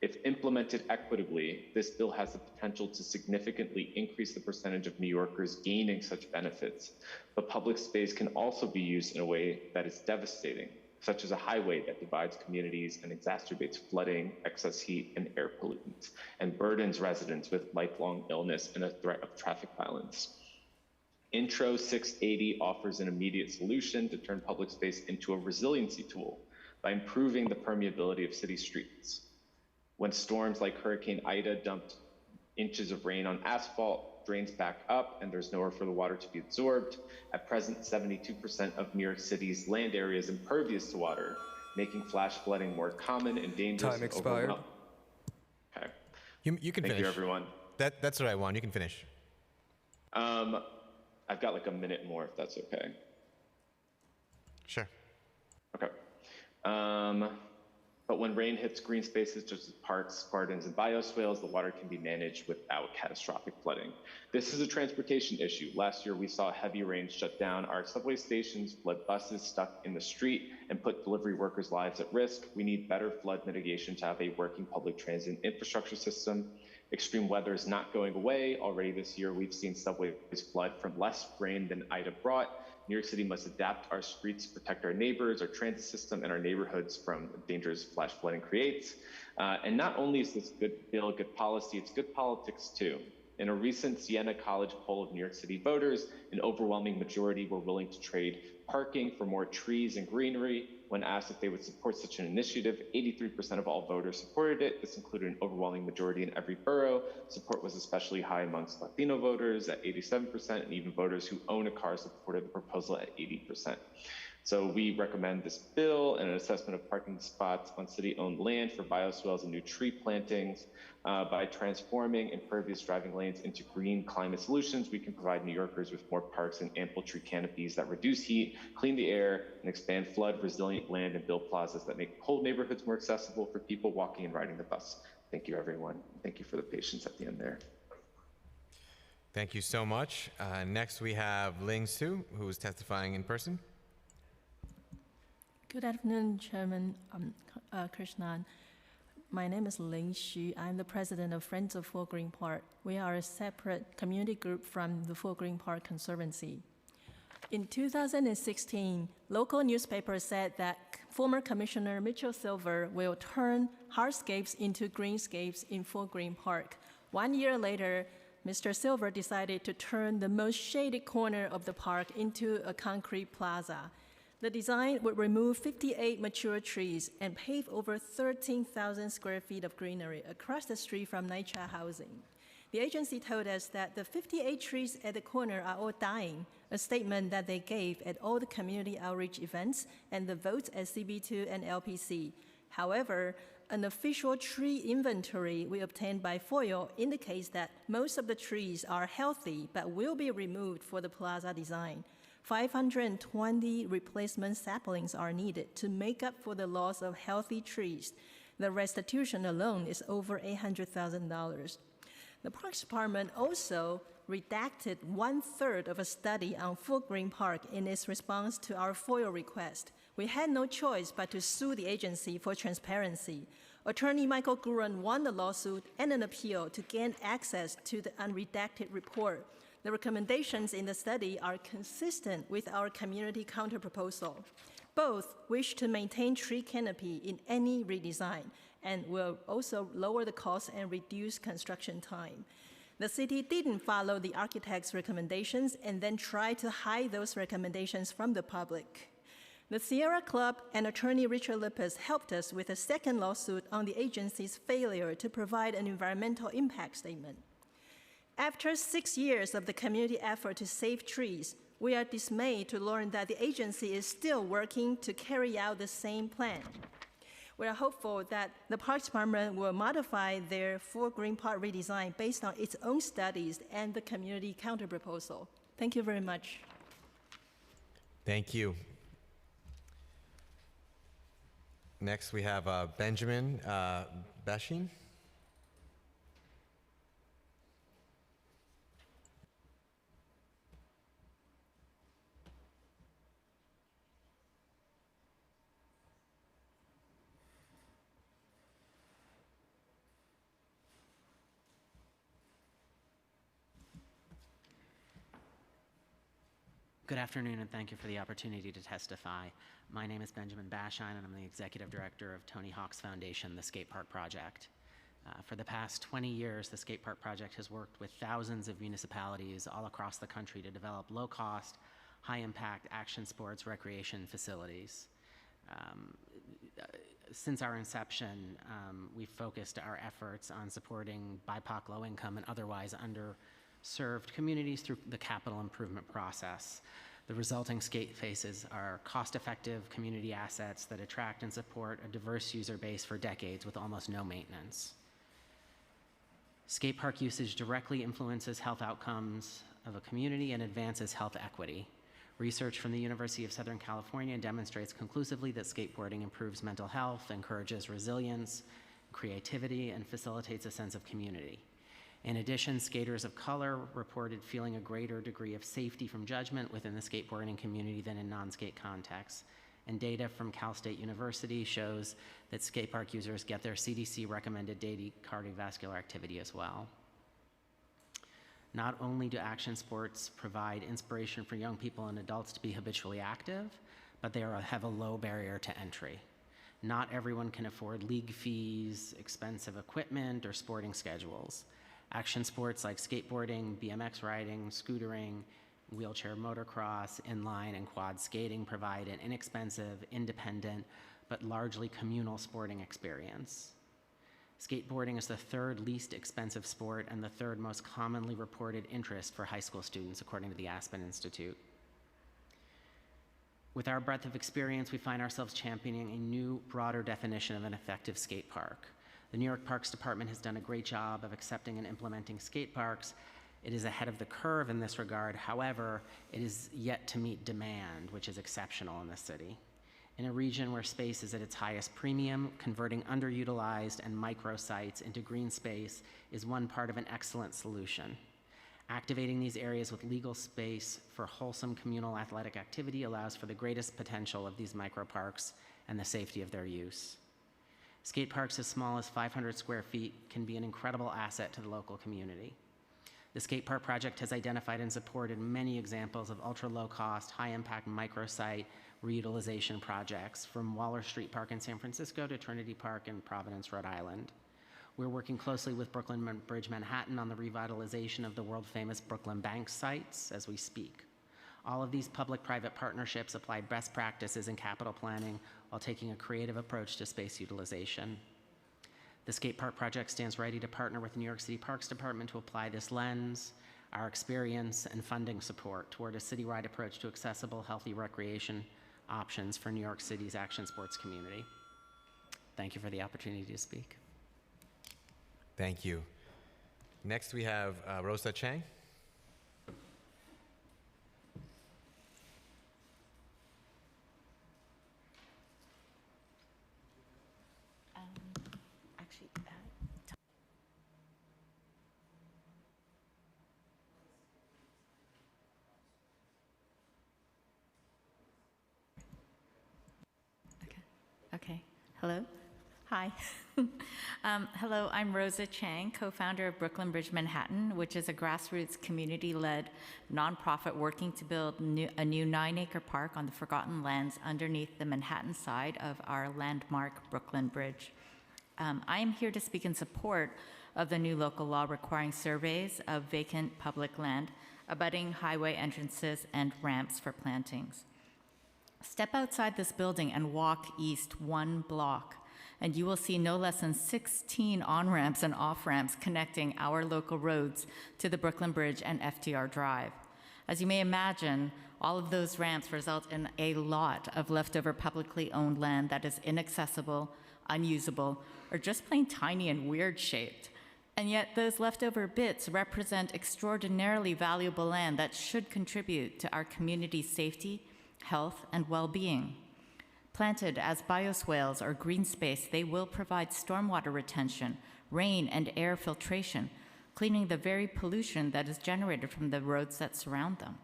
If implemented equitably, this bill has the potential to significantly increase the percentage of New Yorkers gaining such benefits. But public space can also be used in a way that is devastating, such as a highway that divides communities and exacerbates flooding, excess heat, and air pollutants, and burdens residents with lifelong illness and a threat of traffic violence. Intro 680 offers an immediate solution to turn public space into a resiliency tool by improving the permeability of city streets. When storms like Hurricane Ida dumped inches of rain on asphalt, drains back up, and there's nowhere for the water to be absorbed. At present, 72% of New York City's land area is impervious to water, making flash flooding more common and dangerous. Time expired. Okay. You can finish. Thank you, everyone. That's what I want. You can finish. I've got like a minute more, if that's okay. Sure. Okay. But when rain hits green spaces such as parks, gardens, and bioswales, the water can be managed without catastrophic flooding. This is a transportation issue. Last year, we saw heavy rain shut down our subway stations, flood buses stuck in the street, and put delivery workers' lives at risk. We need better flood mitigation to have a working public transit infrastructure system. Extreme weather is not going away. Already this year, we've seen subways flood from less rain than Ida brought. New York City must adapt our streets to protect our neighbors, our transit system, and our neighborhoods from the dangers flash flooding creates. And not only is this good bill, good policy, it's good politics too. In a recent Siena College poll of New York City voters, an overwhelming majority were willing to trade parking for more trees and greenery. When asked if they would support such an initiative, 83% of all voters supported it. This included an overwhelming majority in every borough. Support was especially high amongst Latino voters at 87%, and even voters who own a car supported the proposal at 80%. So we recommend this bill and an assessment of parking spots on city-owned land for bioswales and new tree plantings. By transforming impervious driving lanes into green climate solutions, we can provide New Yorkers with more parks and ample tree canopies that reduce heat, clean the air, and expand flood-resilient land and build plazas that make cold neighborhoods more accessible for people walking and riding the bus. Thank you, everyone. Thank you for the patience at the end there. Thank you so much. Next, we have Ling Su, who is testifying in person. Good afternoon, Chairman Krishnan. My name is Ling Xu. I'm the president of Friends of Fort Greene Park. We are a separate community group from the Fort Greene Park Conservancy. In 2016, local newspapers said that former Commissioner Mitchell Silver will turn hardscapes into greenscapes in Fort Greene Park. 1 year later, Mr. Silver decided to turn the most shaded corner of the park into a concrete plaza. The design would remove 58 mature trees and pave over 13,000 square feet of greenery across the street from NYCHA housing. The agency told us that the 58 trees at the corner are all dying, a statement that they gave at all the community outreach events and the votes at CB2 and LPC. However, an official tree inventory we obtained by FOIL indicates that most of the trees are healthy but will be removed for the plaza design. 520 replacement saplings are needed to make up for the loss of healthy trees. The restitution alone is over $800,000. The Parks Department also redacted 1/3 of a study on Fort Greene Park in its response to our FOIL request. We had no choice but to sue the agency for transparency. Attorney Michael Guran won the lawsuit and an appeal to gain access to the unredacted report. The recommendations in the study are consistent with our community counterproposal. Both wish to maintain tree canopy in any redesign and will also lower the cost and reduce construction time. The city didn't follow the architect's recommendations and then tried to hide those recommendations from the public. The Sierra Club and attorney Richard Lippis helped us with a second lawsuit on the agency's failure to provide an environmental impact statement. After 6 years of the community effort to save trees, we are dismayed to learn that the agency is still working to carry out the same plan. We are hopeful that the Parks Department will modify their Fort Greene Park redesign based on its own studies and the community counterproposal. Thank you very much. Thank you. Next, we have Benjamin Bashin. Good afternoon, and thank you for the opportunity to testify. My name is Benjamin Bashine, and I'm the Executive Director of Tony Hawk's Foundation, the Skate Park Project. For the past 20 years, the Skate Park Project has worked with thousands of municipalities all across the country to develop low-cost, high-impact action sports recreation facilities. Since our inception, we've focused our efforts on supporting BIPOC, low-income, and otherwise underserved communities through the capital improvement process. The resulting skate faces are cost-effective community assets that attract and support a diverse user base for decades with almost no maintenance. Skate park usage directly influences health outcomes of a community and advances health equity. Research from the University of Southern California demonstrates conclusively that skateboarding improves mental health, encourages resilience, creativity, and facilitates a sense of community. In addition, skaters of color reported feeling a greater degree of safety from judgment within the skateboarding community than in non-skate contexts. And data from Cal State University shows that skate park users get their CDC-recommended daily cardiovascular activity as well. Not only do action sports provide inspiration for young people and adults to be habitually active, but they have a low barrier to entry. Not everyone can afford league fees, expensive equipment, or sporting schedules. Action sports like skateboarding, BMX riding, scootering, Wheelchair motocross, inline, and quad skating provide an inexpensive, independent, but largely communal sporting experience. Skateboarding is the third least expensive sport and the third most commonly reported interest for high school students, according to the Aspen Institute. With our breadth of experience, we find ourselves championing a new, broader definition of an effective skate park. The New York Parks Department has done a great job of accepting and implementing skate parks. It is ahead of the curve in this regard. However, it is yet to meet demand, which is exceptional in the city. In a region where space is at its highest premium, converting underutilized and microsites into green space is one part of an excellent solution. Activating these areas with legal space for wholesome communal athletic activity allows for the greatest potential of these microparks and the safety of their use. Skate parks as small as 500 square feet can be an incredible asset to the local community. The skate park project has identified and supported many examples of ultra-low-cost, high-impact microsite reutilization projects, from Waller Street Park in San Francisco to Trinity Park in Providence, Rhode Island. We're working closely with Brooklyn Bridge Manhattan on the revitalization of the world-famous Brooklyn Bank sites as we speak. All of these public-private partnerships apply best practices in capital planning while taking a creative approach to space utilization. The skate park project stands ready to partner with the New York City Parks Department to apply this lens, our experience, and funding support toward a citywide approach to accessible, healthy recreation options for New York City's action sports community. Thank you for the opportunity to speak. Thank you. Next, we have Rosa Chang. Okay. Hello. Hi. Hello, I'm Rosa Chang, co-founder of Brooklyn Bridge Manhattan, which is a grassroots community-led nonprofit working to build a new 9-acre park on the forgotten lands underneath the Manhattan side of our landmark Brooklyn Bridge. I am here to speak in support of the new local law requiring surveys of vacant public land, abutting highway entrances, and ramps for plantings. Step outside this building and walk east 1 block, and you will see no less than 16 on-ramps and off-ramps connecting our local roads to the Brooklyn Bridge and FDR Drive. As you may imagine, all of those ramps result in a lot of leftover publicly owned land that is inaccessible, unusable, or just plain tiny and weird shaped. And yet those leftover bits represent extraordinarily valuable land that should contribute to our community's safety, health, and well-being. Planted as bioswales or green space, they will provide stormwater retention, rain and air filtration, cleaning the very pollution that is generated from the roads that surround them.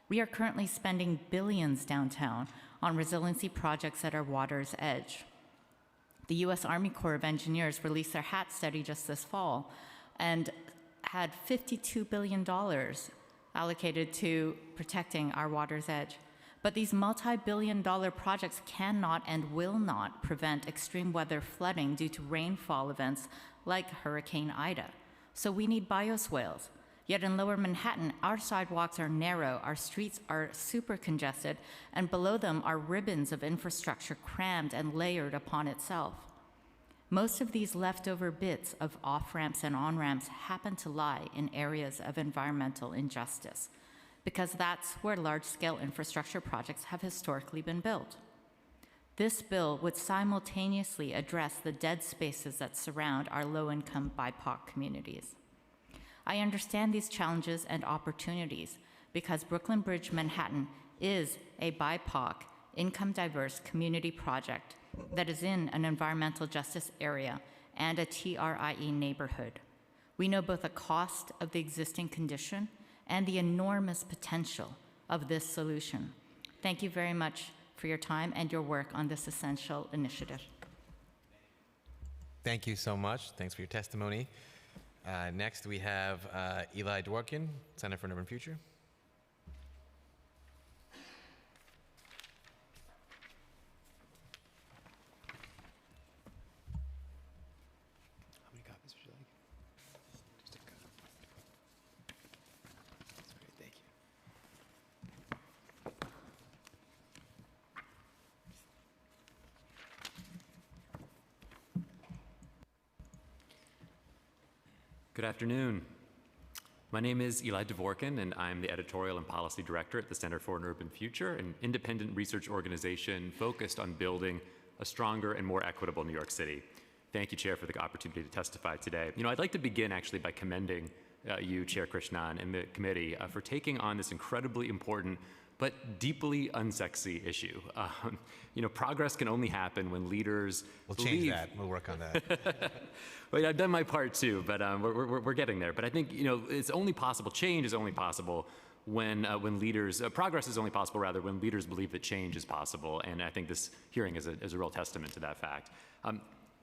We are currently spending billions downtown on resiliency projects at our water's edge. The U.S. Army Corps of Engineers released their HAT study just this fall and had $52 billion allocated to protecting our water's edge. But these multi-billion-dollar projects cannot and will not prevent extreme weather flooding due to rainfall events like Hurricane Ida. So we need bioswales. Yet in Lower Manhattan, our sidewalks are narrow, our streets are super congested, and below them are ribbons of infrastructure crammed and layered upon itself. Most of these leftover bits of off-ramps and on-ramps happen to lie in areas of environmental injustice, because that's where large-scale infrastructure projects have historically been built. This bill would simultaneously address the dead spaces that surround our low-income BIPOC communities. I understand these challenges and opportunities because Brooklyn Bridge Manhattan is a BIPOC, income-diverse community project that is in an environmental justice area and a TRIE neighborhood. We know both the cost of the existing condition and the enormous potential of this solution. Thank you very much for your time and your work on this essential initiative. Thank you so much. Thanks for your testimony. Next, we have Eli Dworkin, Center for an Urban Future. How many copies would you like? Just a couple. That's great, thank you. Good afternoon. My name is Eli Dvorkin, and I'm the editorial and policy director at the Center for an Urban Future, an independent research organization focused on building a stronger and more equitable New York City. Thank you, Chair, for the opportunity to testify today. I'd like to begin actually by commending you, Chair Krishnan, and the committee for taking on this incredibly important but deeply unsexy issue. Progress can only happen when leaders We'll believe... change that. We'll work on that. Well, I've done my part too, but we're getting there. But I think it's only possible. Change is only possible when leaders. Progress is only possible rather when leaders believe that change is possible. And I think this hearing is a real testament to that fact.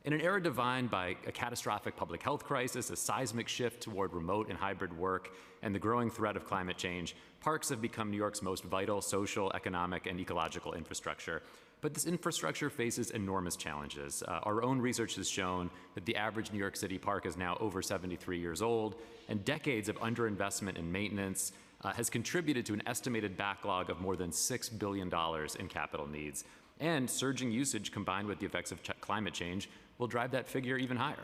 In an era defined by a catastrophic public health crisis, a seismic shift toward remote and hybrid work, and the growing threat of climate change, parks have become New York's most vital social, economic, and ecological infrastructure. But this infrastructure faces enormous challenges. Our own research has shown that the average New York City park is now over 73 years old, and decades of underinvestment in maintenance has contributed to an estimated backlog of more than $6 billion in capital needs. And surging usage combined with the effects of climate change will drive that figure even higher.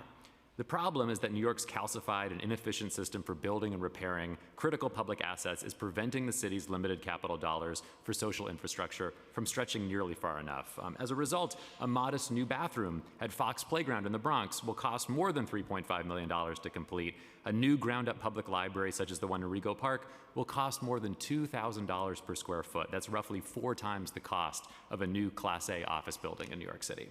The problem is that New York's calcified and inefficient system for building and repairing critical public assets is preventing the city's limited capital dollars for social infrastructure from stretching nearly far enough. As a result, a modest new bathroom at Fox Playground in the Bronx will cost more than $3.5 million to complete. A new ground-up public library, such as the one in Rego Park, will cost more than $2,000 per square foot. That's roughly 4 times the cost of a new Class A office building in New York City.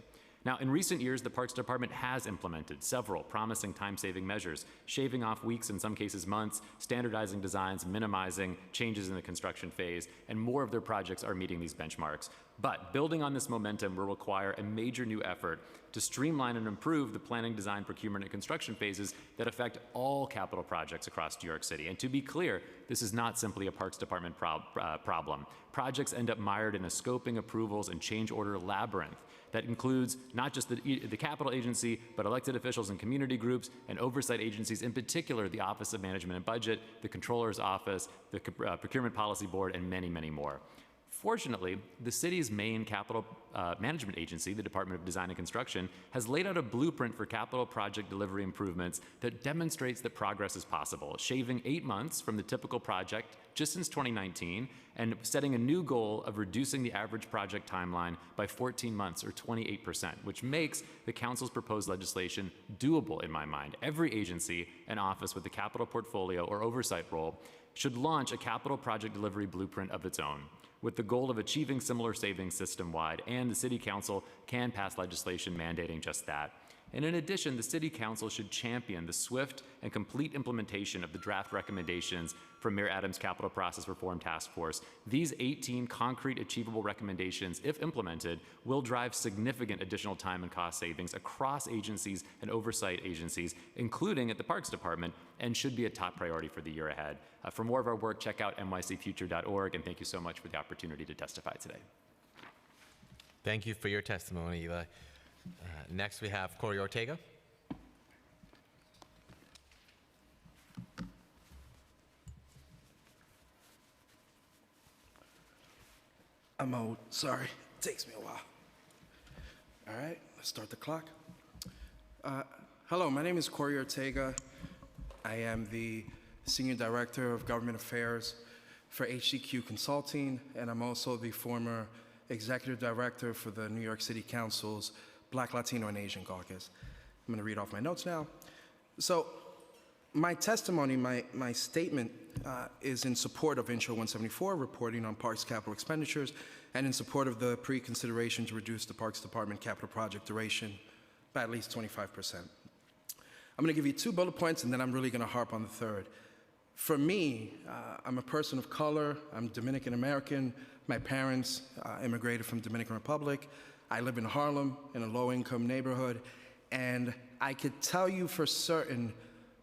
Now, in recent years, the Parks Department has implemented several promising time-saving measures, shaving off weeks, in some cases months, standardizing designs, minimizing changes in the construction phase, and more of their projects are meeting these benchmarks. But building on this momentum will require a major new effort to streamline and improve the planning, design, procurement, and construction phases that affect all capital projects across New York City. And to be clear, this is not simply a Parks Department problem. Projects end up mired in a scoping, approvals, and change order labyrinth that includes not just the capital agency, but elected officials and community groups and oversight agencies, in particular the Office of Management and Budget, the Comptroller's Office, the Procurement Policy Board, and many, many more. Fortunately, the city's main capital management agency, the Department of Design and Construction, has laid out a blueprint for capital project delivery improvements that demonstrates that progress is possible, shaving 8 months from the typical project just since 2019, and setting a new goal of reducing the average project timeline by 14 months, or 28%, which makes the council's proposed legislation doable in my mind. Every agency and office with a capital portfolio or oversight role should launch a capital project delivery blueprint of its own, with the goal of achieving similar savings system-wide, and the City Council can pass legislation mandating just that. And in addition, the City Council should champion the swift and complete implementation of the draft recommendations from Mayor Adams' Capital Process Reform Task Force. These 18 concrete, achievable recommendations, if implemented, will drive significant additional time and cost savings across agencies and oversight agencies, including at the Parks Department, and should be a top priority for the year ahead. For more of our work, check out nycfuture.org, and thank you so much for the opportunity to testify today. Thank you for your testimony, Eli. Next, we have Corey Ortega. I'm old. Sorry. It takes me a while. All right, let's start the clock. Hello, my name is Corey Ortega. I am the Senior Director of Government Affairs for HCQ Consulting, and I'm also the former Executive Director for the New York City Council's Black, Latino, and Asian Caucus. I'm going to read off my notes now. So my testimony, my statement is in support of Intro 174, reporting on Parks capital expenditures, and in support of the pre-consideration to reduce the Parks Department capital project duration by at least 25%. I'm going to give you 2 bullet points, and then I'm really going to harp on the third. For me, I'm a person of color. I'm Dominican American. My parents immigrated from Dominican Republic. I live in Harlem in a low-income neighborhood, and I could tell you for certain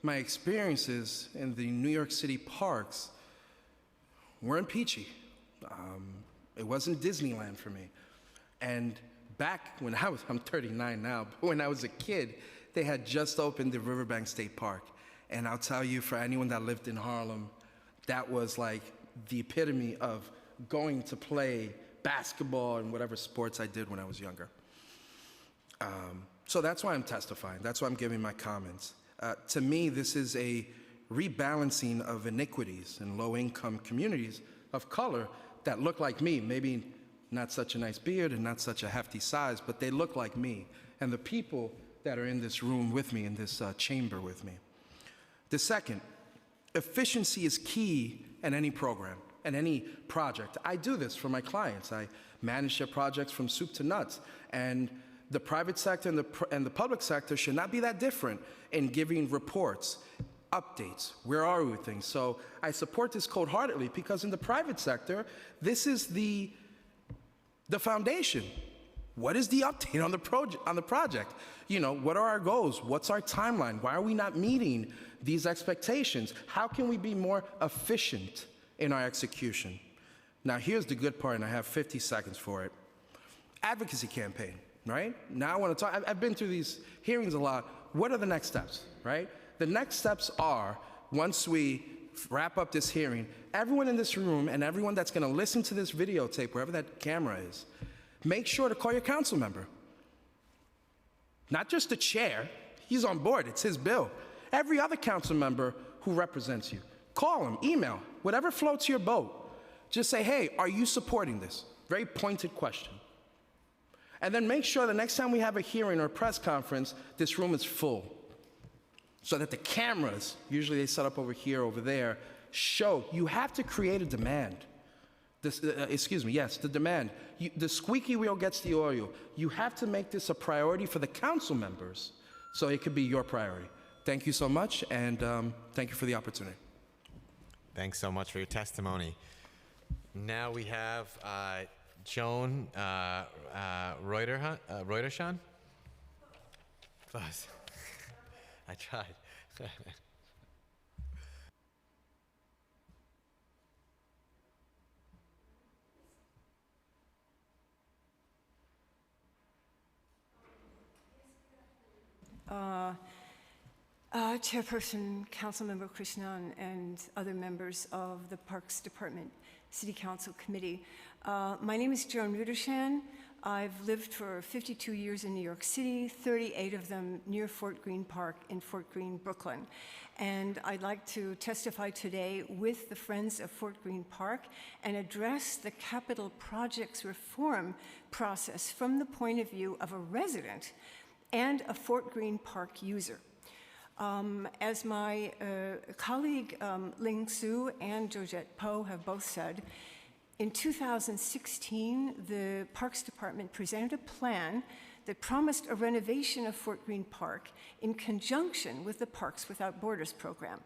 my experiences in the New York City parks weren't peachy. It wasn't Disneyland for me. And back when I'm 39 now, but when I was a kid, they had just opened the Riverbank State Park. And I'll tell you, for anyone that lived in Harlem, that was like the epitome of going to play basketball and whatever sports I did when I was younger. So that's why I'm testifying. That's why I'm giving my comments. To me, this is a rebalancing of inequities in low-income communities of color that look like me, maybe not such a nice beard and not such a hefty size, but they look like me and the people that are in this room with me, in this chamber with me. The second, efficiency is key in any program and any project. I do this for my clients. I manage their projects from soup to nuts, and the private sector and the public sector should not be that different in giving reports, updates, where are we with things. So I support this cold-heartedly because in the private sector, this is the foundation. What is the update on the project? You know, what are our goals? What's our timeline? Why are we not meeting these expectations? How can we be more efficient in our execution? Now, here's the good part, and I have 50 seconds for it. Advocacy campaign, right? Now I want to talk, I've been through these hearings a lot. What are the next steps, right? The next steps are, once we wrap up this hearing, everyone in this room and everyone that's going to listen to this videotape, wherever that camera is, make sure to call your council member. Not just the chair. He's on board. It's his bill. Every other council member who represents you. Call him, email, whatever floats your boat. Just say, hey, are you supporting this? Very pointed question. And then make sure the next time we have a hearing or a press conference, this room is full. So that the cameras, usually they set up over here, over there, show. You have to create a demand. The demand. The squeaky wheel gets the oil. You have to make this a priority for the council members so it could be your priority. Thank you so much, and thank you for the opportunity. Thanks so much for your testimony. Now we have Joan Reutershan. Close. I tried. Chairperson, Councilmember Krishnan, and other members of the Parks Department City Council Committee. My name is Joan Reutershan. I've lived for 52 years in New York City, 38 of them near Fort Greene Park in Fort Greene, Brooklyn. And I'd like to testify today with the Friends of Fort Greene Park and address the capital projects reform process from the point of view of a resident and a Fort Greene Park user. As my colleague Ling Su and Georgette Poe have both said, in 2016, the Parks Department presented a plan that promised a renovation of Fort Greene Park in conjunction with the Parks Without Borders program.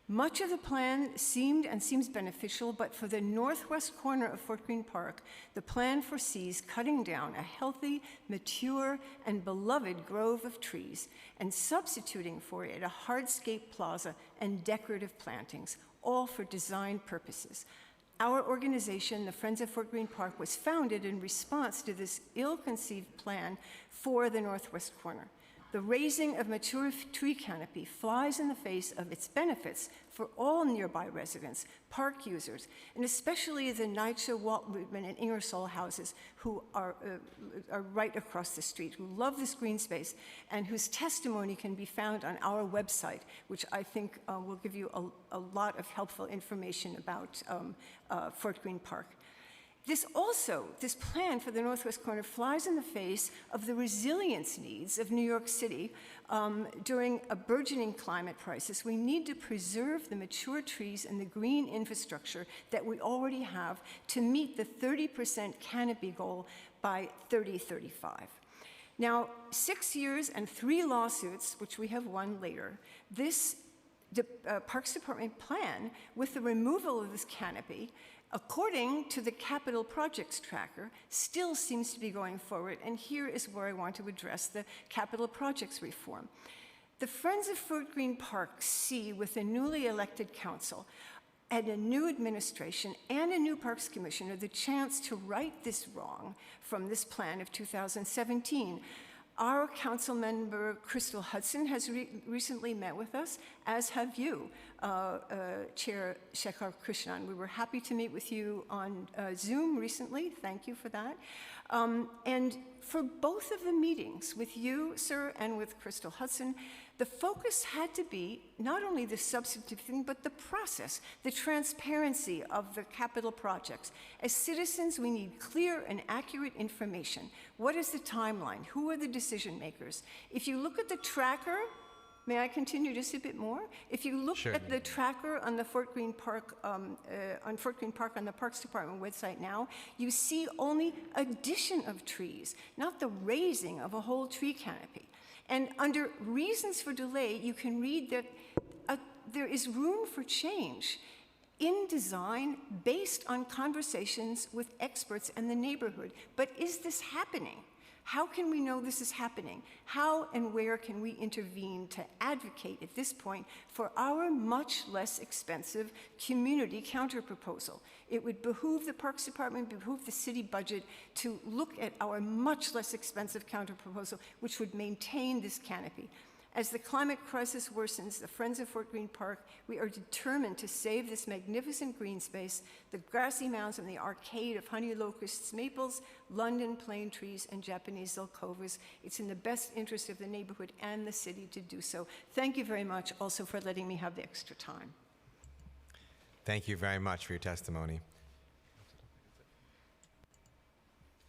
Much of the plan seemed and seems beneficial, but for the northwest corner of Fort Greene Park, the plan foresees cutting down a healthy, mature, and beloved grove of trees and substituting for it a hardscape plaza and decorative plantings, all for design purposes. Our organization, the Friends of Fort Greene Park, was founded in response to this ill-conceived plan for the northwest corner. The raising of mature tree canopy flies in the face of its benefits for all nearby residents, park users, and especially the NYCHA, Walt Whitman, and Ingersoll houses who are right across the street, who love this green space, and whose testimony can be found on our website, which I think will give you a lot of helpful information about Fort Greene Park. This plan for the northwest corner flies in the face of the resilience needs of New York City during a burgeoning climate crisis. We need to preserve the mature trees and the green infrastructure that we already have to meet the 30% canopy goal by 2035. Now, 6 years and 3 lawsuits, which we have won later, this Parks Department plan with the removal of this canopy, according to the capital projects tracker, still seems to be going forward, and here is where I want to address the capital projects reform. The Friends of Fort Greene Park see with the newly elected council and a new administration and a new Parks Commissioner the chance to right this wrong from this plan of 2017. Our council member, Crystal Hudson, has recently met with us, as have you, Chair Shekhar Krishnan. We were happy to meet with you on Zoom recently. Thank you for that. And for both of the meetings, with you, sir, and with Crystal Hudson, The focus had to be not only the substantive thing, but the process, the transparency of the capital projects. As citizens, we need clear and accurate information. What is the timeline? Who are the decision makers? If you look at the tracker, may I continue just a bit more? If you look at the tracker on the Fort Greene Park, on the Parks Department website now, you see only addition of trees, not the raising of a whole tree canopy. And under reasons for delay, you can read that there is room for change in design based on conversations with experts and the neighborhood. But is this happening? How can we know this is happening? How and where can we intervene to advocate at this point for our much less expensive community counterproposal? It would behoove the Parks Department, behoove the city budget to look at our much less expensive counterproposal, which would maintain this canopy. As the climate crisis worsens, the Friends of Fort Greene Park, we are determined to save this magnificent green space, the grassy mounds and the arcade of honey locusts, maples, London plane trees, and Japanese zelkovas. It's in the best interest of the neighborhood and the city to do so. Thank you very much also for letting me have the extra time. Thank you very much for your testimony.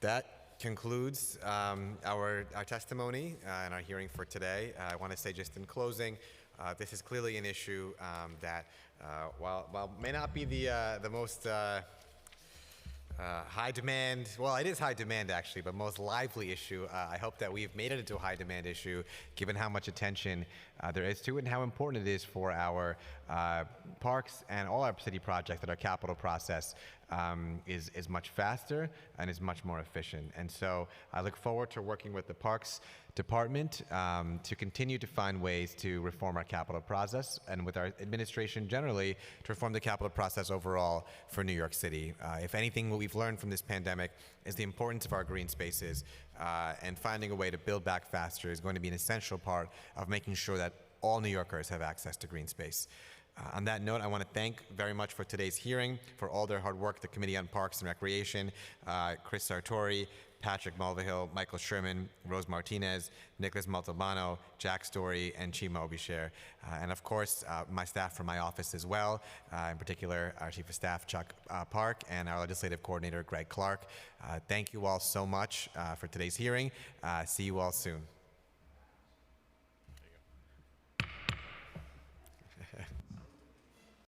That concludes our testimony and our hearing for today. I want to say just in closing, this is clearly an issue that, while may not be the most high demand, well, it is high demand actually, but most lively issue. I hope that we've made it into a high demand issue, given how much attention there is to it and how important it is for our parks and all our city projects that our capital process is much faster and is much more efficient. And so I look forward to working with the Parks Department to continue to find ways to reform our capital process, and with our administration generally to reform the capital process overall for New York City. If anything, what we've learned from this pandemic is the importance of our green spaces, and finding a way to build back faster is going to be an essential part of making sure that all New Yorkers have access to green space. On that note, I want to thank very much for today's hearing, for all their hard work, the Committee on Parks and Recreation, Chris Sartori, Patrick Mulvihill, Michael Sherman, Rose Martinez, Nicholas Montalbano, Jack Story, and Chima Obisher. And of course, my staff from my office as well, in particular, our Chief of Staff, Chuck Park, and our Legislative Coordinator, Greg Clark. Thank you all so much for today's hearing. See you all soon.